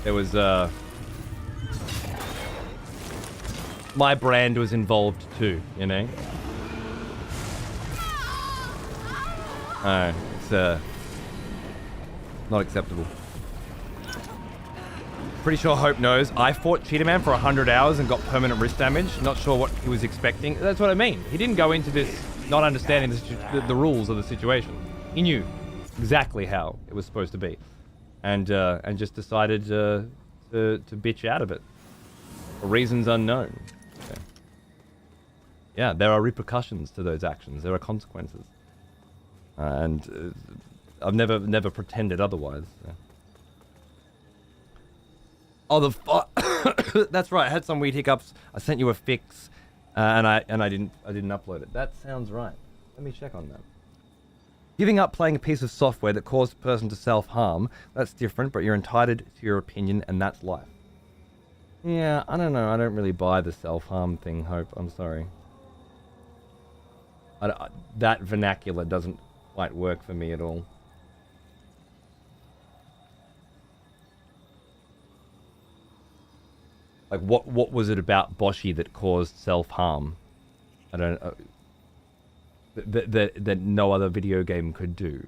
There was, my brand was involved too, you know? It's, not acceptable. Pretty sure Hope knows. I fought Cheetah Man for 100 hours and got permanent wrist damage. Not sure what he was expecting. That's what I mean. He didn't go into this not understanding the rules of the situation. He knew exactly how it was supposed to be, and just decided to bitch out of it for reasons unknown. Okay. Yeah, there are repercussions to those actions. There are consequences, and I've never pretended otherwise. Yeah. Oh, that's right. I had some weird hiccups. I sent you a fix, and I didn't upload it. That sounds right. Let me check on that. Giving up playing a piece of software that caused a person to self-harm, that's different, but you're entitled to your opinion, and that's life. Yeah, I don't know. I don't really buy the self-harm thing, Hope. I'm sorry. That vernacular doesn't quite work for me at all. Like, what was it about bosi that caused self-harm? I don't that no other video game could do.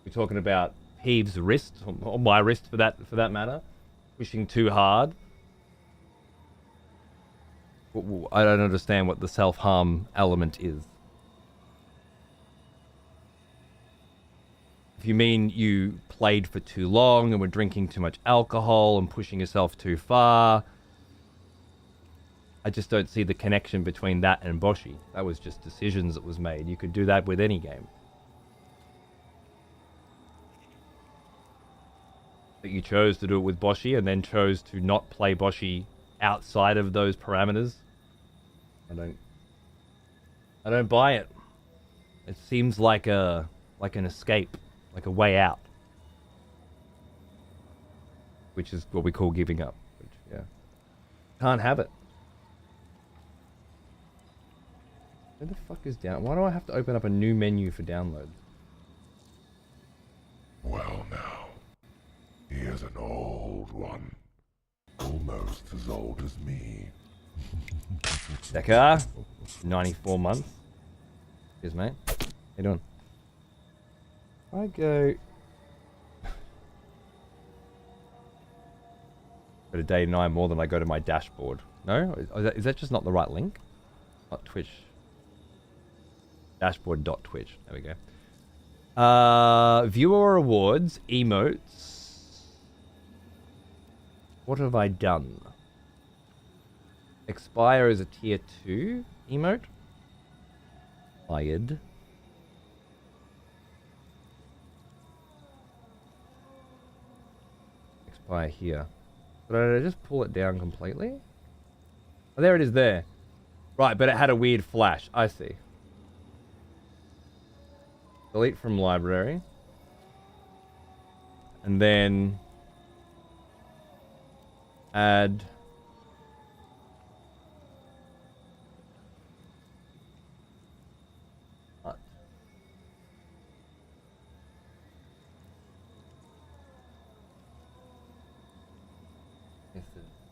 We're talking about Peeves' wrist, or my wrist for that matter, pushing too hard. I don't understand what the self-harm element is. If you mean you played for too long and were drinking too much alcohol and pushing yourself too far, I just don't see the connection between that and bosi. That was just decisions that was made. You could do that with any game. But you chose to do it with bosi and then chose to not play bosi outside of those parameters. I don't buy it. It seems like an escape, like a way out, which is what we call giving up. Which, yeah, can't have it. Where the fuck is down? Why do I have to open up a new menu for downloads? Well now, he is an old one. Almost as old as me. Decker, 94 months. Cheers, mate. How you doing? I go to day 9 more than I go to my dashboard. No? Is that just not the right link? Not Twitch. Dashboard.twitch. There we go. Viewer rewards, emotes. What have I done? Expire is a tier 2 emote. Fired. Expire here. But did I just pull it down completely? Oh, there it is there. Right, but it had a weird flash. I see. Delete from library. And then add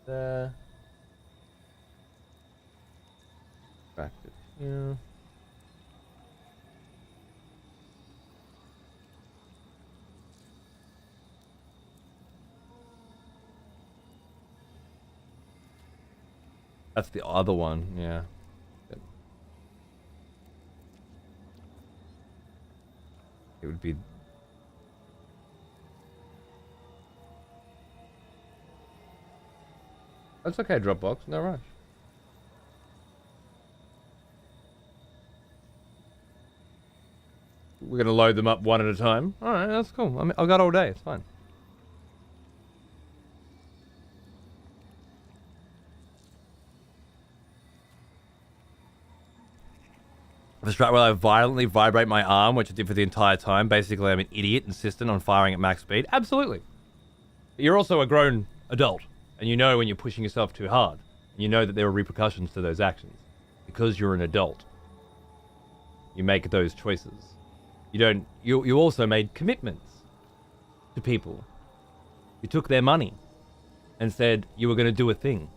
there. Back it here. That's the other one, yeah. Good. It would be... That's okay, Dropbox, no rush. We're gonna load them up one at a time. Alright, that's cool. I mean, I've got all day, it's fine. The strat where I violently vibrate my arm, which I did for the entire time. Basically, I'm an idiot insistent on firing at max speed. Absolutely. But you're also a grown adult, and you know when you're pushing yourself too hard. And you know that there are repercussions to those actions. Because you're an adult, you make those choices. You don't. You also made commitments to people. You took their money and said you were going to do a thing.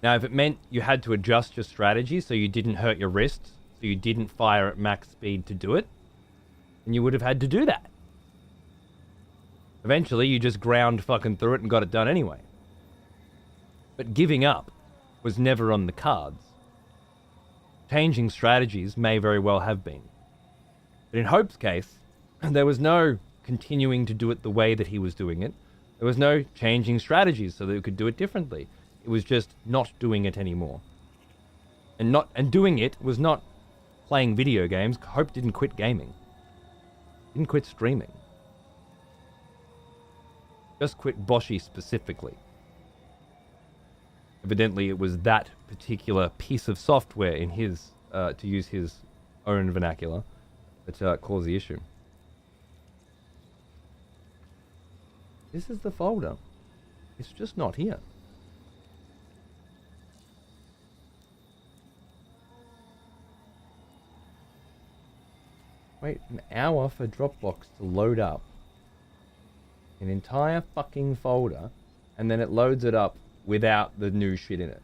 Now, if it meant you had to adjust your strategy so you didn't hurt your wrist, so you didn't fire at max speed to do it, then you would have had to do that. Eventually, you just ground fucking through it and got it done anyway. But giving up was never on the cards. Changing strategies may very well have been. But in Hope's case, there was no continuing to do it the way that he was doing it. There was no changing strategies so that we could do it differently. It was just not doing it anymore. And doing it was not playing video games. Hope didn't quit gaming. Didn't quit streaming. Just quit bosi specifically. Evidently, it was that particular piece of software in his, to use his own vernacular, that caused the issue. This is the folder. It's just not here. Wait an hour for Dropbox to load up an entire fucking folder, and then it loads it up without the new shit in it.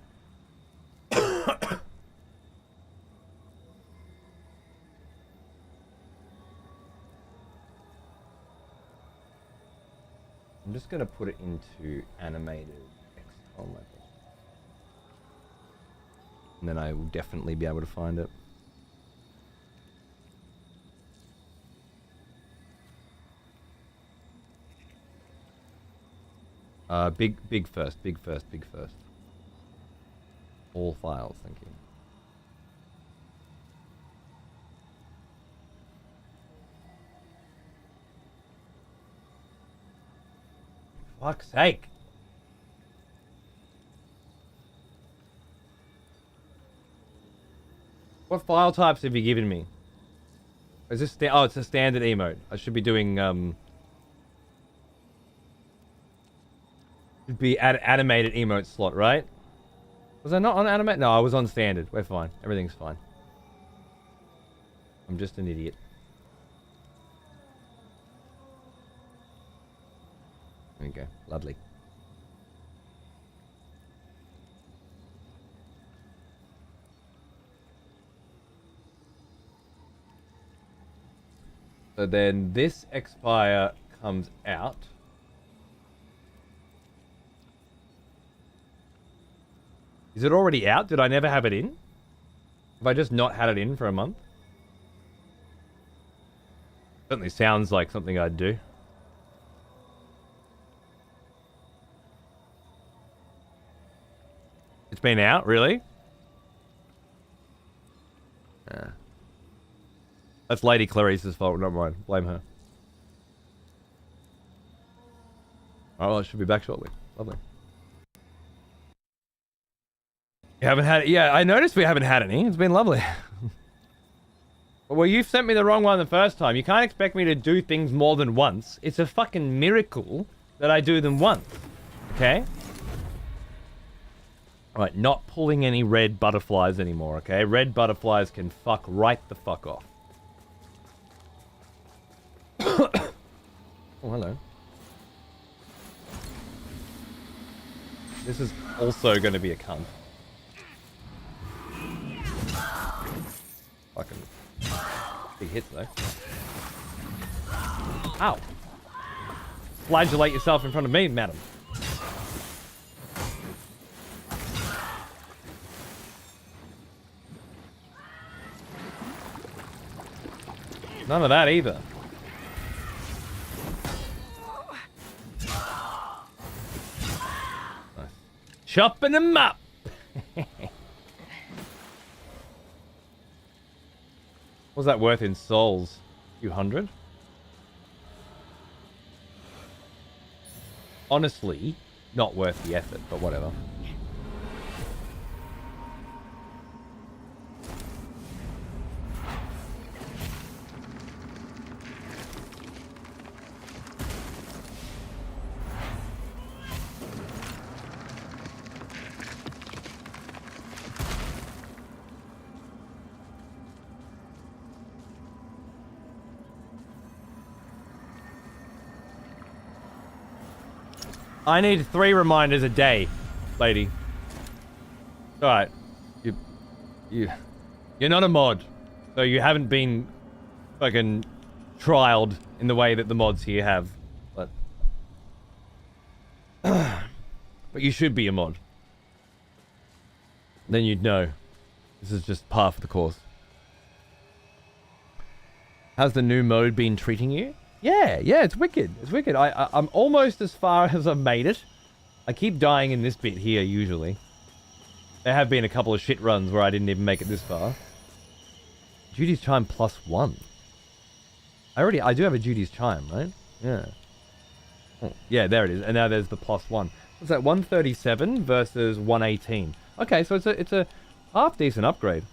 I'm just going to put it into animated XCOM level. And then I will definitely be able to find it. Big first. All files, thank you. Fuck's sake. What file types have you given me? Is this oh, it's a standard emote. I should be doing should be animated emote slot, right? Was I not on animate? No, I was on standard. We're fine. Everything's fine. I'm just an idiot. There we go. Lovely. So then this expire comes out. Is it already out? Did I never have it in? Have I just not had it in for a month? Certainly sounds like something I'd do. It's been out, really? Yeah. That's Lady Clarice's fault, not mine. Blame her. Oh, well, it should be back shortly. Lovely. You haven't had it? Yeah, I noticed we haven't had any. It's been lovely. Well, you've sent me the wrong one the first time. You can't expect me to do things more than once. It's a fucking miracle that I do them once. Okay? Alright, not pulling any red butterflies anymore, okay? Red butterflies can fuck right the fuck off. Oh, hello. This is also going to be a cunt. Fucking big hits though. Ow! Flagellate yourself in front of me, madam. None of that either. Nice. Chopping them up! What's that worth in souls? A few hundred? Honestly, not worth the effort, but whatever. I need 3 reminders a day, lady. Alright. You're not a mod. So you haven't been fucking trialed in the way that the mods here have. But But you should be a mod. Then you'd know. This is just par for the course. How's the new mode been treating you? Yeah, it's wicked. It's wicked. I'm almost as far as I've made it. I keep dying in this bit here, usually. There have been a couple of shit runs where I didn't even make it this far. Judy's Chime +1. I do have a Judy's Chime, right? Yeah. Oh, yeah, there it is. And now there's the +1. What's that, 137 versus 118? Okay, so it's a half decent upgrade.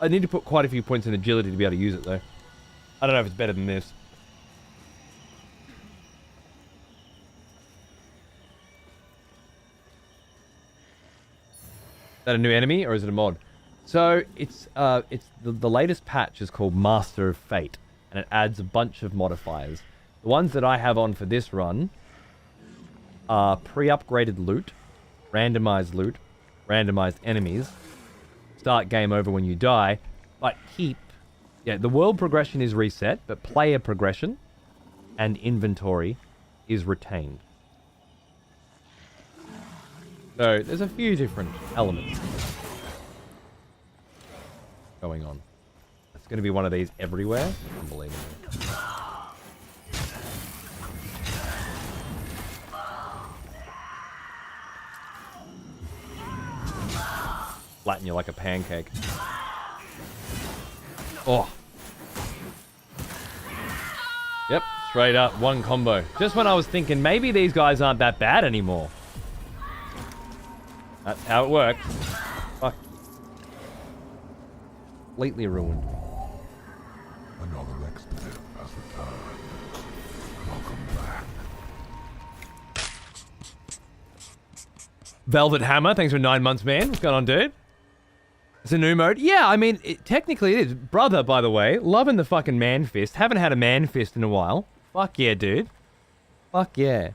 I need to put quite a few points in agility to be able to use it, though. I don't know if it's better than this. Is that a new enemy, or is it a mod? So, it's the latest patch is called Master of Fate, and it adds a bunch of modifiers. The ones that I have on for this run are pre-upgraded loot, randomized enemies, start game over when you die, but the world progression is reset, but player progression and inventory is retained. So there's a few different elements going on. It's going to be one of these everywhere. Unbelievable. Flatten you like a pancake. Oh. Yep, straight up, one combo. Just when I was thinking maybe these guys aren't that bad anymore. That's how it works. Fuck. Completely ruined. Another expedition has returned. Welcome back. Velvet Hammer, thanks for 9 months, man. What's going on, dude? It's a new mode? Yeah, I mean, technically it is. Brother, by the way, loving the fucking man fist. Haven't had a man fist in a while. Fuck yeah, dude. Fuck yeah.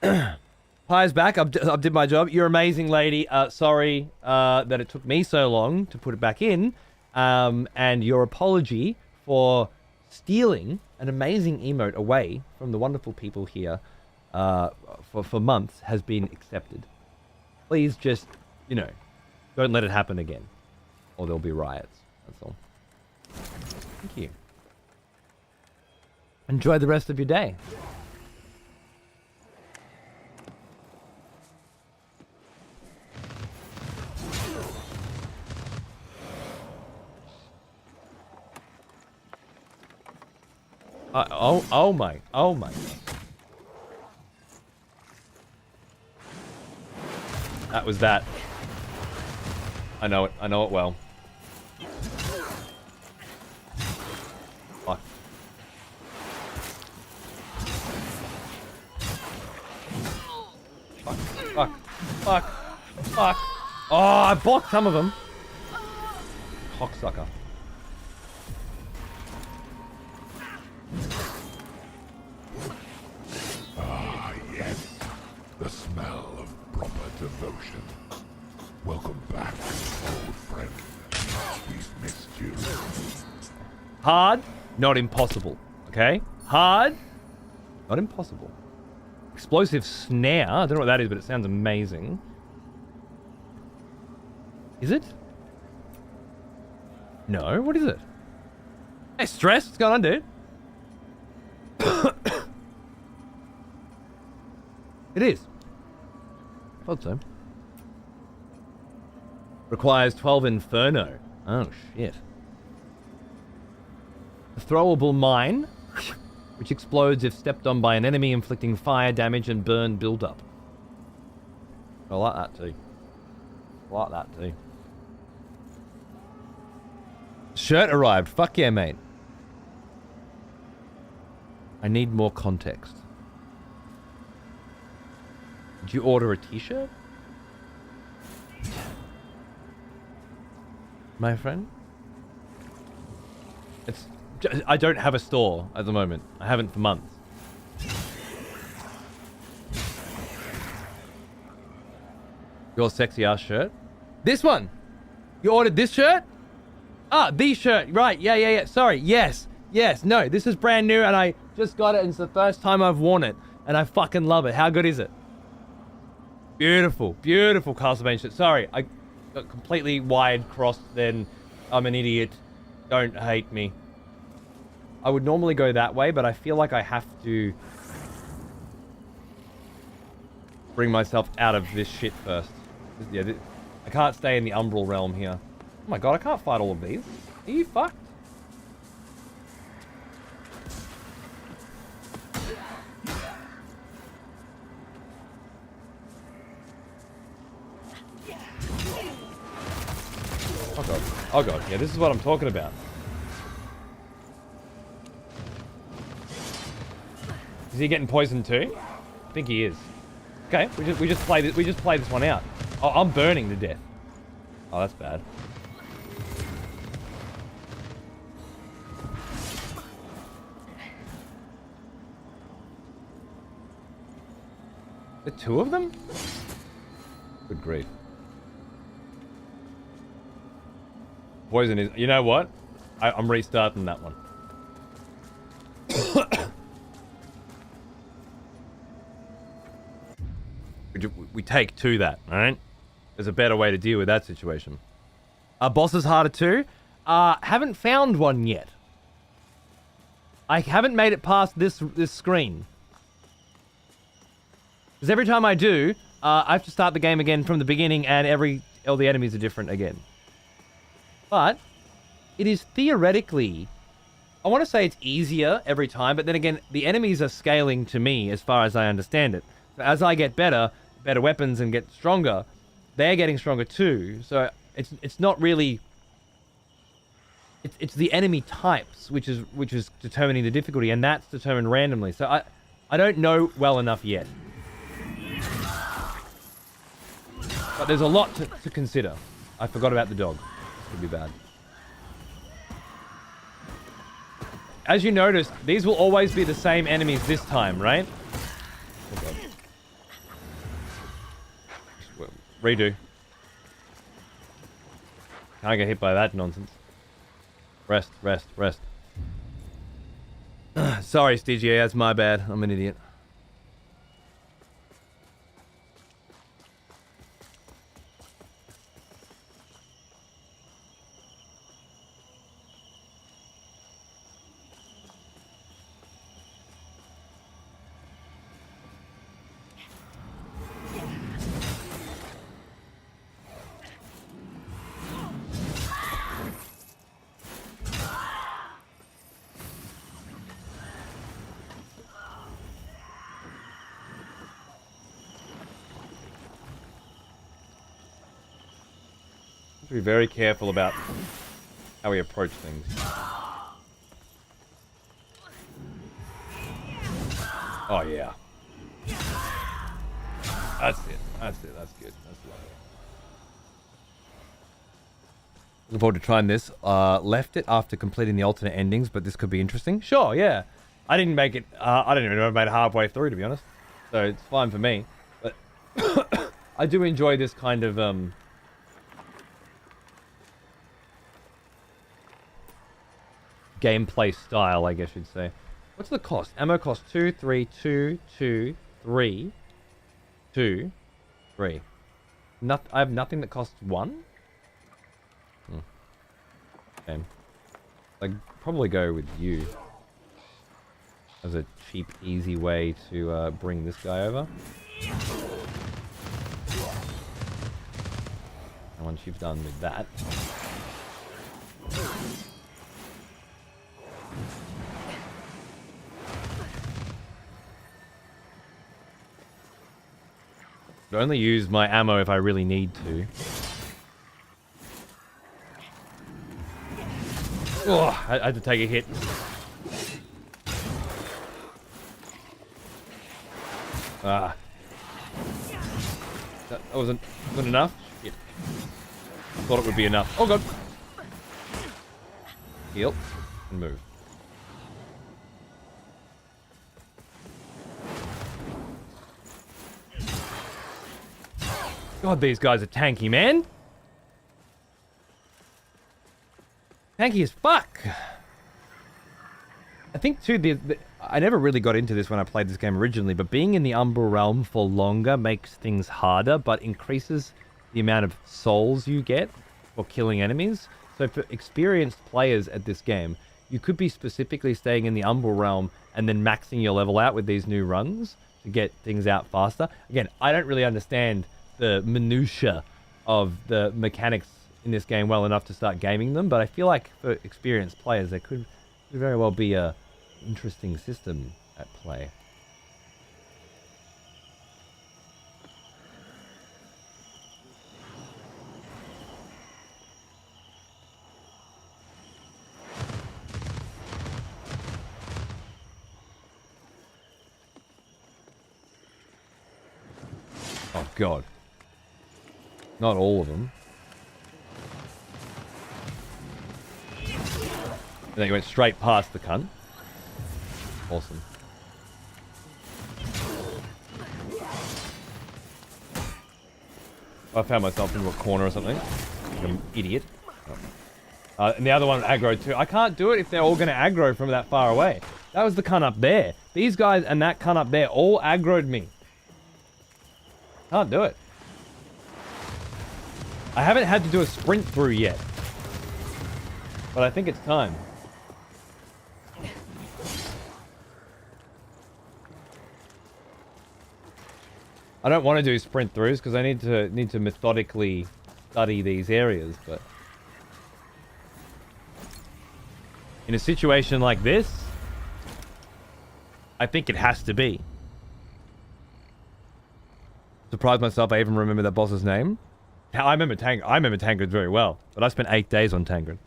Pi's back. I did my job. You're amazing, lady. Sorry that it took me so long to put it back in. And your apology for stealing an amazing emote away from the wonderful people here for months has been accepted. Please just, don't let it happen again. Or there'll be riots. That's all. Thank you. Enjoy the rest of your day. Oh my. That was that. I know it well. Fuck. Fuck. Oh, I blocked some of them. Cocksucker. Ah, yes. The smell of proper devotion. Welcome back, old friend. We've missed you. Hard, not impossible. Okay? Hard, not impossible. Explosive snare. I don't know what that is, but it sounds amazing. Is it? No, what is it? Hey, stress, what's going on, dude? It is. Thought so. Requires 12 Inferno. Oh, shit. A throwable mine, which explodes if stepped on by an enemy, inflicting fire damage and burn buildup. I like that too. Shirt arrived. Fuck yeah, mate. I need more context. Did you order a t-shirt? My friend? I don't have a store at the moment. I haven't for months. Your sexy ass shirt? This one! You ordered this shirt? Ah, the shirt. Right, yeah. Sorry, yes. No, this is brand new and I just got it and it's the first time I've worn it. And I fucking love it. How good is it? Beautiful, beautiful Castlevania shit. Sorry, I got completely wide crossed then. I'm an idiot. Don't hate me. I would normally go that way, but I feel like I have to bring myself out of this shit first. Yeah, I can't stay in the Umbral realm here. Oh my god, I can't fight all of these. Are you fucked? Oh god. Oh god. Yeah, this is what I'm talking about. Is he getting poisoned too? I think he is. Okay, we just play this one out. Oh, I'm burning to death. Oh, that's bad. The two of them? Good grief. Poison is... You know what? I'm restarting that one. We take to that, alright? There's a better way to deal with that situation. Boss is harder too? Haven't found one yet. I haven't made it past this screen. Because every time I do, I have to start the game again from the beginning and all the enemies are different again. But, it is theoretically... I want to say it's easier every time, but then again, the enemies are scaling to me as far as I understand it. So as I get better weapons and get stronger, they're getting stronger too. So it's not really... It's the enemy types which is determining the difficulty, and that's determined randomly. So I don't know well enough yet. But there's a lot to consider. I forgot about the dog. Could be bad. As you noticed, these will always be the same enemies this time, right? Oh god. Redo. Can't get hit by that nonsense. Rest. Sorry, Stygia, that's my bad. I'm an idiot. Be very careful about how we approach things. Oh yeah. That's it. That's good. That's good. Looking forward to trying this. Left it after completing the alternate endings, but this could be interesting. Sure, yeah. I didn't make it. I didn't even know I made it halfway through, to be honest. So it's fine for me. But I do enjoy this kind of gameplay style, I guess you'd say. What's the cost? Ammo cost 2, 3, 2, 2, 3, 2, 3. I have nothing that costs 1? Okay. I'd probably go with you as a cheap, easy way to bring this guy over. And once you've done with that... I only use my ammo if I really need to. Oh, I had to take a hit. That wasn't enough? Shit. Thought it would be enough. Oh god. Heal. And move. God, these guys are tanky, man. Tanky as fuck. I think too, I never really got into this when I played this game originally, but being in the Umbral Realm for longer makes things harder, but increases the amount of souls you get for killing enemies. So for experienced players at this game, you could be specifically staying in the Umbral Realm and then maxing your level out with these new runs to get things out faster. Again, I don't really understand the minutiae of the mechanics in this game well enough to start gaming them, but I feel like for experienced players, there could very well be a interesting system at play. Oh god. Not all of them. And then you went straight past the cunt. Awesome. I found myself into a corner or something. Like an idiot. And the other one aggroed too. I can't do it if they're all going to aggro from that far away. That was the cunt up there. These guys and that cunt up there all aggroed me. Can't do it. I haven't had to do a sprint through yet. But I think it's time. I don't want to do sprint throughs because I need to methodically study these areas, but in a situation like this, I think it has to be. Surprised myself I even remember that boss's name. I remember Tancred very well, but I spent 8 days on Tancred.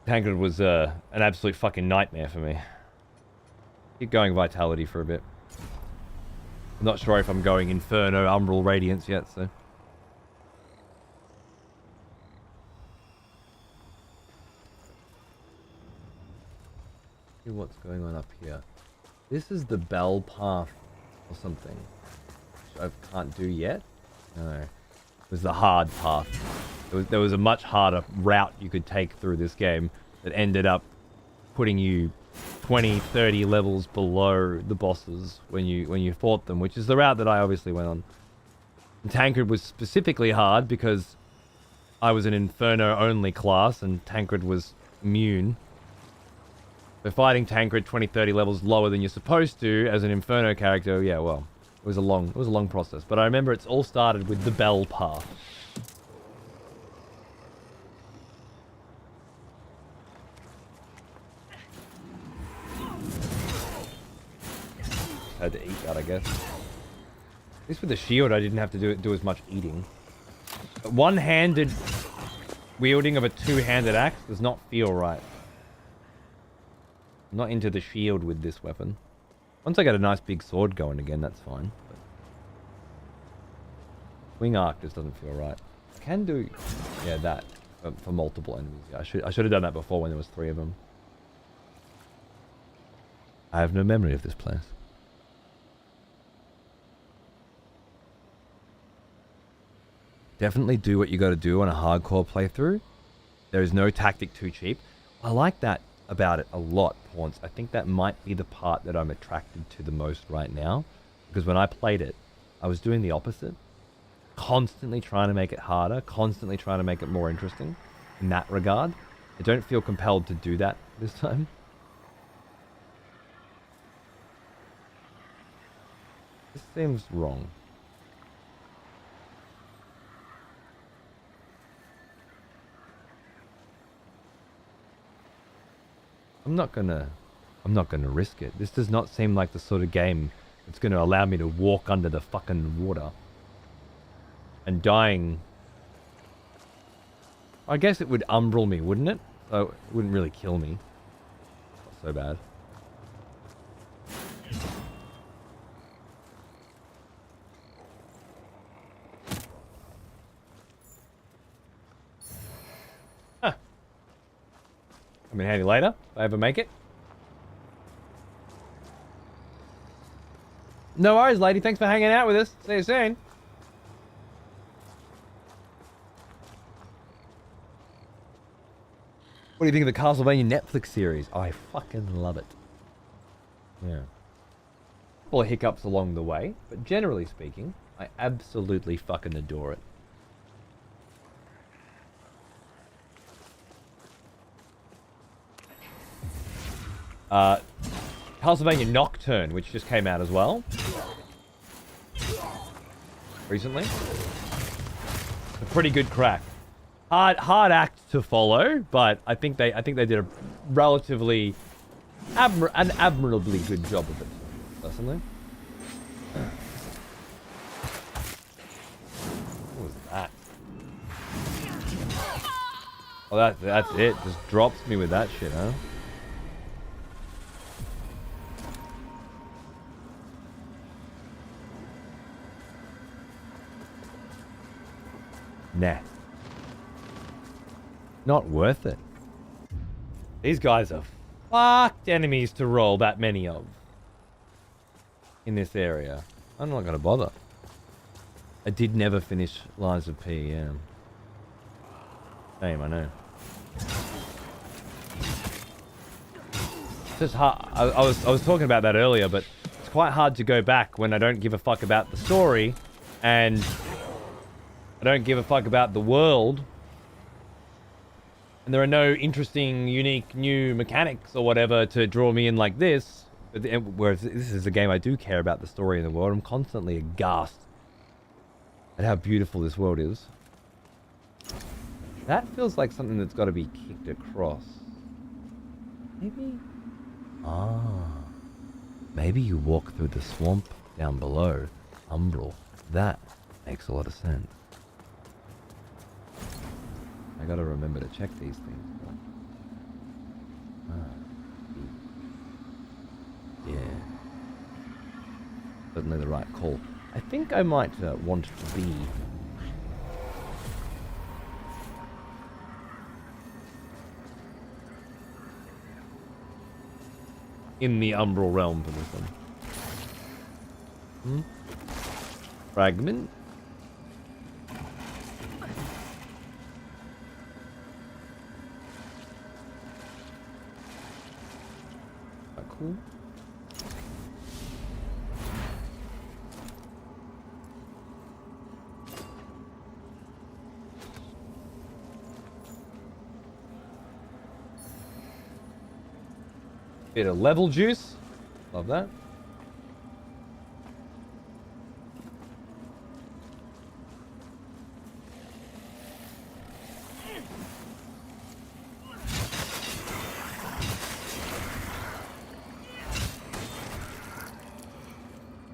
Tancred was an absolute fucking nightmare for me. Keep going Vitality for a bit. I'm not sure if I'm going Inferno, Umbral, Radiance yet, so... See what's going on up here. This is the Bell Path or something, which I can't do yet. No, it was the hard path. There was a much harder route you could take through this game that ended up putting you 20, 30 levels below the bosses when you fought them, which is the route that I obviously went on. And Tancred was specifically hard because I was an Inferno only class and Tancred was immune. So fighting Tancred 20, 30 levels lower than you're supposed to as an Inferno character, yeah, well, it was a long process. But I remember it's all started with the Bell Path. Had to eat that, I guess. At least with the shield, I didn't have to do as much eating. One-handed wielding of a two-handed axe does not feel right. I'm not into the shield with this weapon. Once I get a nice big sword going again, that's fine. But wing arc just doesn't feel right. I can do, yeah, that for multiple enemies. Yeah, I should have done that before when there was 3 of them. I have no memory of this place. Definitely do what you got to do on a hardcore playthrough. There is no tactic too cheap. I like that about it a lot, Pawns. I think that might be the part that I'm attracted to the most right now. Because when I played it, I was doing the opposite. Constantly trying to make it harder. Constantly trying to make it more interesting. In that regard. I don't feel compelled to do that this time. This seems wrong. I'm not gonna risk it. This does not seem like the sort of game that's gonna allow me to walk under the fucking water. And dying... I guess it would umbral me, wouldn't it? So it wouldn't really kill me. Not so bad. Huh. Come in handy later, if I ever make it. No worries, lady. Thanks for hanging out with us. See you soon. What do you think of the Castlevania Netflix series? I fucking love it. Yeah. Couple of hiccups along the way, but generally speaking, I absolutely fucking adore it. Castlevania Nocturne, which just came out as well recently. A pretty good crack. Hard act to follow, but I think they did a relatively admirably good job of it, personally. What was that? Oh, that's it. Just drops me with that shit, huh? Nah. Not worth it. These guys are fucked enemies to roll that many of in this area. I'm not gonna bother. I did never finish Lies of P, yeah. Same, I know. It's just hard. I was talking about that earlier, but it's quite hard to go back when I don't give a fuck about the story and I don't give a fuck about the world. And there are no interesting, unique, new mechanics or whatever to draw me in like this. Whereas this is a game I do care about the story and the world. I'm constantly aghast at how beautiful this world is. That feels like something that's got to be kicked across. Maybe? Ah. Maybe you walk through the swamp down below. Umbral. That makes a lot of sense. I gotta remember to check these things. Yeah. Certainly the right call. I think I might want to be in the Umbral realm for this one. Fragment. Cool. Bit of level juice. Love that.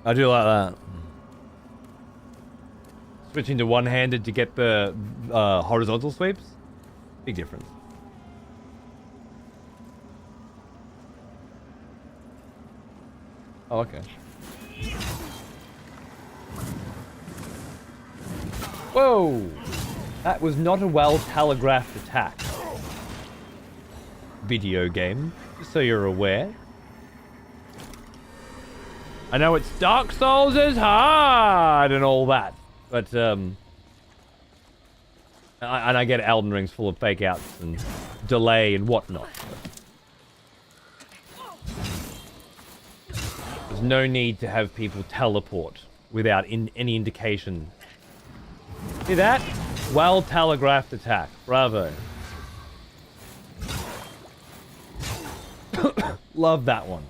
I do like that. Switching to one-handed to get the horizontal sweeps. Big difference. Oh, okay. Whoa! That was not a well-telegraphed attack. Video game, just so you're aware. I know it's Dark Souls is hard and all that, but and I get Elden Ring's full of fake outs and delay and whatnot. There's no need to have people teleport without any indication. See that? Well telegraphed attack. Bravo. Love that one.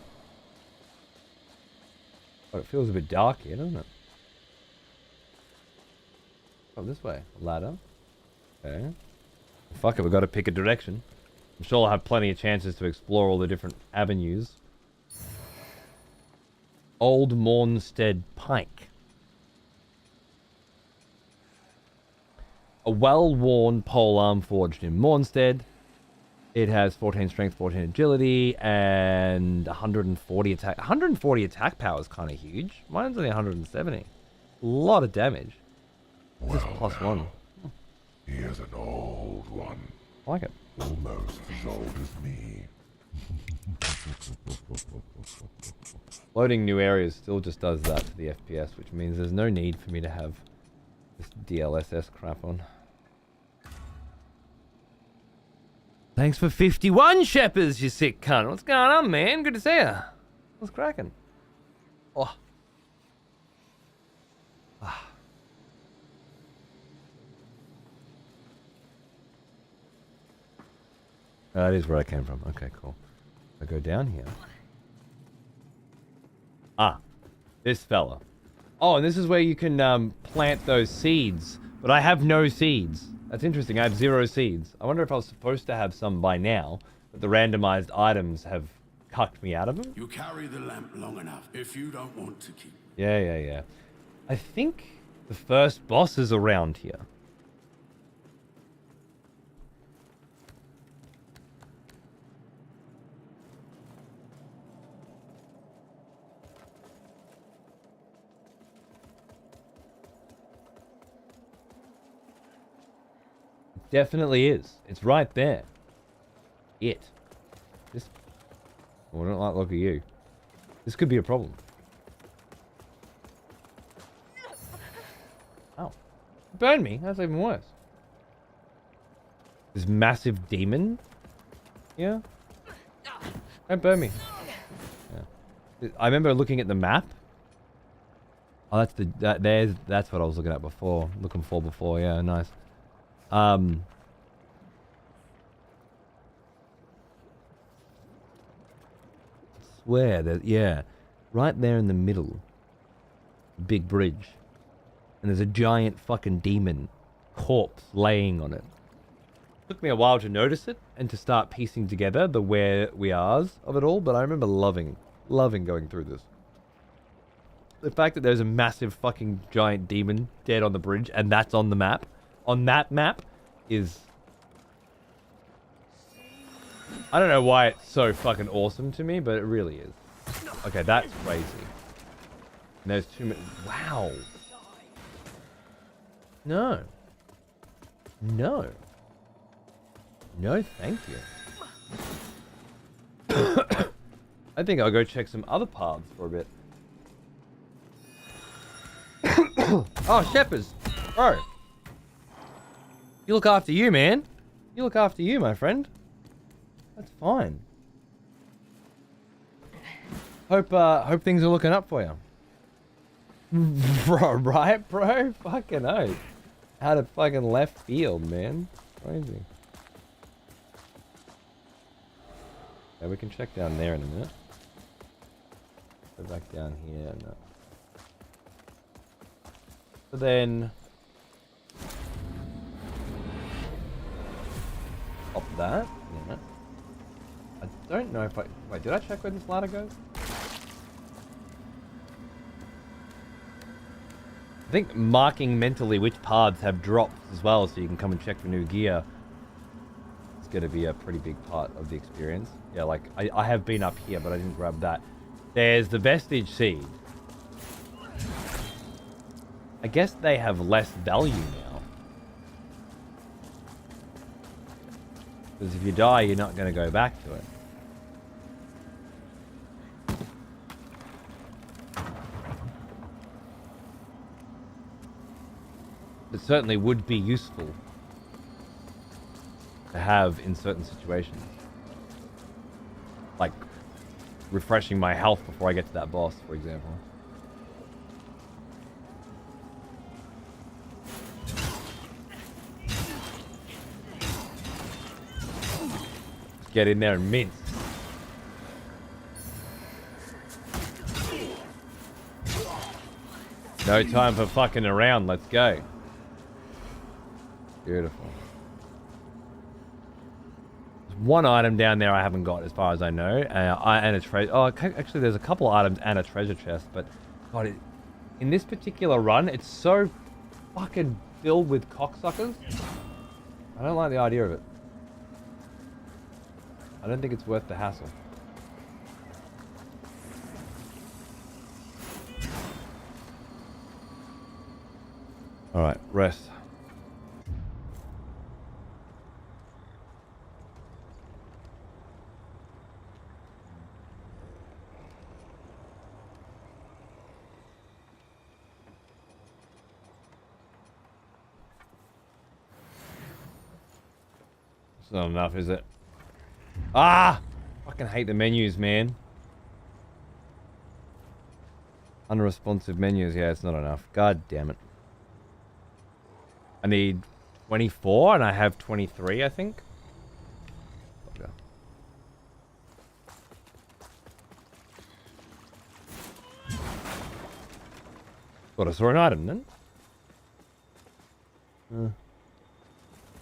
Oh, it feels a bit dark here, doesn't it? Oh, this way. Ladder. Okay. Fuck it, we've got to pick a direction. I'm sure I'll have plenty of chances to explore all the different avenues. Old Mornstead Pike. A well-worn polearm forged in Mornstead. It has 14 strength, 14 agility, and 140 attack. 140 attack power is kind of huge. Mine's only 170. A lot of damage. This is +1. He is an old one. I like it. Almost as old as me. Loading new areas still just does that to the FPS, which means there's no need for me to have this DLSS crap on. Thanks for 51 shepherds, you sick cunt. What's going on, man? Good to see ya. What's cracking? Oh. Ah. That is where I came from. Okay, cool. I go down here. Ah, this fella. Oh, and this is where you can plant those seeds. But I have no seeds. That's interesting. I have 0 seeds. I wonder if I was supposed to have some by now, but the randomized items have cucked me out of them. You carry the lamp long enough if you don't want to keep. Yeah. I think the first boss is around here. Definitely is. It's right there. This. Oh, I don't like the look at you. This could be a problem. Oh. Burn me. That's even worse. This massive demon? Yeah? Don't burn me. Yeah. I remember looking at the map. Oh, that's that's what I was looking at before. Looking for before. Yeah, nice. I swear that, yeah, right there in the middle, big bridge, and there's a giant fucking demon corpse laying on it. Took me a while to notice it and to start piecing together the where we are's of it all, but I remember loving going through this. The fact that there's a massive fucking giant demon dead on the bridge and that's on the map, on that map, is... I don't know why it's so fucking awesome to me, but it really is. Okay, that's crazy. And there's too many... Wow. No. No, thank you. I think I'll go check some other paths for a bit. Oh, shepherds. Bro. You look after you, man. You look after you, my friend. That's fine. Hope things are looking up for you. Bro, right, bro? Fucking oath. Out of fucking left field, man. Crazy. Yeah, we can check down there in a minute. Go back down here. No. So then... Up that. Yeah. I don't know if I... Wait, did I check where this ladder goes? I think marking mentally which paths have drops as well, so you can come and check for new gear. It's going to be a pretty big part of the experience. Yeah, like, I have been up here, but I didn't grab that. There's the Vestige Seed. I guess they have less value now. Because if you die, you're not going to go back to it. It certainly would be useful to have in certain situations. Like refreshing my health before I get to that boss, for example. Just get in there and mince. No time for fucking around, let's go. Beautiful. There's one item down there I haven't got, as far as I know, and a treasure. Oh, actually, there's a couple items and a treasure chest, but God, in this particular run, it's so fucking filled with cocksuckers. I don't like the idea of it. I don't think it's worth the hassle. All right, rest. It's not enough, is it? Ah! Fucking hate the menus, man. Unresponsive menus. Yeah, it's not enough. God damn it. I need 24 and I have 23, I think. Okay. Thought I saw an item then.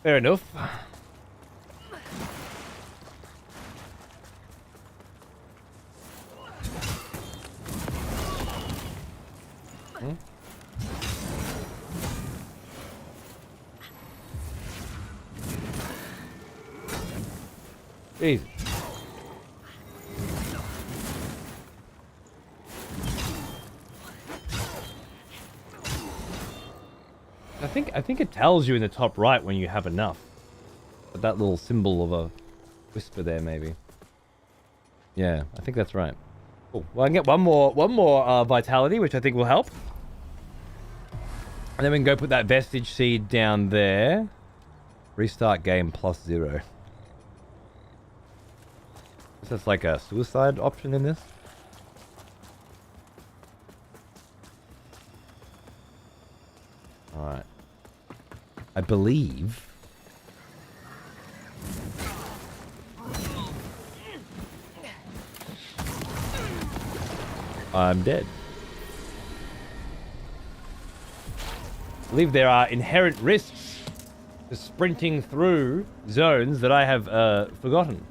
Fair enough. Jeez. I think it tells you in the top right when you have enough. But that little symbol of a whisper there, maybe. Yeah, I think that's right. Cool. Well, I can get one more vitality, which I think will help. And then we can go put that vestige seed down there. Restart game +0. Is this like a suicide option in this? Alright. I believe... I'm dead. I believe there are inherent risks to sprinting through zones that I have forgotten.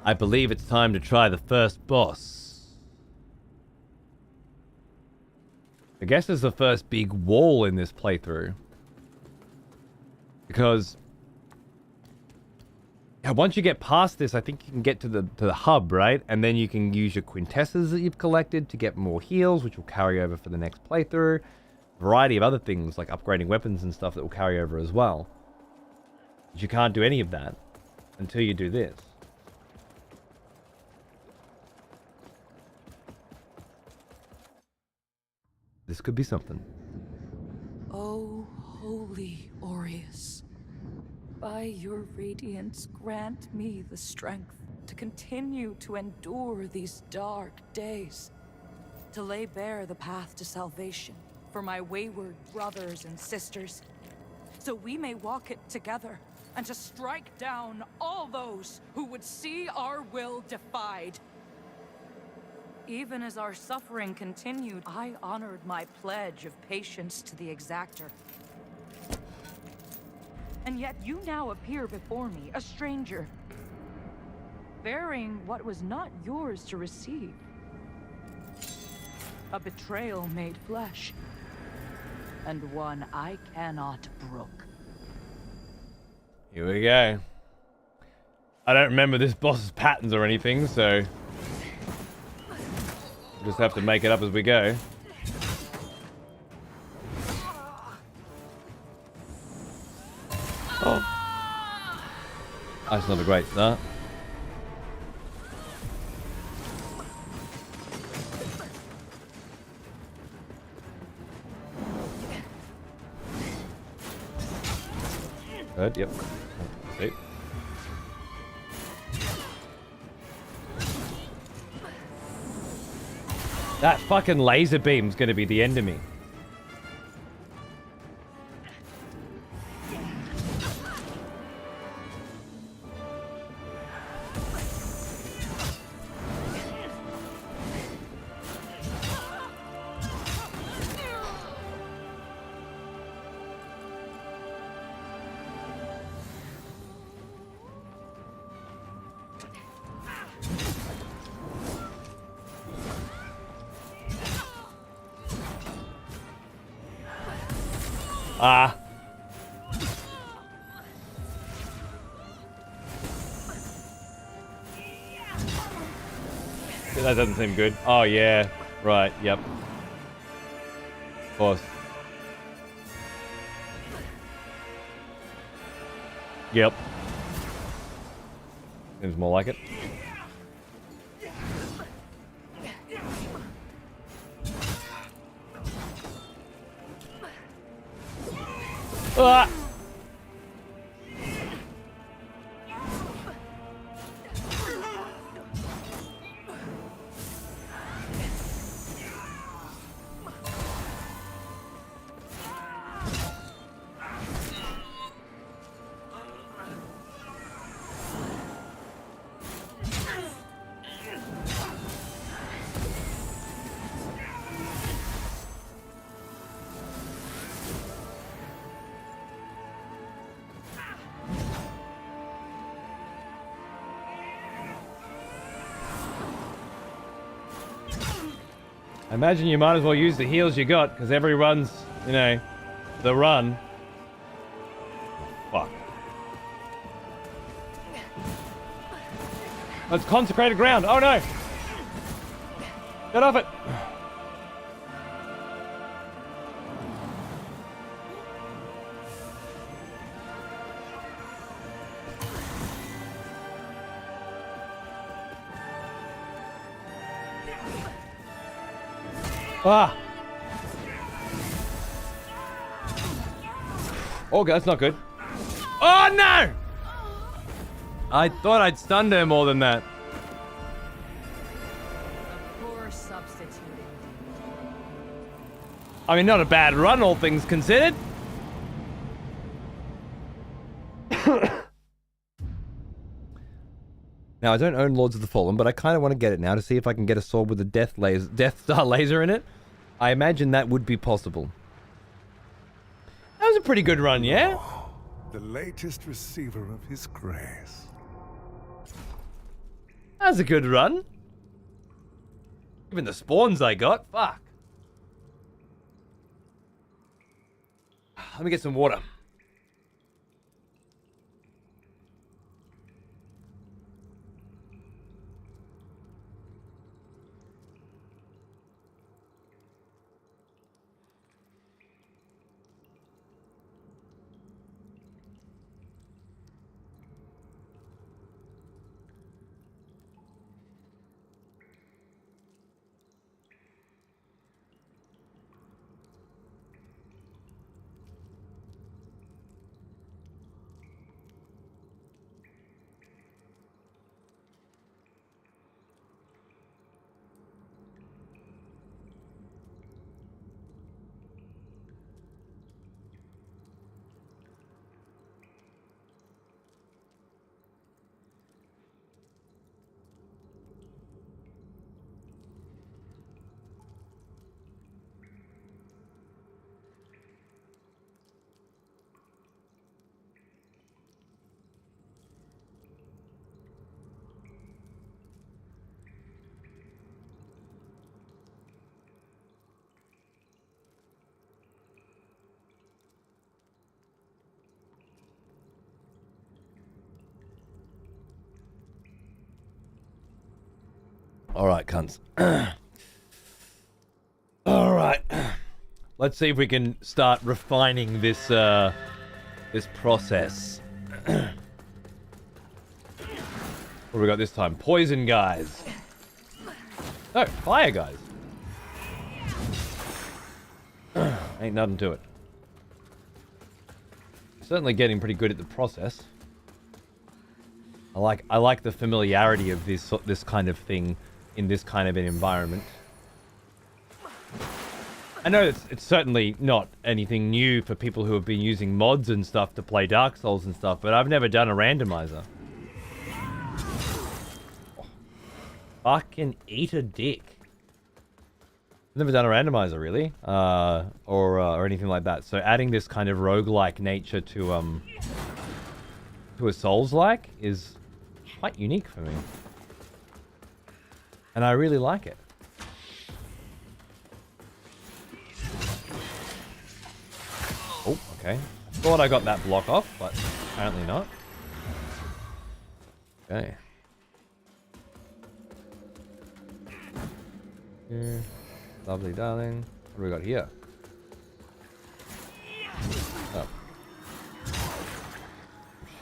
I believe it's time to try the first boss. I guess there's the first big wall in this playthrough. Because once you get past this, I think you can get to the hub, right? And then you can use your quintessens that you've collected to get more heals, which will carry over for the next playthrough. A variety of other things, like upgrading weapons and stuff that will carry over as well. But you can't do any of that until you do this. This could be something. O holy Aureus, by your radiance grant me the strength to continue to endure these dark days, to lay bare the path to salvation for my wayward brothers and sisters, so we may walk it together, and to strike down all those who would see our will defied. Even as our suffering continued, I honored my pledge of patience to the exactor. And yet you now appear before me, a stranger, bearing what was not yours to receive. A betrayal made flesh, and one I cannot brook. Here we go. I don't remember this boss's patterns or anything, so... just have to make it up as we go. Oh. That's not a great start. Good, yep. See. That fucking laser beam's gonna be the end of me. Ah. That doesn't seem good. Oh, yeah. Right, yep. Of course. Yep. Seems more like it. Ah! I imagine you might as well use the heals you got, because every run's, you know, the run. Fuck. That's consecrated ground. Oh no! Get off it! Ah! Oh, that's not good. Oh, no! I thought I'd stunned her more than that. A poor substitute. I mean, not a bad run, all things considered. Now, I don't own Lords of the Fallen, but I kind of want to get it now to see if I can get a sword with a Death Star laser in it. I imagine that would be possible. That was a pretty good run, yeah? The latest receiver of his grace. That was a good run. Even the spawns I got, fuck. Let me get some water. Alright, cunts. Alright. Let's see if we can start refining this, this process. What do we got this time? Poison guys. No, fire guys. Ain't nothing to it. Certainly getting pretty good at the process. I like the familiarity of this kind of thing in this kind of an environment. I know it's certainly not anything new for people who have been using mods and stuff to play Dark Souls and stuff, but I've never done a randomizer. Fucking eat a dick. I've never done a randomizer, really, or anything like that. So adding this kind of roguelike nature to a Souls-like is quite unique for me. And I really like it. Oh, okay. Thought I got that block off, but apparently not. Okay. Yeah. Lovely, darling. What do we got here?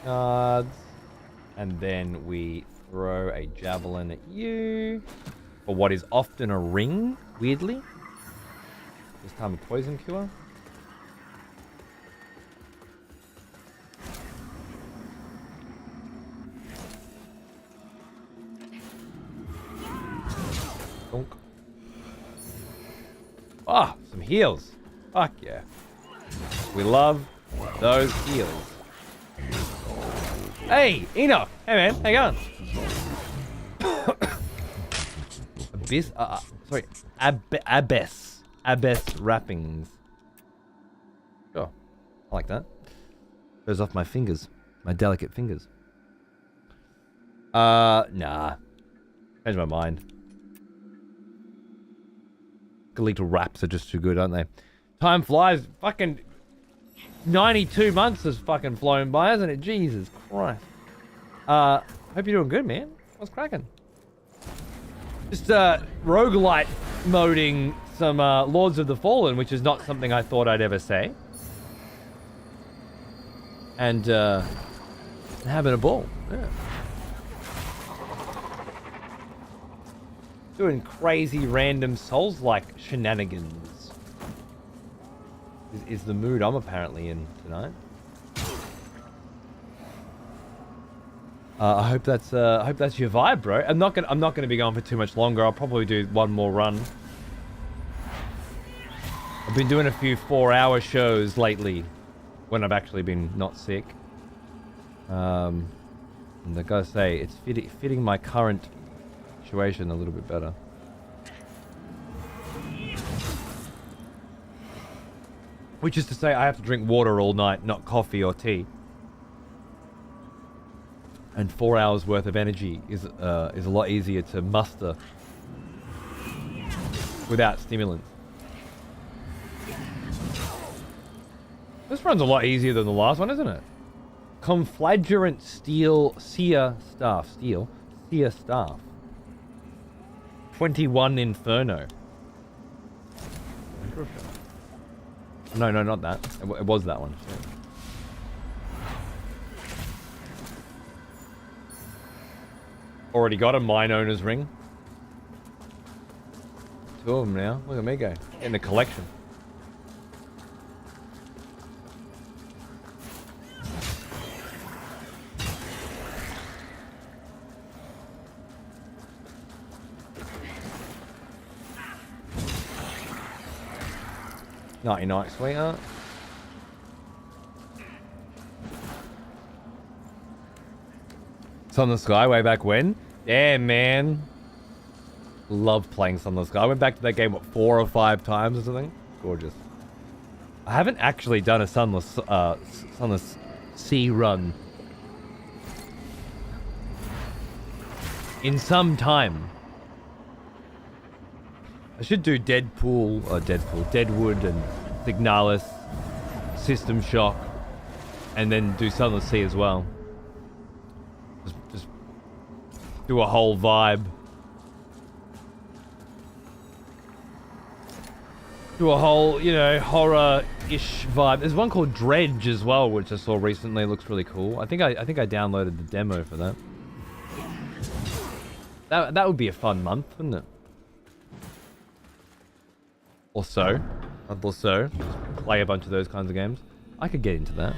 cards. And then we throw a javelin at you. For what is often a ring, weirdly. This time a poison cure. Donk. Ah, some heals. Fuck yeah. We love those heals. Hey, Enoch. Hey man, how you going? Abyss, sorry, Abyss wrappings. Sure, I like that. Goes off my fingers, my delicate fingers. Nah. Changed my mind. Skeletal wraps are just too good, aren't they? Time flies. Fucking 92 months has fucking flown by, hasn't it? Jesus Christ. Hope you're doing good, man. What's cracking? Just roguelite moding some Lords of the Fallen, which is not something I thought I'd ever say. And having a ball. Yeah. Doing crazy random Souls-like shenanigans. Is the mood I'm apparently in tonight. I hope that's your vibe, bro. I'm not gonna be going for too much longer. I'll probably do one more run. I've been doing a few 4-hour shows lately when I've actually been not sick. And I gotta say, it's fitting my current situation a little bit better. Which is to say, I have to drink water all night, not coffee or tea. And 4 hours worth of energy is a lot easier to muster without stimulants. This run's a lot easier than the last one, isn't it? Conflagrant seer staff. 21 Inferno. No, not that. It was that one. Yeah. Already got a mine owner's ring. 2 of them now. Look at me go. In the collection. Night, sweetheart. Sun the Sky way back when? Yeah, man. Love playing Sun the Sky. I went back to that game, what, 4 or 5 times or something? Gorgeous. I haven't actually done a Sunless Sea run in some time. I should do Deadwood and Signalis, System Shock, and then do Sunless Sea as well. Just do a whole vibe. Do a whole, you know, horror-ish vibe. There's one called Dredge as well, which I saw recently. It looks really cool. I think I downloaded the demo for that. That would be a fun month, wouldn't it? Or so. Just play a bunch of those kinds of games. I could get into that.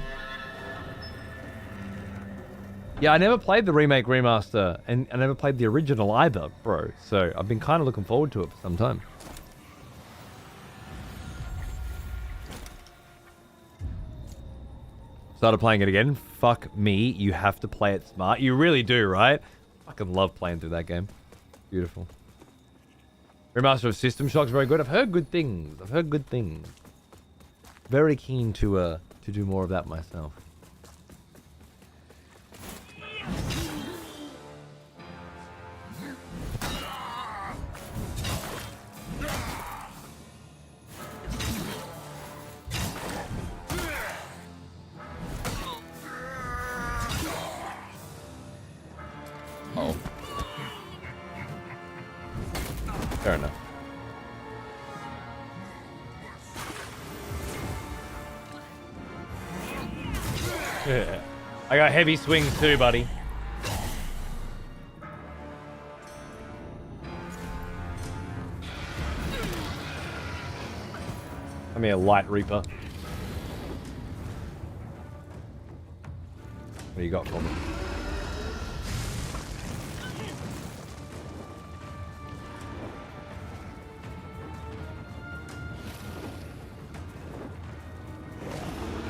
Yeah, I never played the remake remaster, and I never played the original either, bro. So I've been kind of looking forward to it for some time. Started playing it again. Fuck me, you have to play it smart. You really do, right? Fucking love playing through that game. Beautiful. Remaster of System Shock's very good. I've heard good things. Very keen to do more of that myself. Oh. Fair enough. Yeah. I got heavy swings too, buddy. Give me a light reaper. What do you got for me?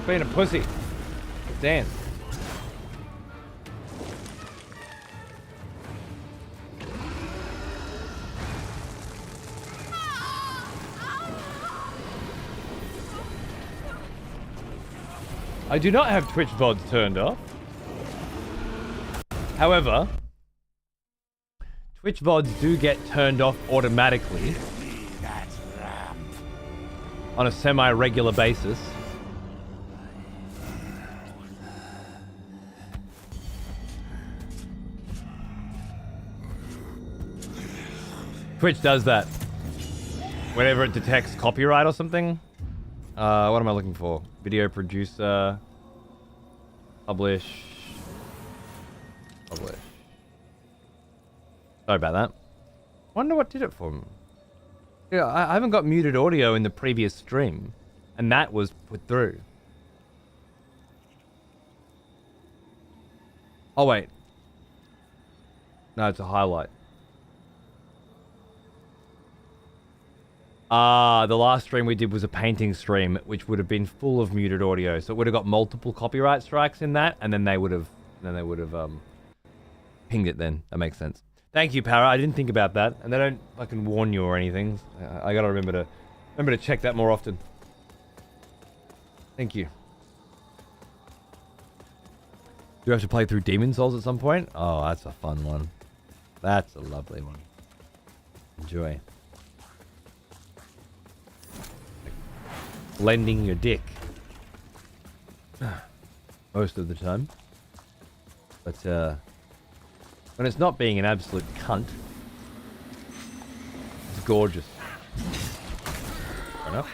Being a pussy. Dance. I do not have Twitch VODs turned off. However, Twitch VODs do get turned off automatically on a semi-regular basis. Twitch does that whenever it detects copyright or something. What am I looking for? Video producer. Publish. Sorry about that. Wonder what did it for me. Yeah, I haven't got muted audio in the previous stream, and that was put through. Oh wait. No, it's a highlight. The last stream we did was a painting stream, which would have been full of muted audio. So it would have got multiple copyright strikes in that, and then they would have pinged it then. That makes sense. Thank you, Para. I didn't think about that. And they don't fucking warn you or anything. I gotta remember to check that more often. Thank you. Do you have to play through Demon Souls at some point? Oh, that's a fun one. That's a lovely one. Enjoy. Lending your dick. Most of the time. But, when it's not being an absolute cunt, it's gorgeous. Fair enough.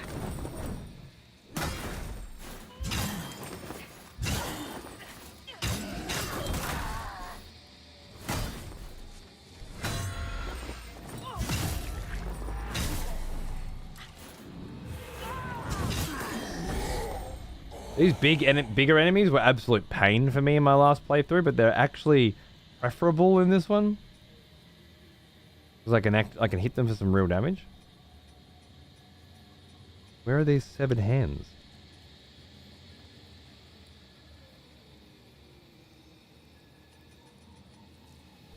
These bigger enemies were absolute pain for me in my last playthrough, but they're actually preferable in this one. Because I can hit them for some real damage. Where are these 7 hands?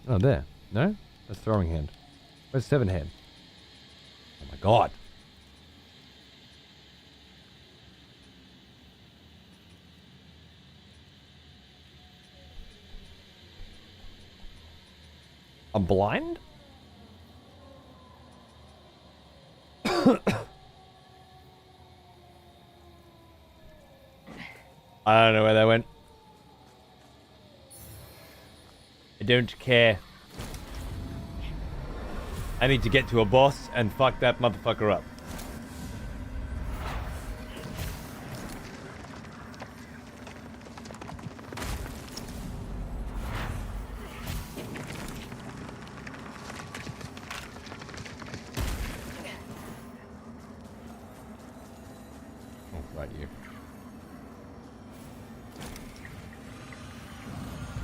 Oh, there. No? That's throwing hand. Where's 7 hand? Oh my god. I'm blind? I don't know where they went. I don't care. I need to get to a boss and fuck that motherfucker up.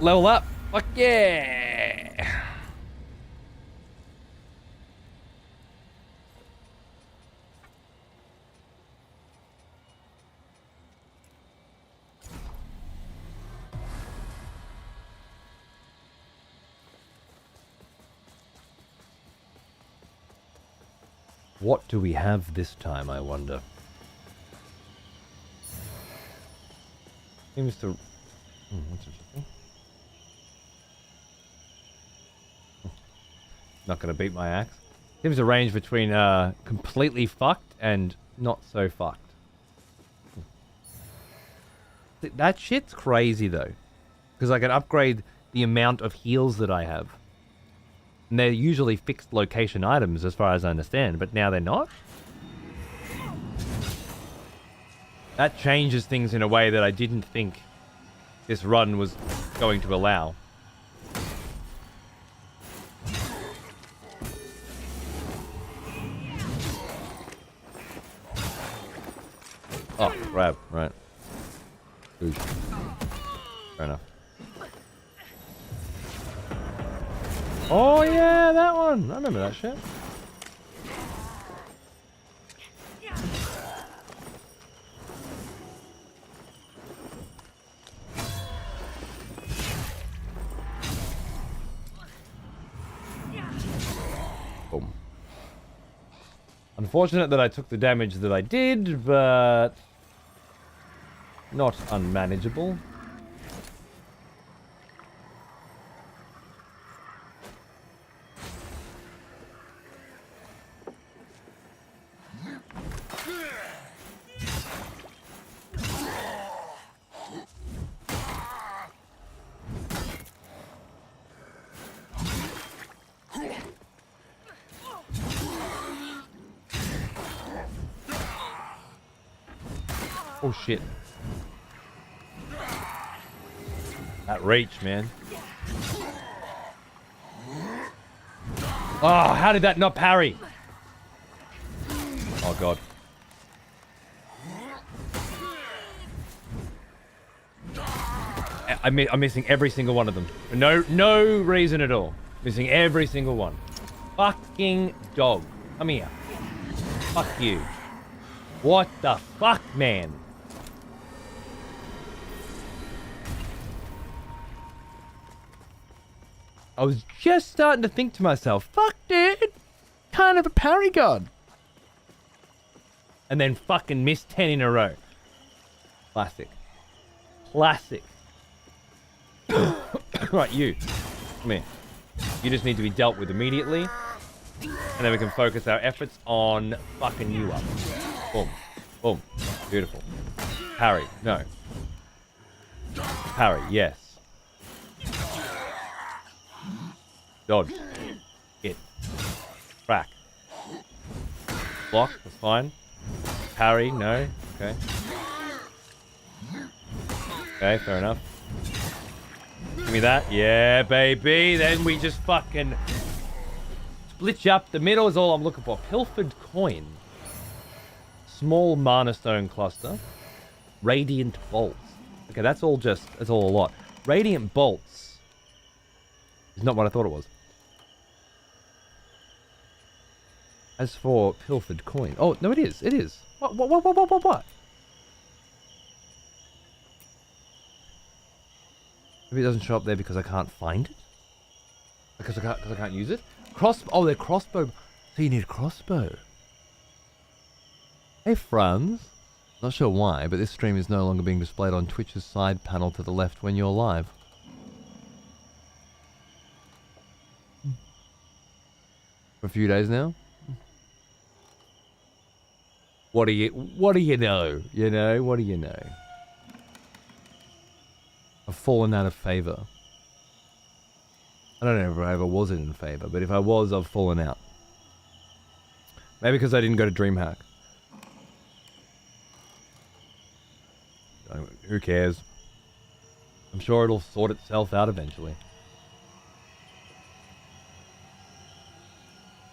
Level up. Fuck yeah. What do we have this time, I wonder? Seems to... what's it? Not gonna beat my axe. Seems to range between completely fucked and not so fucked. That shit's crazy though, because I can upgrade the amount of heals that I have, and they're usually fixed location items as far as I understand, but now they're not. That changes things in a way that I didn't think this run was going to allow. Oh, grab, right. Oosh. Fair enough. Oh yeah, that one! I remember that shit. Boom. Unfortunate that I took the damage that I did, but not unmanageable. Oh shit. That reach, man. Oh, how did that not parry? Oh god. I'm missing every single one of them. No reason at all. Missing every single one. Fucking dog. Come here. Fuck you. What the fuck, man? I was just starting to think to myself, fuck, dude. Kind of a parry god. And then fucking missed 10 in a row. Classic. Classic. Right, you. Come here. You just need to be dealt with immediately. And then we can focus our efforts on fucking you up. Boom. Boom. Beautiful. Parry. No. Parry. Yes. Dodge. Hit. Crack. Block. That's fine. Parry. No. Okay. Okay, fair enough. Give me that. Yeah, baby. Then we just fucking split you up. The middle is all I'm looking for. Pilfered coin. Small mana stone cluster. Radiant bolts. Okay, that's all a lot. Radiant bolts is not what I thought it was. As for pilfered coin. Oh, no, it is. It is. What? Maybe it doesn't show up there because I can't find it? Because I can't use it? Oh, they're crossbow. So you need a crossbow. Hey, Franz. Not sure why, but this stream is no longer being displayed on Twitch's side panel to the left when you're live. For a few days now. What do you know? You know, what do you know? I've fallen out of favor. I don't know if I ever was in favor, but if I was, I've fallen out. Maybe because I didn't go to DreamHack. Who cares? I'm sure it'll sort itself out eventually.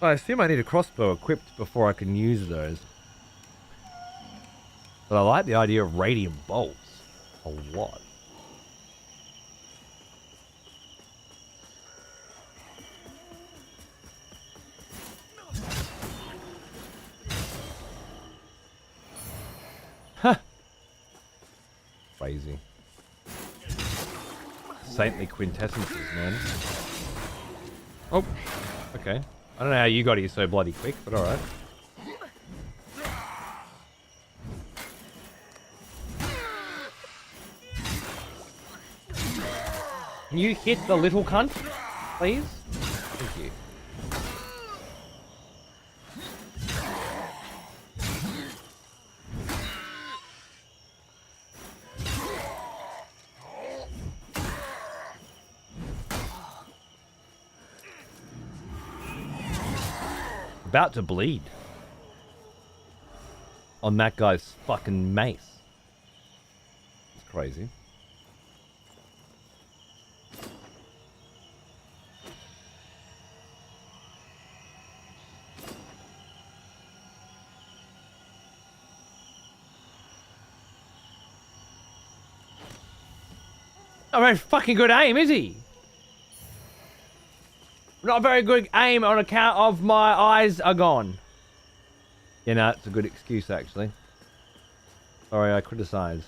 I assume I need a crossbow equipped before I can use those. But I like the idea of radiant bolts a lot. Huh. Crazy. Saintly quintessences, man. Oh, okay. I don't know how you got here so bloody quick, but alright. Can you hit the little cunt, please? Thank you. About to bleed. On that guy's fucking mace. It's crazy. Not very fucking good aim, is he? Not a very good aim on account of my eyes are gone. You know, it's a good excuse, actually. Sorry, I criticized.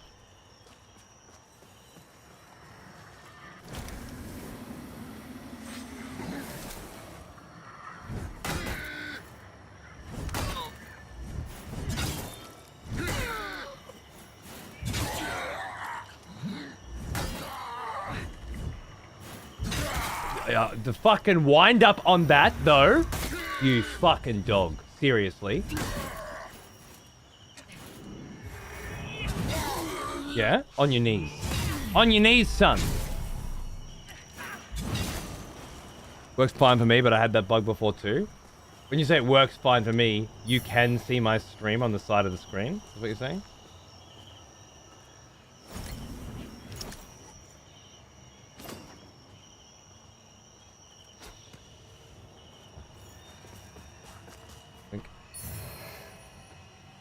The fucking wind up on that, though. You fucking dog. Seriously. Yeah? On your knees. On your knees, son. Works fine for me, but I had that bug before too. When you say it works fine for me, you can see my stream on the side of the screen. Is what you're saying?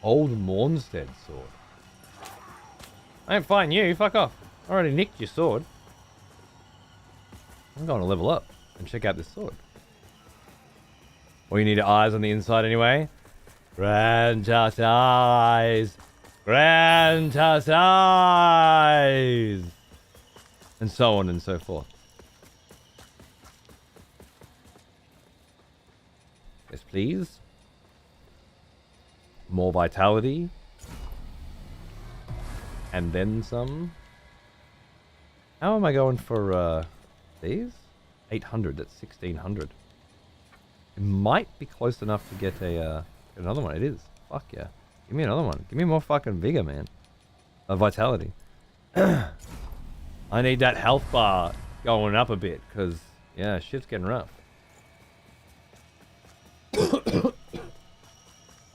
Old Mornstead sword. I ain't fighting you, fuck off. I already nicked your sword. I'm going to level up and check out this sword. Well, you need eyes on the inside anyway. Grant us eyes. Grant us eyes. And so on and so forth. Yes, please. More vitality. And then some. How am I going for these? 800, that's 1600. It might be close enough to get a another one. It is. Fuck yeah. Give me another one. Give me more fucking vigor, man. Vitality. I need that health bar going up a bit, because, yeah, shit's getting rough.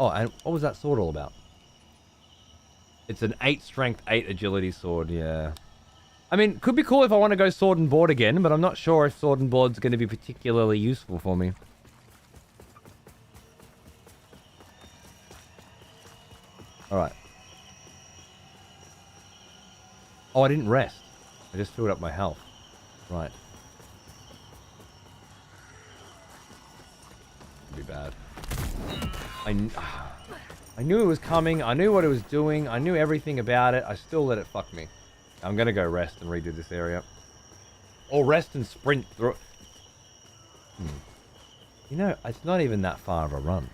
Oh, and what was that sword all about? It's an 8 strength, 8 agility sword, yeah. I mean, could be cool if I want to go sword and board again, but I'm not sure if sword and board's going to be particularly useful for me. Alright. Oh, I didn't rest. I just filled up my health. Right. Could be bad. I knew it was coming. I knew what it was doing. I knew everything about it. I still let it fuck me. I'm gonna go rest and redo this area. Or rest and sprint through. You know, it's not even that far of a run.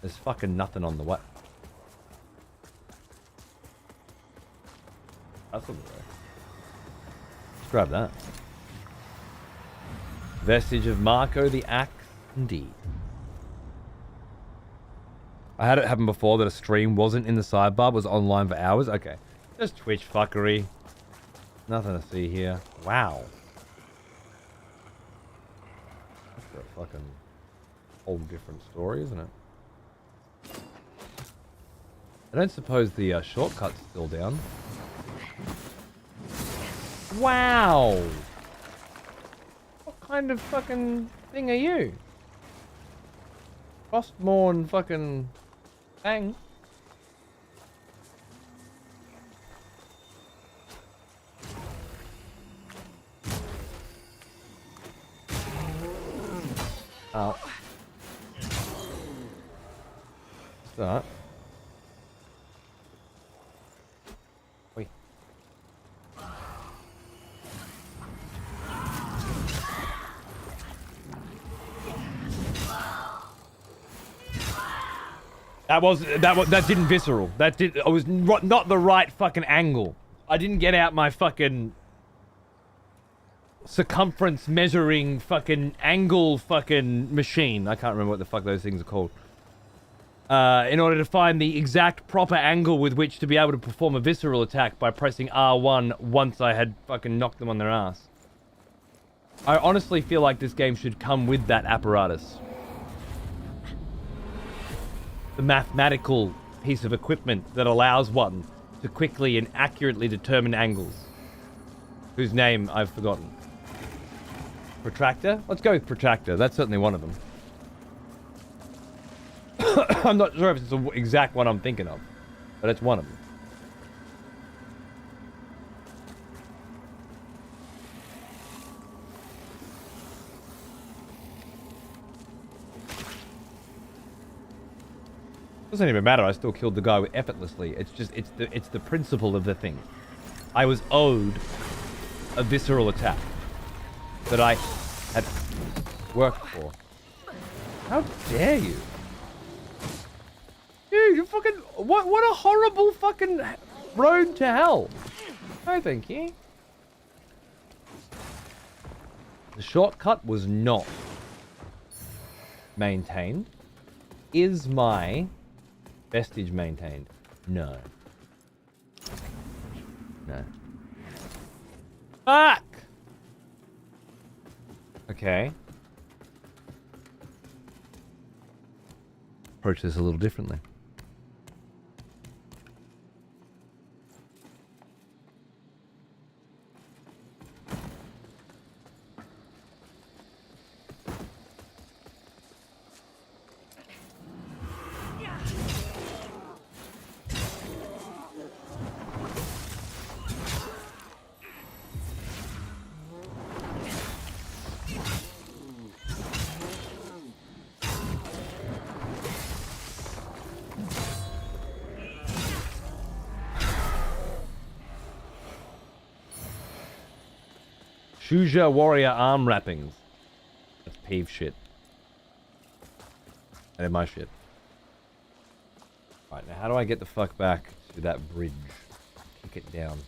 There's fucking nothing on the way. That's on the way. Let's grab that. Vestige of Marco the Axe, indeed. I had it happen before that a stream wasn't in the sidebar, was online for hours. Okay. Just Twitch fuckery. Nothing to see here. Wow. That's a fucking whole different story, isn't it? I don't suppose the shortcut's still down. Wow! What kind of fucking thing are you? Frostmourne fucking bang. Oh. What's that? Wait. That didn't visceral. That did. I was not the right fucking angle. I didn't get out my fucking circumference measuring fucking angle fucking machine. I can't remember what the fuck those things are called. In order to find the exact proper angle with which to be able to perform a visceral attack by pressing R1 once I had fucking knocked them on their ass. I honestly feel like this game should come with that apparatus. The mathematical piece of equipment that allows one to quickly and accurately determine angles. Whose name I've forgotten. Protractor? Let's go with Protractor. That's certainly one of them. I'm not sure if it's the exact one I'm thinking of. But it's one of them. Doesn't even matter. I still killed the guy effortlessly. It's just it's the principle of the thing. I was owed a visceral attack that I had worked for. How dare you? Dude, you fucking what a horrible fucking road to hell. No, thank you. The shortcut was not maintained. Is my vestige maintained? No. No. Fuck! Okay. Approach this a little differently. Shuja warrior arm wrappings. That's peeve shit. That is my shit. Right, now how do I get the fuck back to that bridge? Kick it down.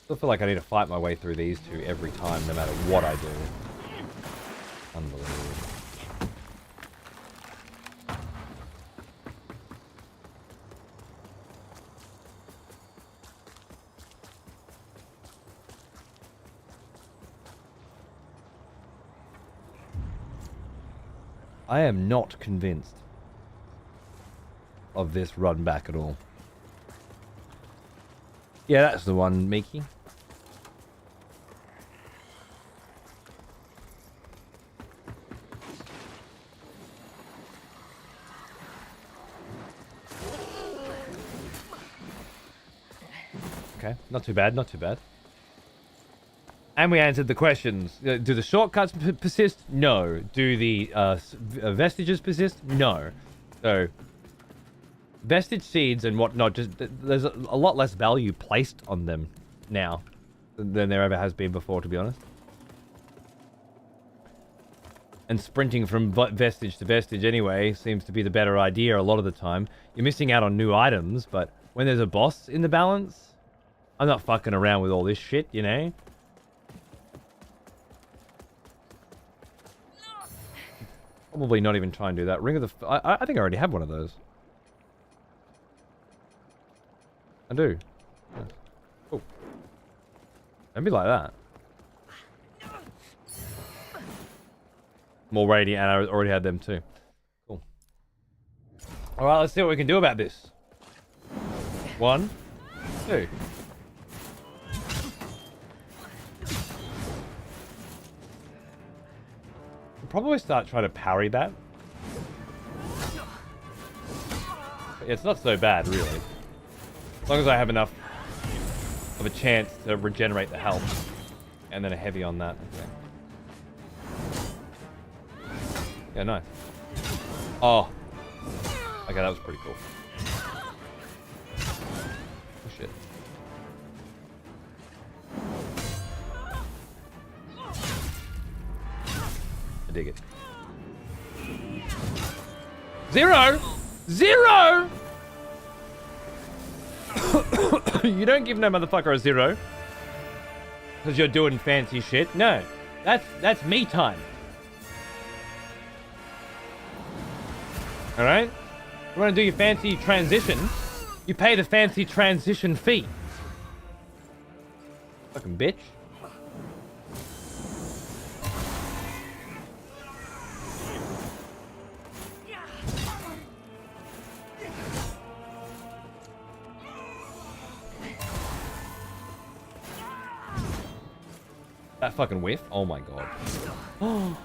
Still feel like I need to fight my way through these two every time, no matter what I do. Unbelievable. I am not convinced of this run back at all. Yeah, that's the one, Miki. Okay, not too bad, not too bad. And we answered the questions. Do the shortcuts persist? No. Do the vestiges persist? No. So, vestige seeds and whatnot, just there's a lot less value placed on them now than there ever has been before, to be honest. And sprinting from vestige to vestige anyway seems to be the better idea a lot of the time. You're missing out on new items, but when there's a boss in the balance, I'm not fucking around with all this shit, you know? Probably not even try and do that. Ring of the... I think I already have one of those. I do. Yeah. Cool. Don't be like that. More radiant, and I already had them too. Cool. Alright, let's see what we can do about this. 1, 2. Probably start trying to parry that. But it's not so bad, really. As long as I have enough of a chance to regenerate the health. And then a heavy on that. Okay. Yeah, nice. Oh. Okay, that was pretty cool. Oh, shit. I dig it. 0! 0! You don't give no motherfucker a 0. Because you're doing fancy shit. No. That's me time. Alright? You want to do your fancy transition, you pay the fancy transition fee. Fucking bitch. That fucking whiff? Oh my god. Oh.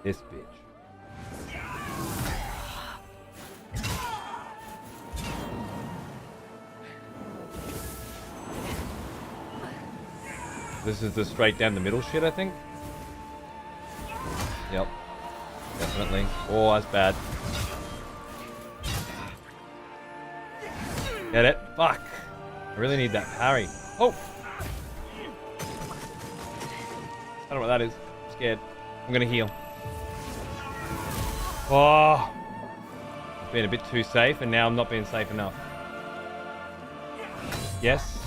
This bitch. This is the straight down the middle shit, I think. Yep. Definitely. Oh, that's bad. Get it? Fuck. I really need that parry. Oh! I don't know what that is. I'm scared. I'm gonna heal. Oh! I've been a bit too safe, and now I'm not being safe enough. Yes.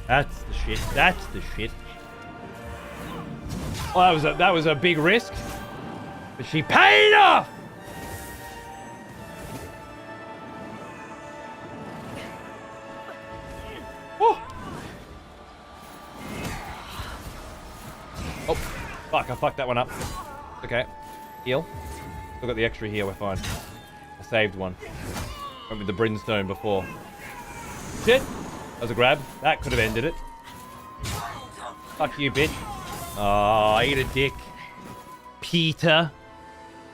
That's the shit. That's the shit. Well, that was a big risk. But she paid off! Oh! Oh, fuck, I fucked that one up. Okay. Heal. Still got the extra here, we're fine. I saved one. Went with the brimstone before. Shit! That was a grab. That could have ended it. Fuck you, bitch. Oh, eat a dick. Peter.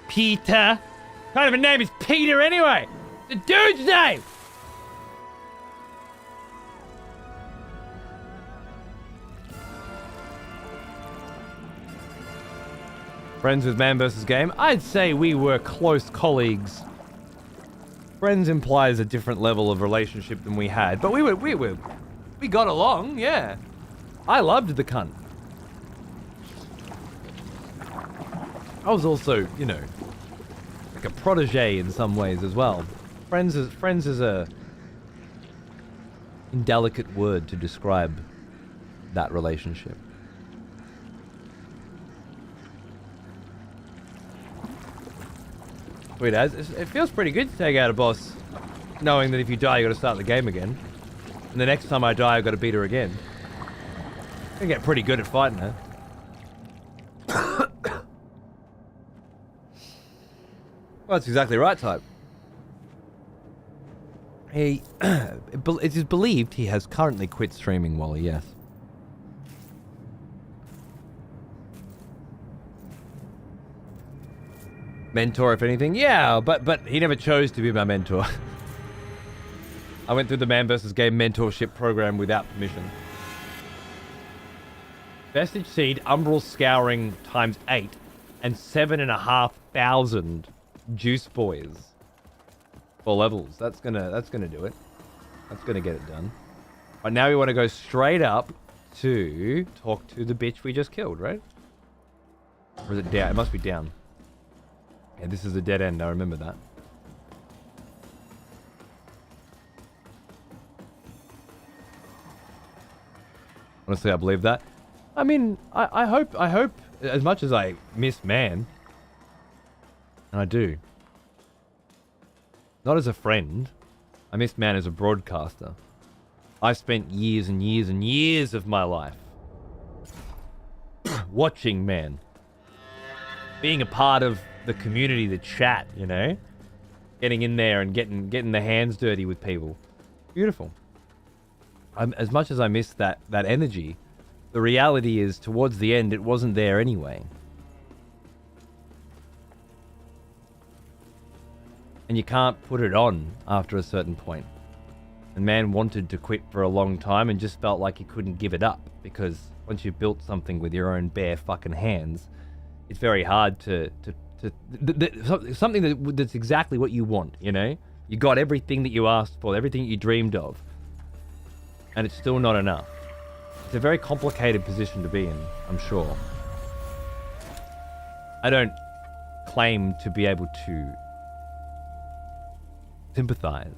Peter. What kind of a name is Peter anyway? The dude's name! Friends with man versus game? I'd say we were close colleagues. Friends implies a different level of relationship than we had, but we got along, yeah. I loved the cunt. I was also, you know, like a protege in some ways as well. Friends is a indelicate word to describe that relationship. Sweet as. It feels pretty good to take out a boss, knowing that if you die, you got to start the game again. And the next time I die, I've got to beat her again. I get pretty good at fighting her. Well, that's exactly right, type. It is believed he has currently quit streaming, Wally, yes. Mentor, if anything? Yeah, but he never chose to be my mentor. I went through the man versus game mentorship program without permission. Vestige Seed, Umbral Scouring times 8, and 7,500 Juice Boys. 4 levels. That's gonna do it. That's gonna get it done. Right, now we want to go straight up to talk to the bitch we just killed, right? Or is it down? It must be down. Yeah, this is a dead end, I remember that. Honestly, I believe that. I mean, I hope, as much as I miss man, and I do, not as a friend, I miss man as a broadcaster. I spent years and years and years of my life watching man, being a part of the community, the chat, you know, getting in there and getting the hands dirty with people. Beautiful. As much as I miss that energy, the reality is towards the end it wasn't there anyway. And you can't put it on after a certain point. And man wanted to quit for a long time and just felt like he couldn't give it up, because once you've built something with your own bare fucking hands, it's very hard to something that's exactly what you want, you know? You got everything that you asked for, everything you dreamed of, and it's still not enough. It's a very complicated position to be in, I'm sure. I don't claim to be able to sympathize.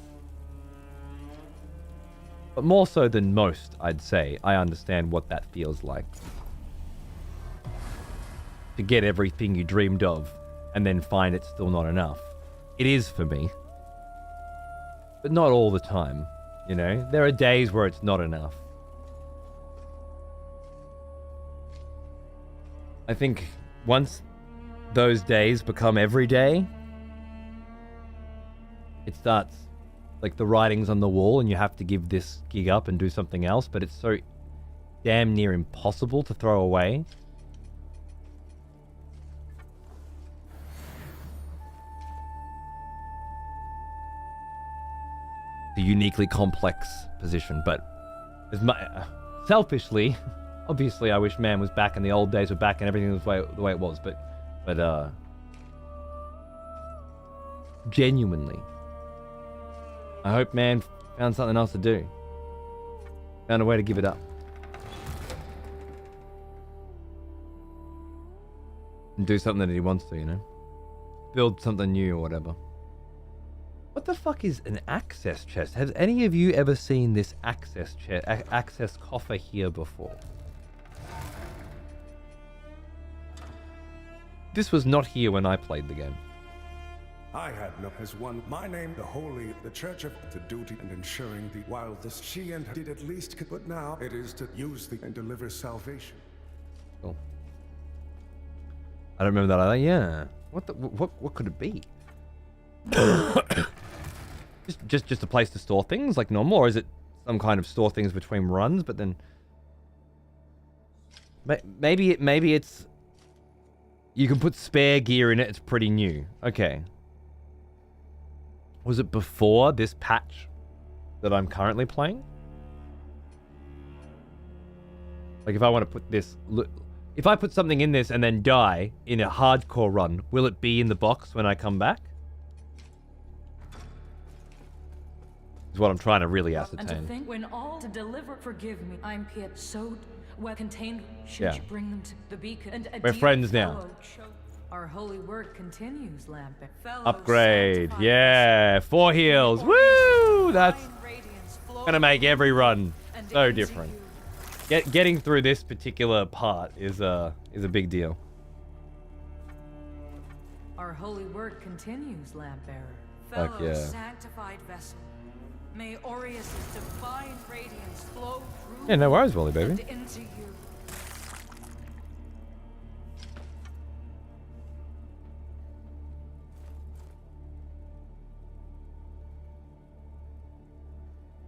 But more so than most, I'd say, I understand what that feels like. To get everything you dreamed of, and then find it's still not enough. It is for me. But not all the time, you know? There are days where it's not enough. I think once those days become every day, it starts, like, the writing's on the wall and you have to give this gig up and do something else, but it's so damn near impossible to throw away. uniquely complex position. But as selfishly, obviously, I wish man was back and the old days were back and everything was the way it was. But genuinely, I hope man found something else to do. Found a way to give it up. And do something that he wants to, you know? Build something new or whatever. What the fuck is an access chest? Has any of you ever seen this access chest, access coffer here before? This was not here when I played the game. I had no as one. My name, the Holy, the Church of the duty and ensuring the wildest. She and did at least, but now it is to use the and deliver salvation. Cool. I don't remember that. Yeah. What could it be? just a place to store things like normal, or is it some kind of store things between runs? But then maybe it's you can put spare gear in it. It's pretty new. Okay. Was it before this patch that I'm currently playing? Like if I want to put this, if I put something in this and then die in a hardcore run, will it be in the box when I come back? Is what I'm trying to really ascertain. And to think when all to deliver, forgive me, I'm Piet, so well contained, should you bring them to the beacon and we're friends now. Our holy work continues, Lambert. Upgrade, yeah, 4 heals, woo! That's gonna make every run so different. Getting through this particular part is a big deal. Our holy work continues, Lampbearer. Fuck yeah. Sanctified vessel. May Aureus' divine radiance flow through Yeah, no worries, Wally, baby. and into you.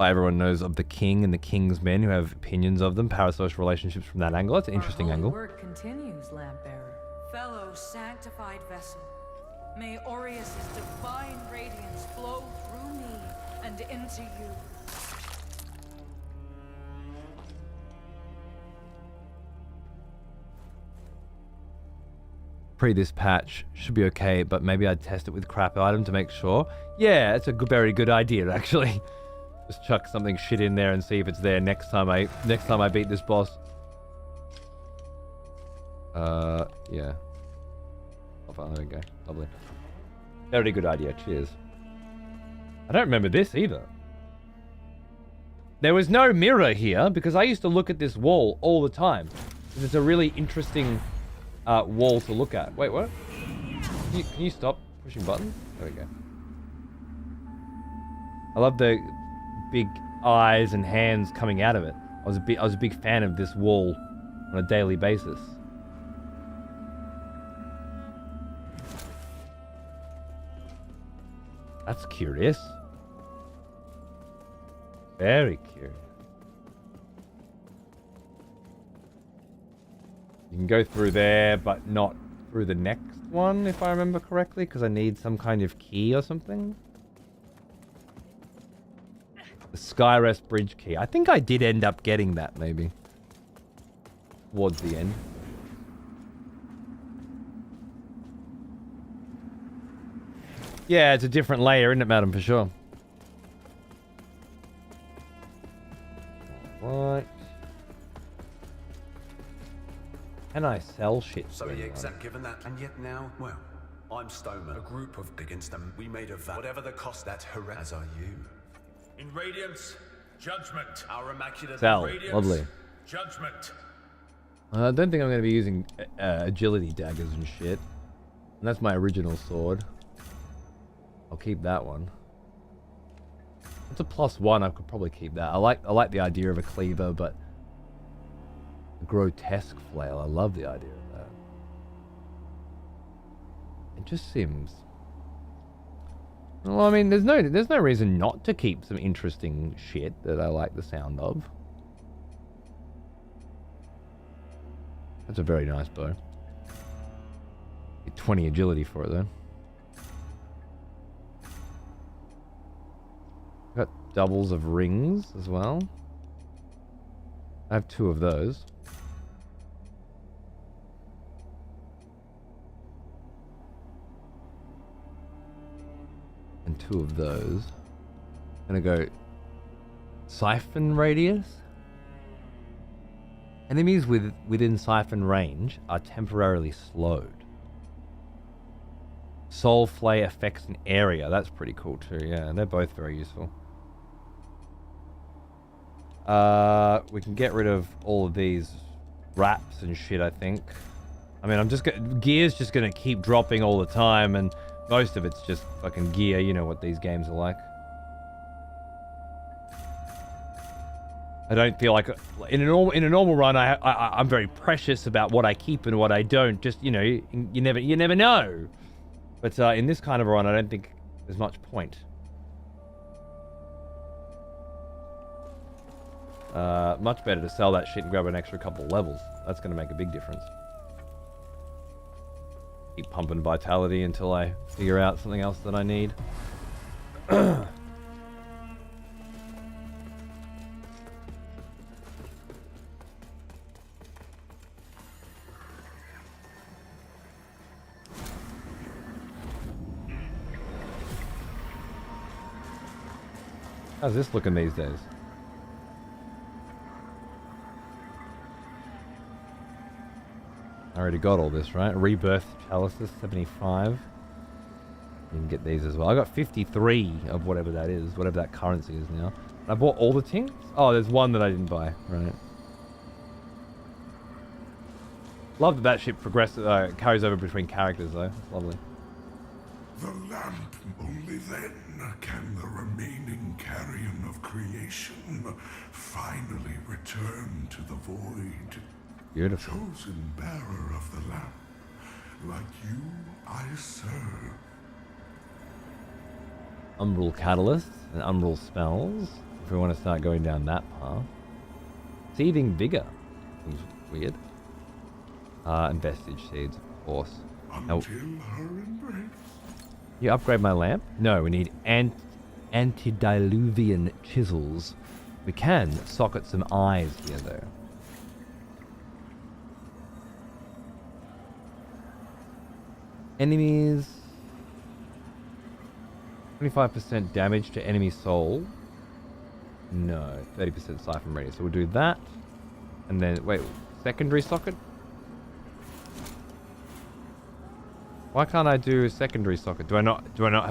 Everyone knows of the king and the king's men who have opinions of them, parasocial relationships from that angle. That's an interesting angle. Our holy work continues, Lampbearer. Fellow sanctified vessel, may Aureus' divine radiance flow through me and into you. This patch should be okay, but maybe I'd test it with crap item to make sure. Yeah, it's a very good idea, actually. Just chuck something shit in there and see if it's there next time I beat this boss. Yeah. Oh, there we go. Lovely. Very good idea. Cheers. I don't remember this either. There was no mirror here because I used to look at this wall all the time. It's a really interesting wall to look at. Wait, what? Can you stop pushing buttons? There we go. I love the big eyes and hands coming out of it. I was a big fan of this wall on a daily basis. That's curious. Very curious. You can go through there, but not through the next one, if I remember correctly, because I need some kind of key or something. The Skyrest Bridge key. I think I did end up getting that, maybe. Towards the end. Yeah, it's a different layer, isn't it, madam, for sure. Right. Can I sell shit? So the exact given that, and yet now, well, I'm Stoneman, a group of against them. We made a vow, whatever the cost, that's horrendous. As are you. In radiance, judgment. Our immaculate Sell. Radiance, Lovely. Judgment. I don't think I'm going to be using agility daggers and shit. And that's my original sword. I'll keep that one. It's a +1. I could probably keep that. I like the idea of a cleaver, but a grotesque flail. I love the idea of that. It just seems. Well, I mean, there's no reason not to keep some interesting shit that I like the sound of. That's a very nice bow. Get 20 agility for it, though. Got doubles of rings as well. I have 2 of those. And 2 of those. I'm gonna go siphon radius. Enemies within siphon range are temporarily slowed. Soul Flay affects an area. That's pretty cool too. Yeah, they're both very useful. We can get rid of all of these wraps and shit, I think. I mean, gear's just gonna keep dropping all the time, and most of it's just fucking gear. You know what these games are like. I don't feel like in a normal run, I'm very precious about what I keep and what I don't. Just, you know, you never know. But in this kind of a run, I don't think there's much point. Much better to sell that shit and grab an extra couple of levels. That's going to make a big difference. Keep pumping vitality until I figure out something else that I need. How's this looking these days? I already got all this, right? Rebirth Chalices, 75. You can get these as well. I got 53 of whatever that is, whatever that currency is now. I bought all the things? Oh, there's one that I didn't buy, right? Love that shit carries over between characters, though. It's lovely. The lamp, only then can the remaining carrion of creation finally return to the void. Beautiful. Chosen bearer of the lamp, like you I serve. Umbral Catalysts and Umbral Spells, if we want to start going down that path. Seething Vigor. Seems weird. And Vestige Seeds, of course. Until her embrace. You upgrade my lamp? No, we need antediluvian chisels. We can socket some eyes here, though. Enemies. 25% damage to enemy soul. No, 30% siphon radius. So we'll do that. And then, wait, secondary socket? Why can't I do a secondary socket? Have I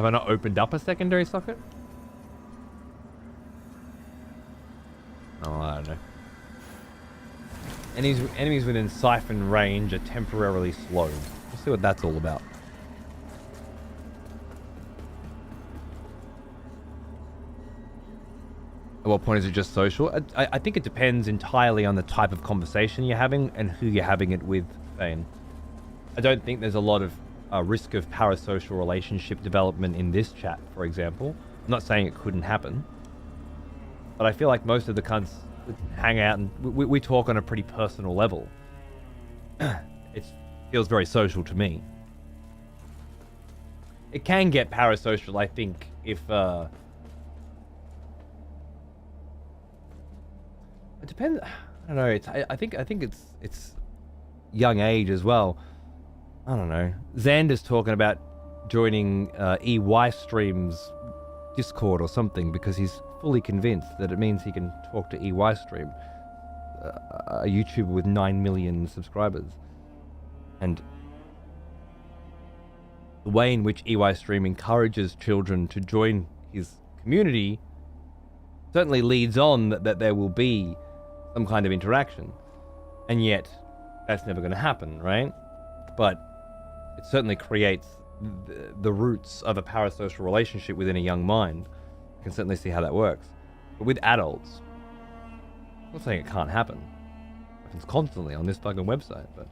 not opened up a secondary socket? Oh, I don't know. Enemies within siphon range are temporarily slowed. We'll see what that's all about. At what point is it just social? I think it depends entirely on the type of conversation you're having and who you're having it with, Fane. I don't think there's a lot of risk of parasocial relationship development in this chat, for example. I'm not saying it couldn't happen, but I feel like most of the cunts hang out and we talk on a pretty personal level. It feels very social to me. It can get parasocial, I think, if it depends. I don't know. I think it's young age as well. I don't know. Xander's talking about joining EY Stream's Discord or something because he's fully convinced that it means he can talk to EY Stream, a YouTuber with 9 million subscribers. And the way in which EY Stream encourages children to join his community certainly leads on that there will be some kind of interaction. And yet, that's never going to happen, right? But it certainly creates the roots of a parasocial relationship within a young mind. You can certainly see how that works. But with adults, I'm not saying it can't happen. It happens constantly on this fucking website, but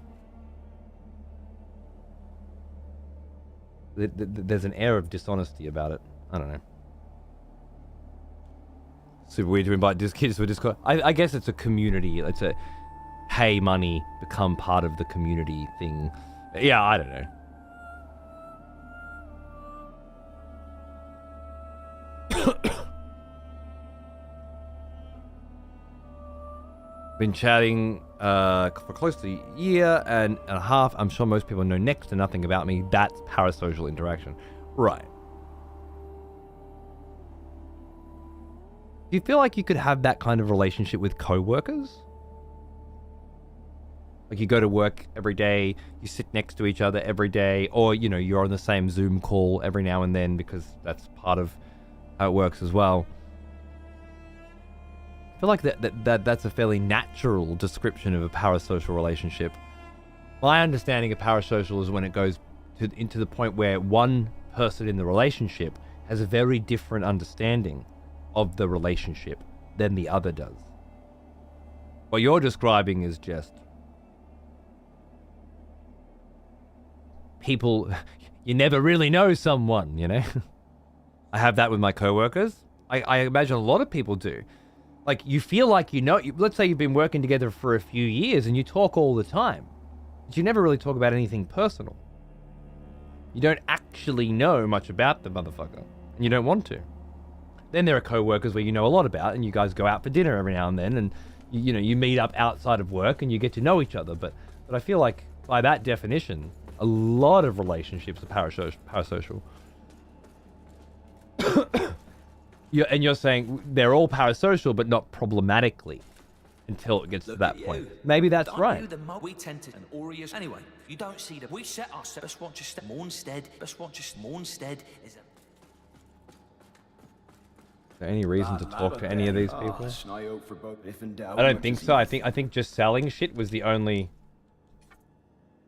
there's an air of dishonesty about it. I don't know. Super weird to invite kids to a Discord. I guess it's a community. It's a pay money, become part of the community thing. Yeah, I don't know. Been chatting for close to a year and a half. I'm sure most people know next to nothing about me. That's parasocial interaction. Right. Do you feel like you could have that kind of relationship with co-workers? Like you go to work every day, you sit next to each other every day, or, you know, you're on the same Zoom call every now and then because that's part of how it works as well. I feel like that's a fairly natural description of a parasocial relationship. My understanding of parasocial is when it goes into the point where one person in the relationship has a very different understanding of the relationship than the other does. What you're describing is just people, you never really know someone, you know? I have that with my coworkers. I imagine a lot of people do. Like, you feel like you know, let's say you've been working together for a few years and you talk all the time, but you never really talk about anything personal. You don't actually know much about the motherfucker, and you don't want to. Then there are co-workers where you know a lot about, and you guys go out for dinner every now and then, and you know, you meet up outside of work and you get to know each other. But I feel like by that definition, a lot of relationships are parasocial. You're saying they're all parasocial, but not problematically until it gets to that point. Maybe that's right. We tend to an Aureus. Anyway, you don't see that we set ourselves. Best watch just more instead. Best watch just more instead is a. Is there any reason to talk to any of these people? I don't think so. I think just selling shit was the only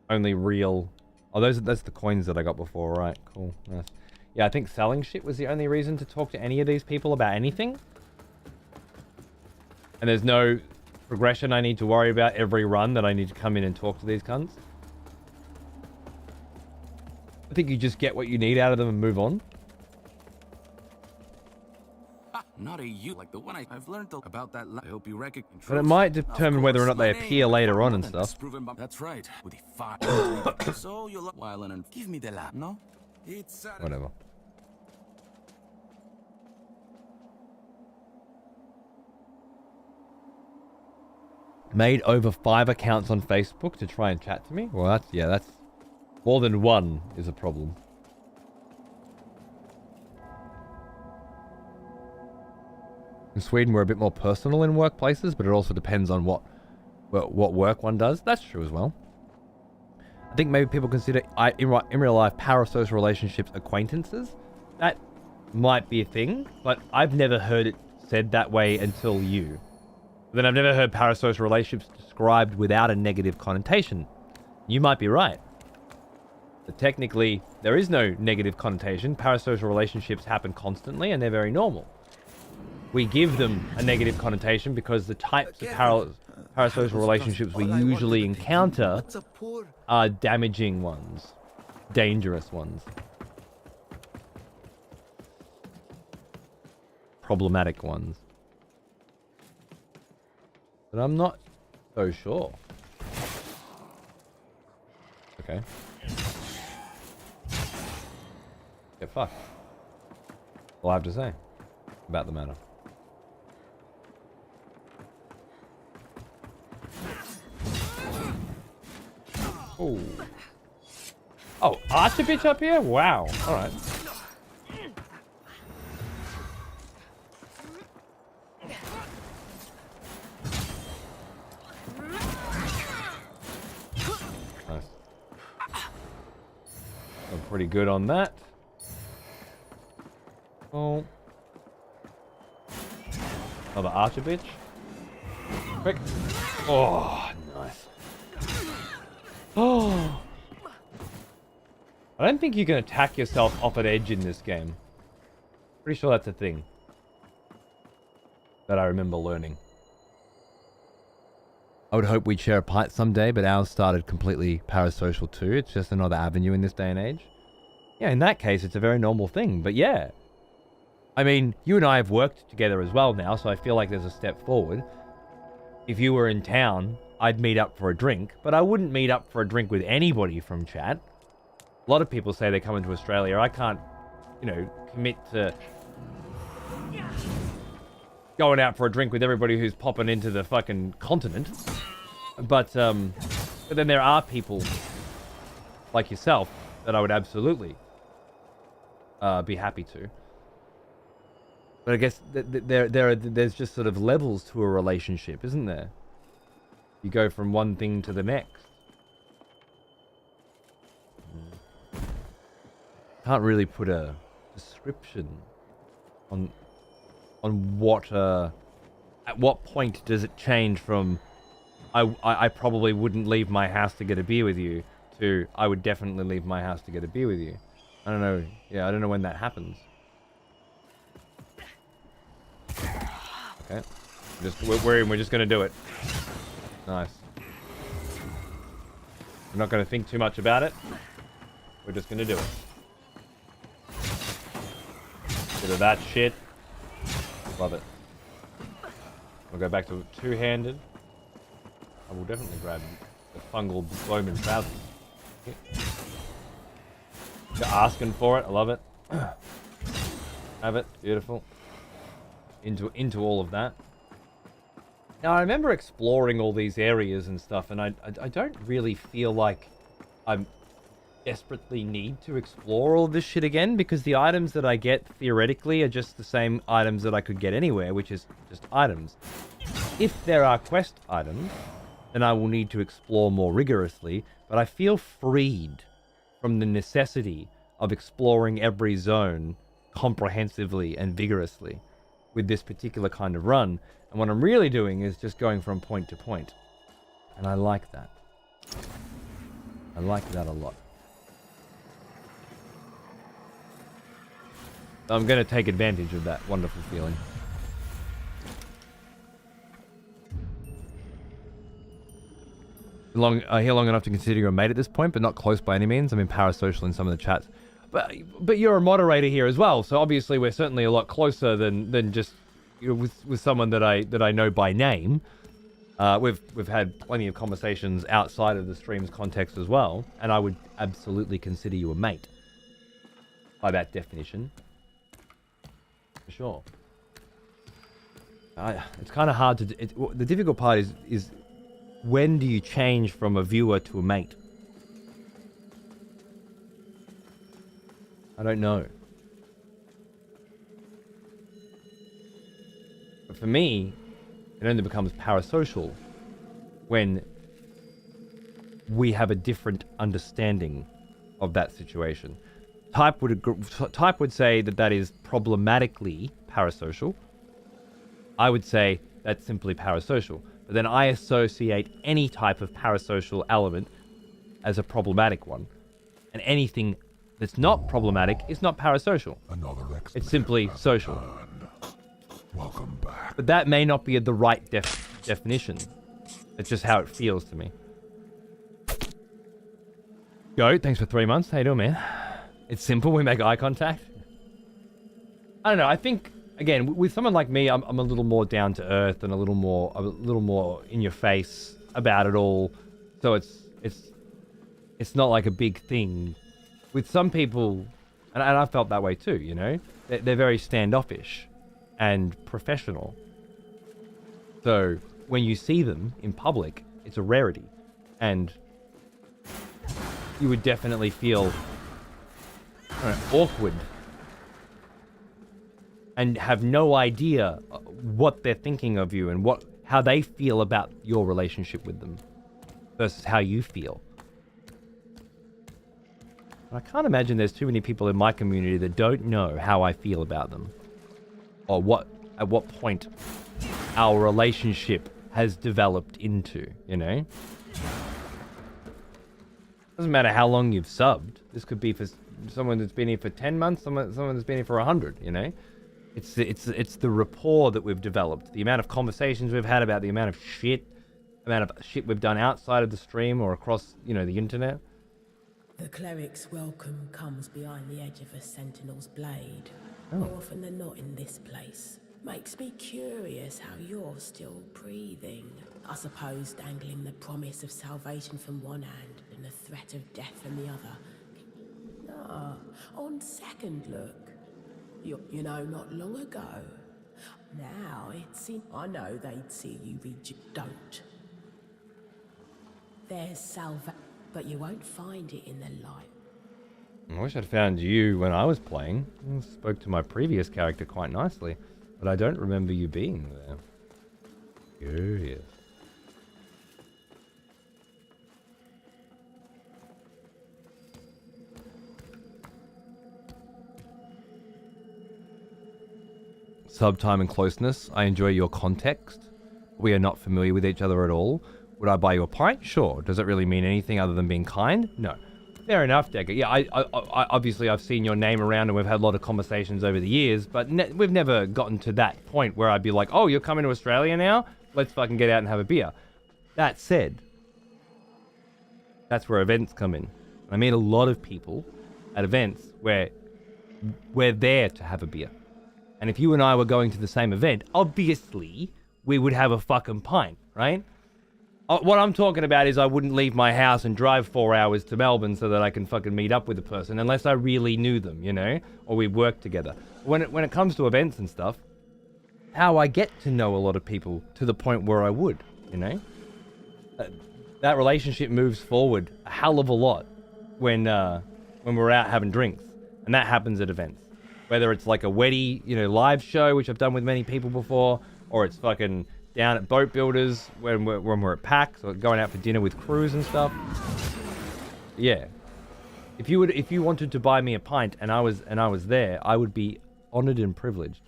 real. Oh, that's the coins that I got before, right? Cool, nice. Yeah, I think selling shit was the only reason to talk to any of these people about anything. And there's no progression I need to worry about every run that I need to come in and talk to these cunts. I think you just get what you need out of them and move on. Not a you like the one I've learned about that. I hope you recognize. But it might determine whether or not they appear later on and stuff. That's right. With the fire. So you'll while and give me the lap, no? It's Whatever. Made over 5 accounts on Facebook to try and chat to me? Well, that's more than one is a problem. In Sweden, we're a bit more personal in workplaces, but it also depends on what work one does. That's true as well. I think maybe people consider in real life parasocial relationships acquaintances. That might be a thing, but I've never heard it said that way until you. Then I've never heard parasocial relationships described without a negative connotation. You might be right. But technically, there is no negative connotation. Parasocial relationships happen constantly and they're very normal. We give them a negative connotation because the types of parasocial relationships we usually encounter are damaging ones, dangerous ones, problematic ones. But I'm not so sure. Okay. Get fucked. All I have to say about the matter. Oh. Oh, Archer bitch up here? Wow. Alright. Nice. I'm pretty good on that. Oh. Another Archer bitch. Quick. Oh, nice. Oh. I don't think you can attack yourself off an edge in this game. Pretty sure that's a thing that I remember learning. I would hope we'd share a pint someday, but ours started completely parasocial too. It's just another avenue in this day and age. Yeah, in that case, it's a very normal thing, but yeah. I mean, you and I have worked together as well now, so I feel like there's a step forward. If you were in town, I'd meet up for a drink, but I wouldn't meet up for a drink with anybody from chat. A lot of people say they're coming to Australia. I can't, you know, commit to going out for a drink with everybody who's popping into the fucking continent. But then there are people like yourself that I would absolutely be happy to. But I guess there's just sort of levels to a relationship, isn't there? You go from one thing to the next. Can't really put a description on what at what point does it change from I probably wouldn't leave my house to get a beer with you to I would definitely leave my house to get a beer with you. I don't know. Yeah, I don't know when that happens. Okay. We're just gonna do it. Nice. We're not gonna think too much about it. We're just gonna do it. Bit of that shit. Love it. We'll go back to two-handed. I will definitely grab the fungal bowman trousers. You're asking for it. I love it. Have it. Beautiful. Into all of that. Now, I remember exploring all these areas and stuff, and I don't really feel like I'm desperately need to explore all this shit again, because the items that I get theoretically are just the same items that I could get anywhere, which is just items. If there are quest items, then I will need to explore more rigorously, but I feel freed from the necessity of exploring every zone comprehensively and vigorously with this particular kind of run. And what I'm really doing is just going from point to point. And I like that. I like that a lot. I'm going to take advantage of that wonderful feeling. Here long enough to consider you a mate at this point, but not close by any means. I'm in Parasocial in some of the chats. But you're a moderator here as well, so obviously we're certainly a lot closer than just, you know, with someone that I know by name. We've had plenty of conversations outside of the stream's context as well, and I would absolutely consider you a mate by that definition. For sure. It's kind of hard to... the difficult part is when do you change from a viewer to a mate? I don't know. But for me, it only becomes parasocial when we have a different understanding of that situation. Type would say that is problematically parasocial. I would say that's simply parasocial. But then I associate any type of parasocial element as a problematic one. And anything that's not problematic is not parasocial. It's simply social. Welcome back. But that may not be the right definition. It's just how it feels to me. Yo, thanks for 3 months. How you doing, man? It's simple. We make eye contact. I don't know. I think, again, with someone like me, I'm a little more down to earth and a little more in your face about it all. So it's not like a big thing. With some people, and I felt that way too, you know, they're very standoffish and professional. So when you see them in public, it's a rarity, and you would definitely feel awkward and have no idea what they're thinking of you and how they feel about your relationship with them versus how you feel. I can't imagine there's too many people in my community that don't know how I feel about them, or at what point our relationship has developed into, you know? Doesn't matter how long you've subbed. This could be for someone that's been here for 10 months, someone that's been here for 100, you know? It's the rapport that we've developed, the amount of conversations we've had about the amount of shit we've done outside of the stream or across, you know, the internet. The cleric's welcome comes behind the edge of a sentinel's blade. Oh. More often than not in this place. Makes me curious how you're still breathing. I suppose dangling the promise of salvation from one hand and the threat of death from the other. No, on second look, you know, not long ago, Now it's in. I know they'd see you don't. There's salva, but you won't find it in the light. I wish I'd found you when I was playing. I spoke to my previous character quite nicely, but I don't remember you being there. Curious. Subtime and closeness. I enjoy your context. We are not familiar with each other at all. Would I buy you a pint? Sure. Does it really mean anything other than being kind? No. Fair enough, Decker. Yeah, I obviously I've seen your name around and we've had a lot of conversations over the years, but we've never gotten to that point where I'd be like, oh, you're coming to Australia now? Let's fucking get out and have a beer. That said, that's where events come in. I meet a lot of people at events where we're there to have a beer. And if you and I were going to the same event, obviously we would have a fucking pint, right? What I'm talking about is I wouldn't leave my house and drive 4 hours to Melbourne so that I can fucking meet up with a person unless I really knew them, you know, or we work together. When it comes to events and stuff, how I get to know a lot of people to the point where I would, you know, that relationship moves forward a hell of a lot when we're out having drinks, and that happens at events. Whether it's like a Weddy, you know, live show, which I've done with many people before, or it's fucking down at Boat Builders when we're at PAX or going out for dinner with crews and stuff. Yeah. If you wanted to buy me a pint and I was there, I would be honored and privileged.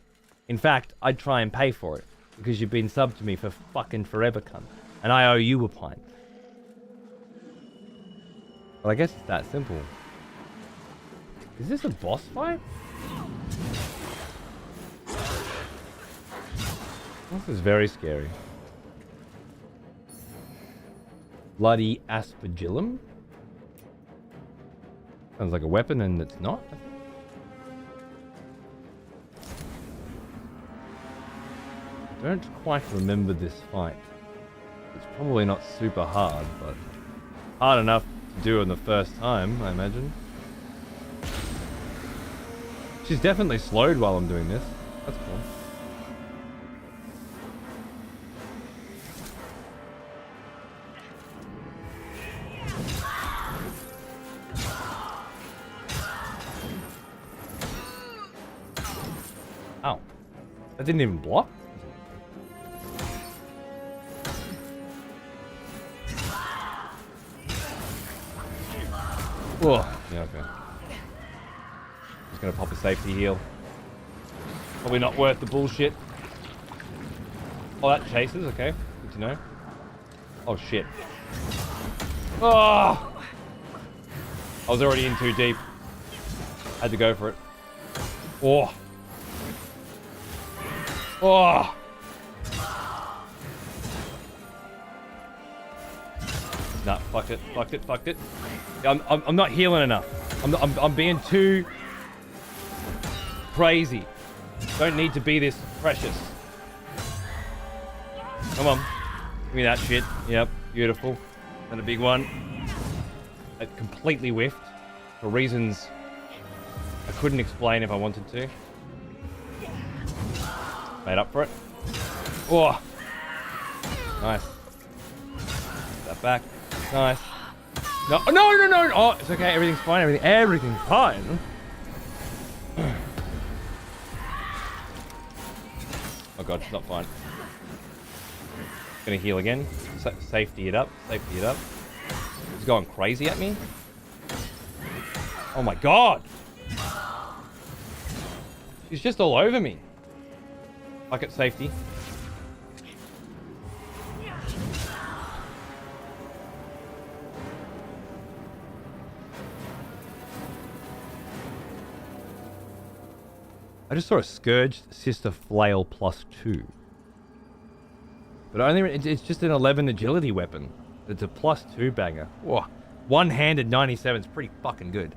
In fact, I'd try and pay for it because you've been subbed to me for fucking forever, cunt. And I owe you a pint. But I guess it's that simple. Is this a boss fight? This is very scary. Bloody aspergillum? Sounds like a weapon and it's not. I don't quite remember this fight. It's probably not super hard, but hard enough to do in the first time, I imagine. She's definitely slowed while I'm doing this. That's cool. Ow. That didn't even block? Whoa. Yeah, okay. Just gonna pop a safety heal. Probably not worth the bullshit. Oh, that chases, okay. Good to know. Oh, shit. Oh! I was already in too deep. Had to go for it. Oh! Oh! Nah, fucked it, fucked it, fucked it. Yeah, I'm not healing enough. I'm being too crazy. Don't need to be this precious. Come on. Give me that shit. Yep, beautiful. And a big one. It completely whiffed for reasons I couldn't explain if I wanted to. Made up for it. Oh! Nice. Put that back. Nice. No, no! Oh, it's okay. Everything's fine. Everything's fine. Oh god, it's not fine. Gonna heal again. Safety it up. Safety it up. He's going crazy at me. Oh my god! He's just all over me. Bucket safety. I just saw a Scourged Sister Flail +2. But it's just an 11 agility weapon. It's a +2 banger. Whoa. One-handed 97 is pretty fucking good.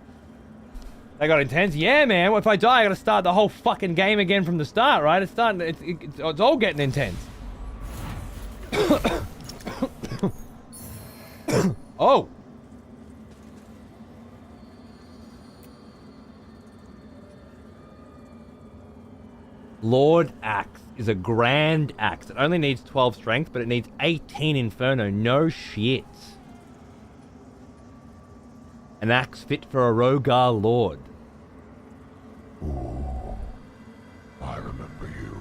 They got intense? Yeah, man. If I die, I gotta start the whole fucking game again from the start, right? It's starting. It's all getting intense. Oh. Lord Axe is a grand axe. It only needs 12 strength, but it needs 18 Inferno. No shit. An axe fit for a Rogar Lord. Ooh, I remember you.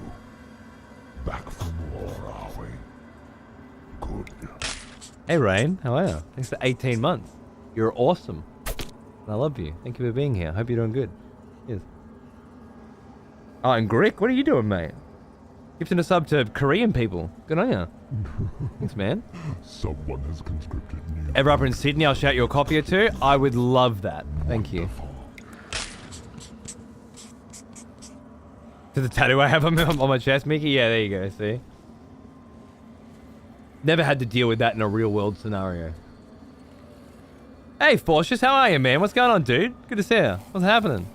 Back from war, are we? Good. Hey Rain, how are you? Thanks for 18 months. You're awesome. I love you. Thank you for being here. Hope you're doing good. Yes. Oh, and Grick, what are you doing, mate? Gifting a sub to Korean people. Good on you. Thanks, man. Someone has conscripted me. Ever up in Sydney, I'll shout you a copy or two. I would love that. Thank you. To the tattoo I have on my chest, Mickey? Yeah, there you go, see? Never had to deal with that in a real world scenario. Hey, Forcius, how are you, man? What's going on, dude? Good to see you. What's happening?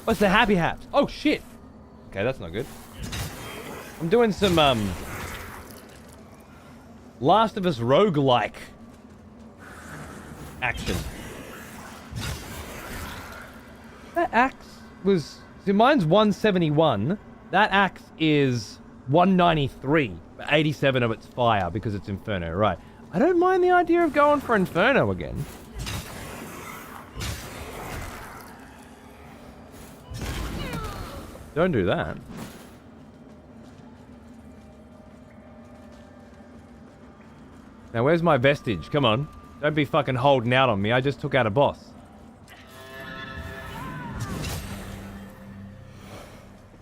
What's the happy haps? Oh, shit. Okay, that's not good. I'm doing some, Last of Us roguelike action. That axe was... See, mine's 171. That axe is 193. 87 of its fire because it's Inferno. Right. I don't mind the idea of going for Inferno again. Don't do that. Now, where's my vestige? Come on. Don't be fucking holding out on me. I just took out a boss.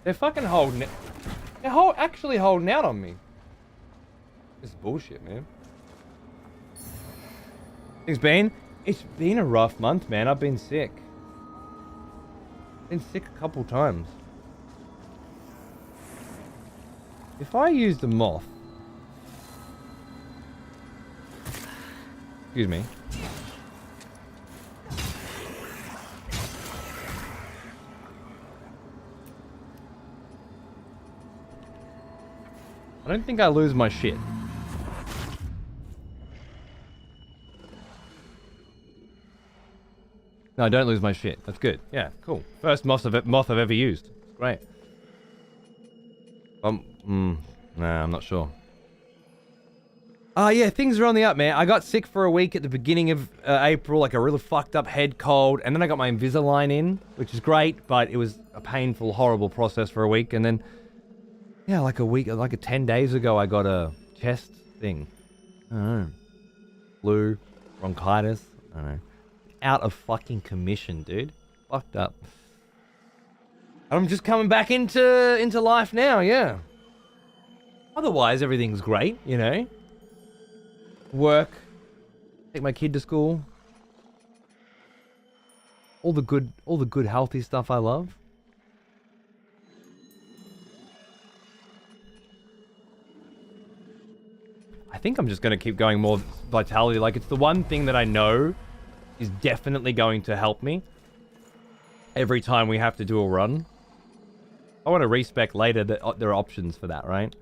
They're fucking holding it. They're actually holding out on me. This is bullshit, man. It's been a rough month, man. I've been sick. Been sick a couple times. If I use the moth... Excuse me. I don't think I lose my shit. No, I don't lose my shit. That's good. Yeah, cool. First moth I've ever used. Great. Nah, I'm not sure. Yeah, things are on the up, man. I got sick for a week at the beginning of April, like a really fucked up head cold, and then I got my Invisalign in, which is great, but it was a painful, horrible process for a week, and then, yeah, like 10 days ago, I got a chest thing. I don't know. Flu, bronchitis, I don't know. Out of fucking commission, dude. Fucked up. I'm just coming back into life now, yeah. Otherwise, everything's great, you know. Work, take my kid to school. All the good healthy stuff I love. I think I'm just going to keep going more vitality. Like, it's the one thing that I know is definitely going to help me every time we have to do a run. I want to respec later that there are options for that, right?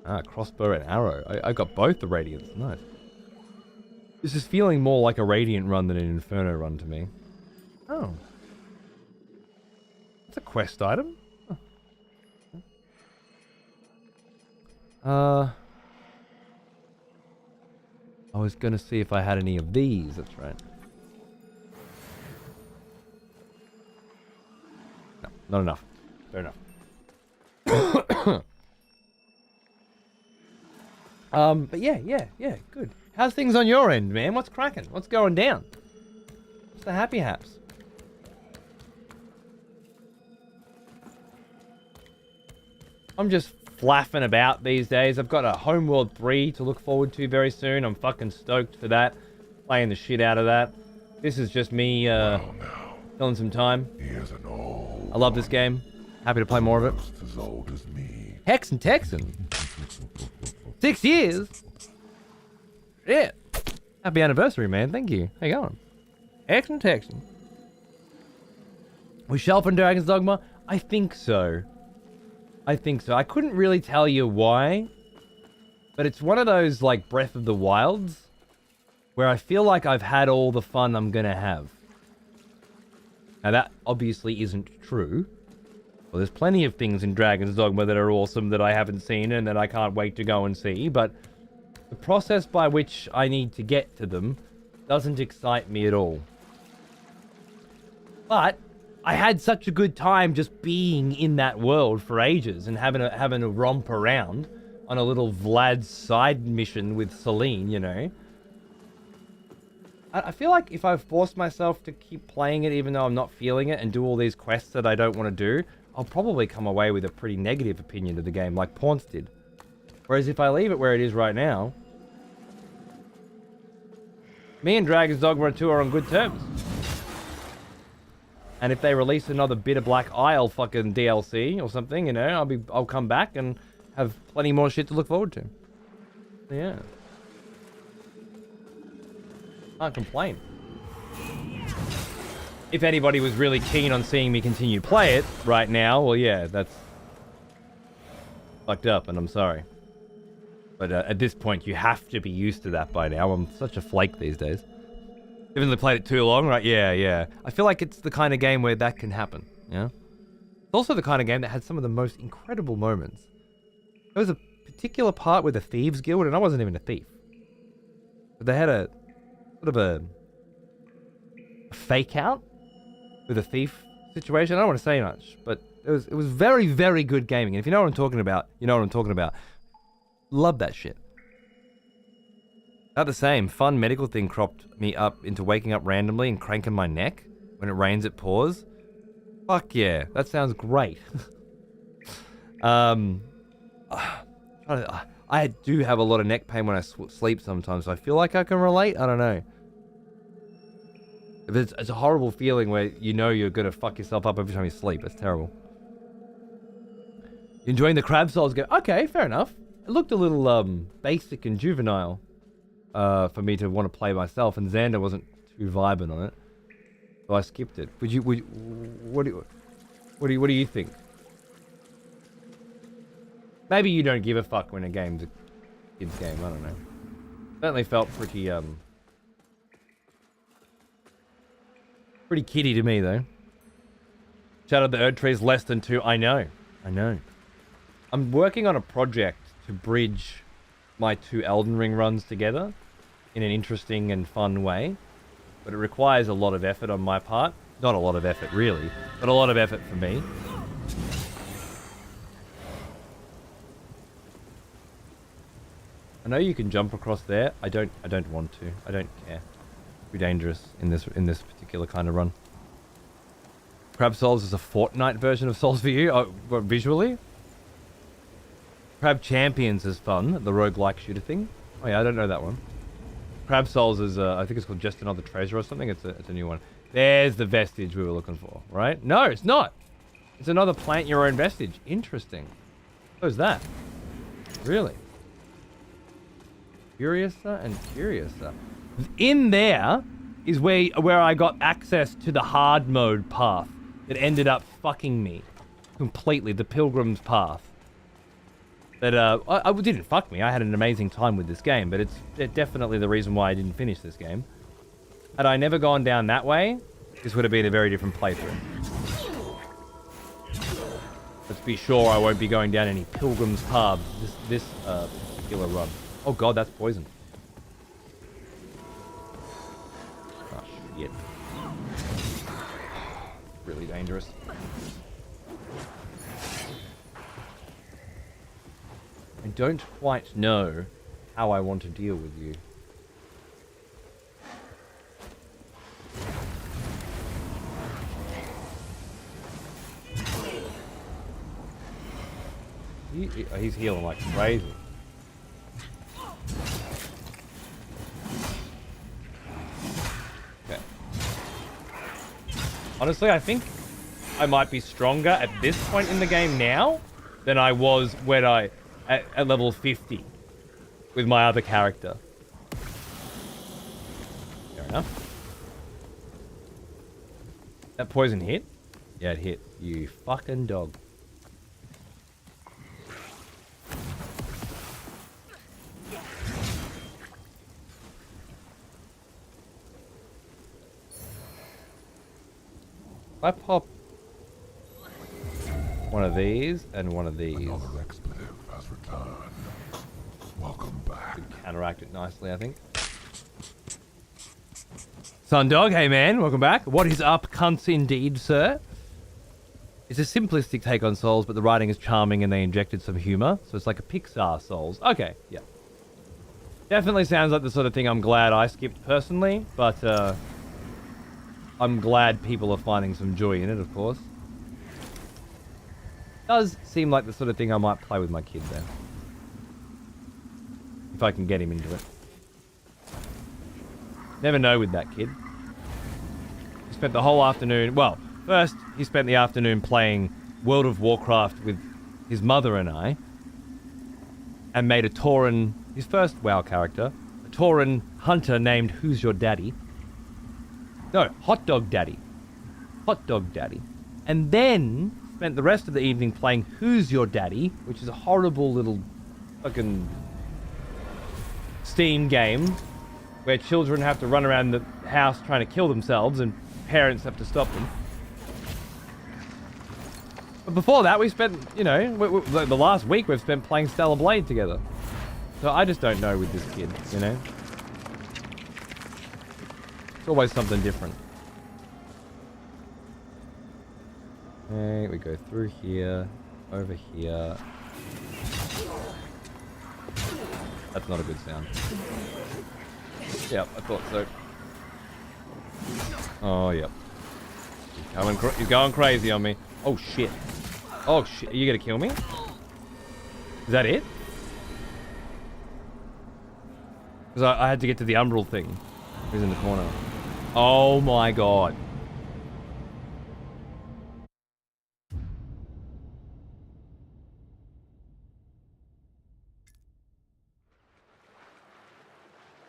Ah, crossbow and arrow. I got both the Radiants. Nice. This is feeling more like a Radiant run than an Inferno run to me. Oh. That's a quest item. Huh. I was going to see if I had any of these. That's right. No, not enough. Fair enough. But yeah, good. How's things on your end, man? What's cracking? What's going down? What's the happy haps? I'm just flapping about these days. I've got a Homeworld 3 to look forward to very soon. I'm fucking stoked for that. Playing the shit out of that. This is just me, filling some time. He is an old. I love this game. Happy to play more of it. Just as old as me. Hex and Texan. 6 years? Yeah. Happy anniversary, man. Thank you. How you going? Hex and Texan. Was Shelf and Dragon's Dogma? I think so. I couldn't really tell you why, but it's one of those, like, Breath of the Wilds, where I feel like I've had all the fun I'm gonna have. Now, that obviously isn't true, Well, there's plenty of things in Dragon's Dogma that are awesome that I haven't seen and that I can't wait to go and see, but the process by which I need to get to them doesn't excite me at all. But I had such a good time just being in that world for ages and having a romp around on a little Vlad side mission with Celine, you know. I feel like if I force myself to keep playing it even though I'm not feeling it and do all these quests that I don't want to do, I'll probably come away with a pretty negative opinion of the game like Paunce did. Whereas if I leave it where it is right now, me and Dragon's Dogma 2 are on good terms. And if they release another Bitter Black Isle fucking DLC or something, you know, I'll come back and have plenty more shit to look forward to. Yeah. Can't complain. If anybody was really keen on seeing me continue to play it right now, well, yeah, that's fucked up, and I'm sorry. But at this point, you have to be used to that by now. I'm such a flake these days. Even though they played it too long, right? Yeah. I feel like it's the kind of game where that can happen, yeah? It's also the kind of game that had some of the most incredible moments. There was a particular part with the Thieves Guild, and I wasn't even a thief. But they had a sort of a fake out with a thief situation. I don't want to say much, but it was very, very good gaming. And if you know what I'm talking about, you know what I'm talking about. Love that shit. About the same, fun medical thing cropped me up into waking up randomly and cranking my neck. When it rains, it pours. Fuck yeah, that sounds great. I do have a lot of neck pain when I sleep sometimes, so I feel like I can relate. I don't know. It's a horrible feeling where you know you're gonna fuck yourself up every time you sleep. It's terrible. Enjoying the crab souls game? Okay, fair enough. It looked a little basic and juvenile for me to want to play myself, and Xander wasn't too vibing on it, so I skipped it. What do you think? Maybe you don't give a fuck when a game's a kid's game. I don't know. Certainly felt pretty pretty kiddie to me though. Shadow of the Erd Tree is less than 2. I know. I'm working on a project to bridge my 2 Elden Ring runs together in an interesting and fun way, but it requires a lot of effort on my part. Not a lot of effort really, but a lot of effort for me. I know you can jump across there. I don't want to. I don't care. Too dangerous in this particular kind of run. Crab Souls is a Fortnite version of Souls for you. Oh, what, visually? Crab Champions is fun. The roguelike shooter thing. Oh yeah, I don't know that one. Crab Souls is I think it's called Just Another Treasure or something. It's a new one. There's the vestige we were looking for, right? No, it's not. It's another plant your own vestige. Interesting. What's that? Really? Curiouser and curiouser. In there is where I got access to the hard mode path that ended up fucking me completely. The Pilgrim's Path. That I didn't fuck me. I had an amazing time with this game, but it's definitely the reason why I didn't finish this game. Had I never gone down that way, this would have been a very different playthrough. Let's be sure I won't be going down any Pilgrim's Paths this particular run. Oh god, that's poison. Oh shit. Really dangerous. I don't quite know how I want to deal with you. He's healing like crazy. Okay. Honestly, I think I might be stronger at this point in the game now than I was when at level 50 with my other character. Fair enough. That poison hit? Yeah, it hit. You fucking dog. I pop... One of these and one of these. Another expletive has returned. Welcome back. Counteract it nicely, I think. Sundog, hey man, welcome back. What is up, cunts indeed, sir? It's a simplistic take on Souls, but the writing is charming and they injected some humor. So it's like a Pixar Souls. Okay, yeah. Definitely sounds like the sort of thing I'm glad I skipped personally, but I'm glad people are finding some joy in it, of course. Does seem like the sort of thing I might play with my kid though. If I can get him into it. Never know with that kid. He spent the whole afternoon, well, first he spent the afternoon playing World of Warcraft with his mother and I, and made a Tauren, his first WoW character, a Tauren hunter named Who's Your Daddy? No, Hot Dog Daddy. Hot Dog Daddy. And then spent the rest of the evening playing Who's Your Daddy, which is a horrible little fucking Steam game where children have to run around the house trying to kill themselves and parents have to stop them. But before that, we spent, you know, the last week we've spent playing Stellar Blade together. So I just don't know with this kid, you know? It's always something different. Okay, we go through here, over here. That's not a good sound. Yep, I thought so. Oh, yep. He's going crazy on me. Oh, shit. Oh, shit. Are you gonna kill me? Is that it? Because I had to get to the umbral thing. He's in the corner. Oh, my God.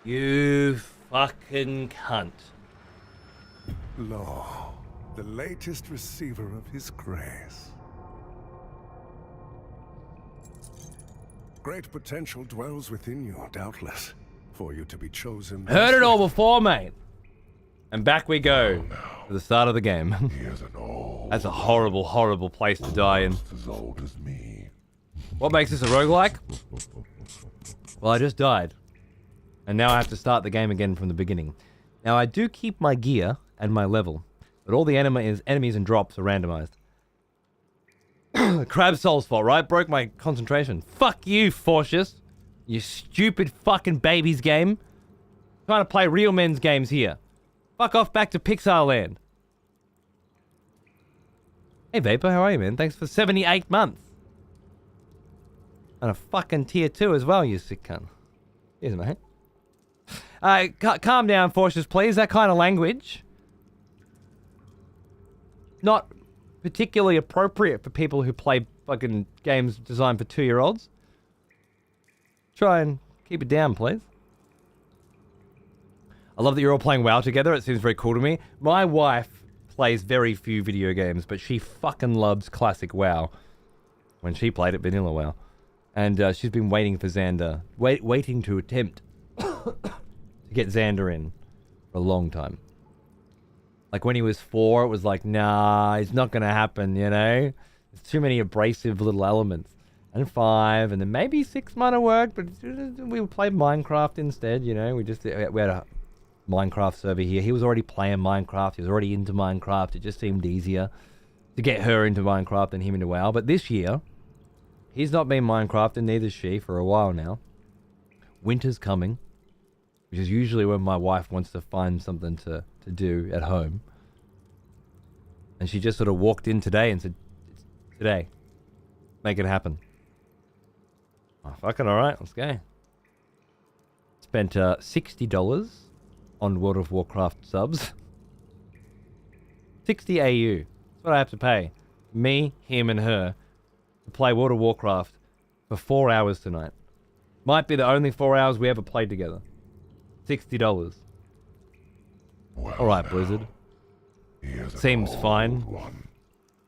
You fucking cunt. Lo, the latest receiver of his grace. Great potential dwells within you, doubtless, for you to be chosen. Heard it all before, mate. And back we go to the start of the game. That's a horrible, horrible place to die in. As old as me. What makes this a roguelike? Well, I just died. And now I have to start the game again from the beginning. Now, I do keep my gear and my level, but all the enemies and drops are randomized. Crab Soul's fault, right? Broke my concentration. Fuck you, Fortius. You stupid fucking babies game. Trying to play real men's games here. Fuck off back to Pixar land. Hey, Vapor, how are you, man? Thanks for 78 months. And a fucking tier 2 as well, you sick cunt. Cheers, mate. Calm down, Fortius, please. That kind of language. Not particularly appropriate for people who play fucking games designed for 2-year-olds. Try and keep it down, please. I love that you're all playing WoW together. It seems very cool to me. My wife plays very few video games, but she fucking loves classic WoW. When she played it, vanilla WoW. And she's been waiting for Xander. Waiting to attempt to get Xander in for a long time. Like when he was 4, it was like, nah, it's not going to happen, you know? There's too many abrasive little elements. And 5, and then maybe 6 might have worked, but we played Minecraft instead, you know? We had a Minecraft server here. He was already playing Minecraft. He was already into Minecraft. It just seemed easier to get her into Minecraft than him into WoW. But this year, he's not been Minecraft, and neither's she for a while now. Winter's coming, which is usually when my wife wants to find something to do at home. And she just sort of walked in today and said, today, make it happen. Oh, fucking alright, let's go. Spent $60 on World of Warcraft subs. 60 AU. That's what I have to pay. Me, him, and her to play World of Warcraft for 4 hours tonight. Might be the only 4 hours we ever played together. $60. Well, alright, Blizzard. Seems fine.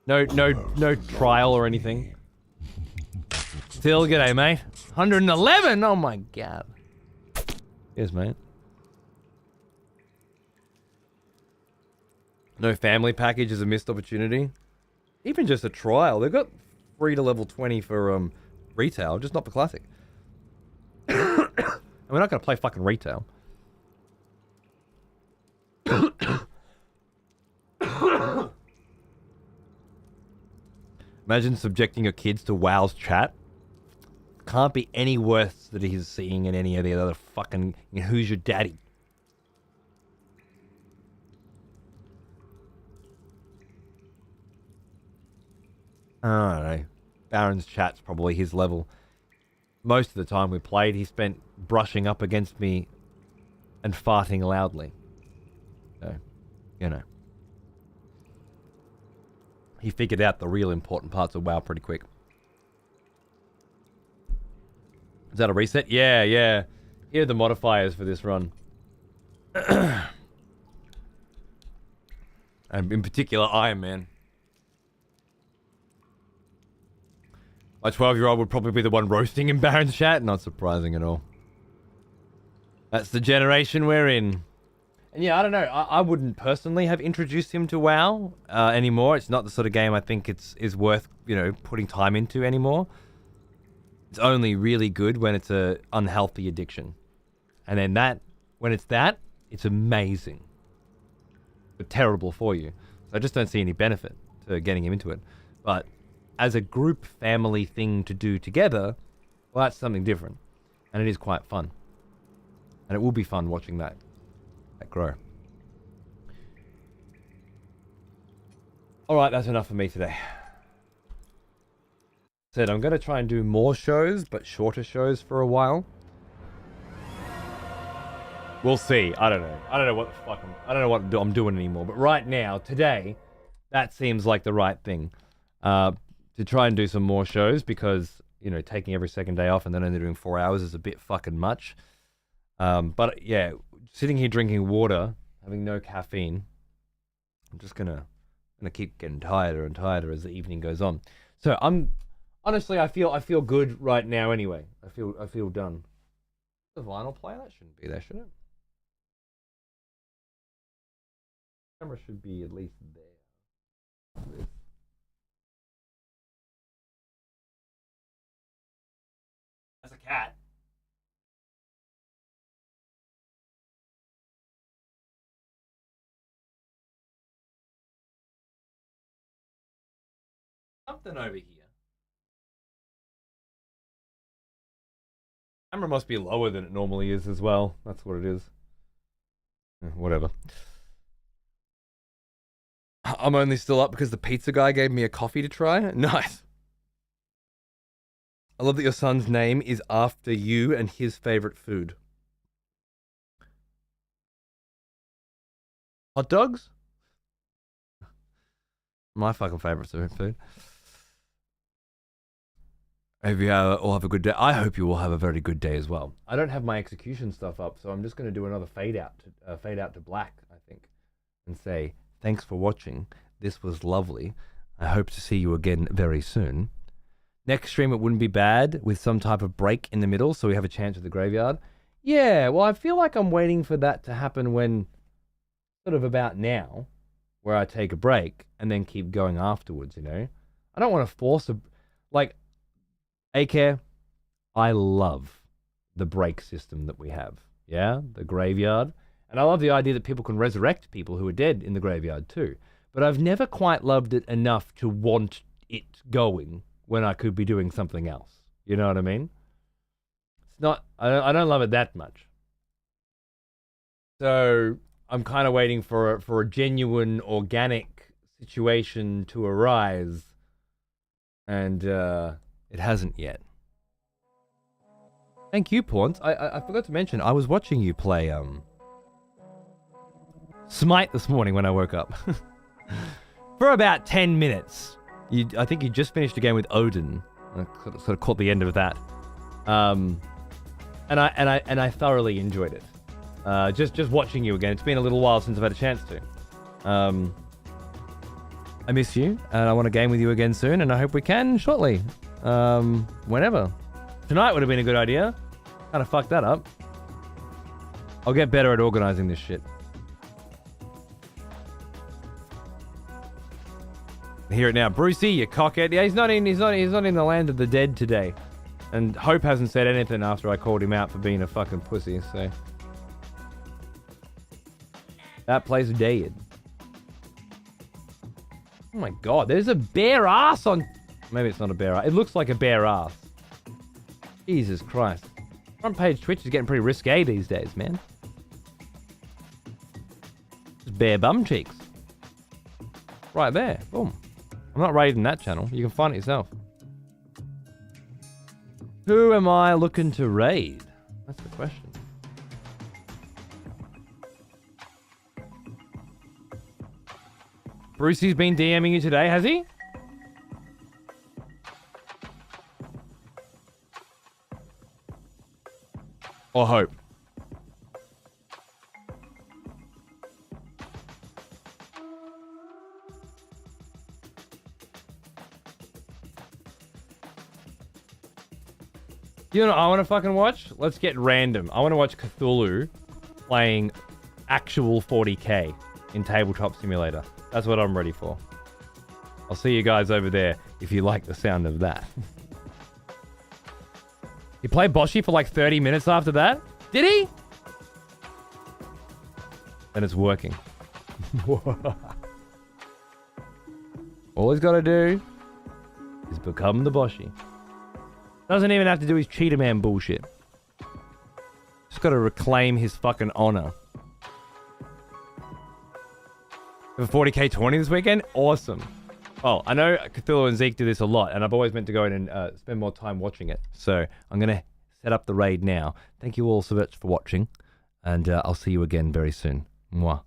No trial or anything. Still g'day, mate. 111? Oh my god. Yes, mate. No family package is a missed opportunity. even just a trial. They've got free to level 20 for retail, just not for classic. And we're not going to play fucking retail. Imagine subjecting your kids to WoW's chat. Can't be any worse that he's seeing in any of the other fucking... Who's your daddy? I don't know. Baron's chat's probably his level. Most of the time we played, he spent brushing up against me and farting loudly. So, you know. He figured out the real important parts of WoW pretty quick. Is that a reset? Yeah, yeah. Here are the modifiers for this run. And in particular, Iron Man. My 12-year-old would probably be the one roasting in Baron's chat. Not surprising at all. That's the generation we're in. And yeah, I don't know. I wouldn't personally have introduced him to WoW anymore. It's not the sort of game I think is worth, you know, putting time into anymore. It's only really good when it's a unhealthy addiction. And then when it's that, it's amazing. But terrible for you. So I just don't see any benefit to getting him into it. But as a group family thing to do together, well, that's something different. And it is quite fun. And it will be fun watching that grow. Alright, that's enough for me today. Said I'm going to try and do more shows, but shorter shows for a while. We'll see. I don't know. I don't know what the fuck I don't know what I'm doing anymore. But right now, today, that seems like the right thing. To try and do some more shows because, you know, taking every second day off and then only doing 4 hours is a bit fucking much. But yeah, sitting here drinking water, having no caffeine, I'm just gonna keep getting tireder and tireder as the evening goes on. So honestly, I feel good right now anyway. I feel done. The vinyl player, that shouldn't be there, should it? Camera should be at least there. That's a cat. Something over here. Camera must be lower than it normally is as well. That's what it is. Whatever. I'm only still up because the pizza guy gave me a coffee to try. Nice. I love that your son's name is after you and his favorite food. Hot dogs? My fucking favorite food. Hope you all have a good day. I hope you all have a very good day as well. I don't have my execution stuff up, so I'm just going to do another fade out to black, I think, and say thanks for watching. This was lovely. I hope to see you again very soon. Next stream, it wouldn't be bad with some type of break in the middle, so we have a chance at the graveyard. Yeah, well, I feel like I'm waiting for that to happen when, sort of about now, where I take a break and then keep going afterwards, you know? I don't want to force A-Care, I love the break system that we have. Yeah, the graveyard. And I love the idea that people can resurrect people who are dead in the graveyard too. But I've never quite loved it enough to want it going when I could be doing something else. You know what I mean? It's not, I don't love it that much. So I'm kind of waiting for a genuine, organic situation to arise. And it hasn't yet. Thank you, Pawns. I forgot to mention, I was watching you play Smite this morning when I woke up. For about 10 minutes. I think you just finished a game with Odin. I sort of caught the end of that. And I thoroughly enjoyed it. Just watching you again. It's been a little while since I've had a chance to. I miss you, and I want to game with you again soon, and I hope we can shortly. Whenever. Tonight would have been a good idea. Kind of fucked that up. I'll get better at organizing this shit. Hear it now, Brucey, you cockhead. Yeah, he's not in the land of the dead today. And Hope hasn't said anything after I called him out for being a fucking pussy, so. That place dead. Oh my god, there's a bare ass on... Maybe it's not a bare ass. It looks like a bare ass. Jesus Christ. Front page Twitch is getting pretty risque these days, man. Just bare bum cheeks. Right there. Boom. I'm not raiding that channel. You can find it yourself. Who am I looking to raid? That's the question. Brucey's been DMing you today, has he? Or Hope? You know what I want to fucking watch? Let's get random. I want to watch Cthulhu playing actual 40k in Tabletop Simulator. That's what I'm ready for. I'll see you guys over there if you like the sound of that. He played Boshi for like 30 minutes after that? Did he? Then it's working. All he's got to do is become the Boshi. Doesn't even have to do his Cheetah Man bullshit. Just got to reclaim his fucking honor. For 40k 20 this weekend? Awesome. Well, I know Cthulhu and Zeke do this a lot, and I've always meant to go in and spend more time watching it. So I'm going to set up the raid now. Thank you all so much for watching, and I'll see you again very soon. Mwah.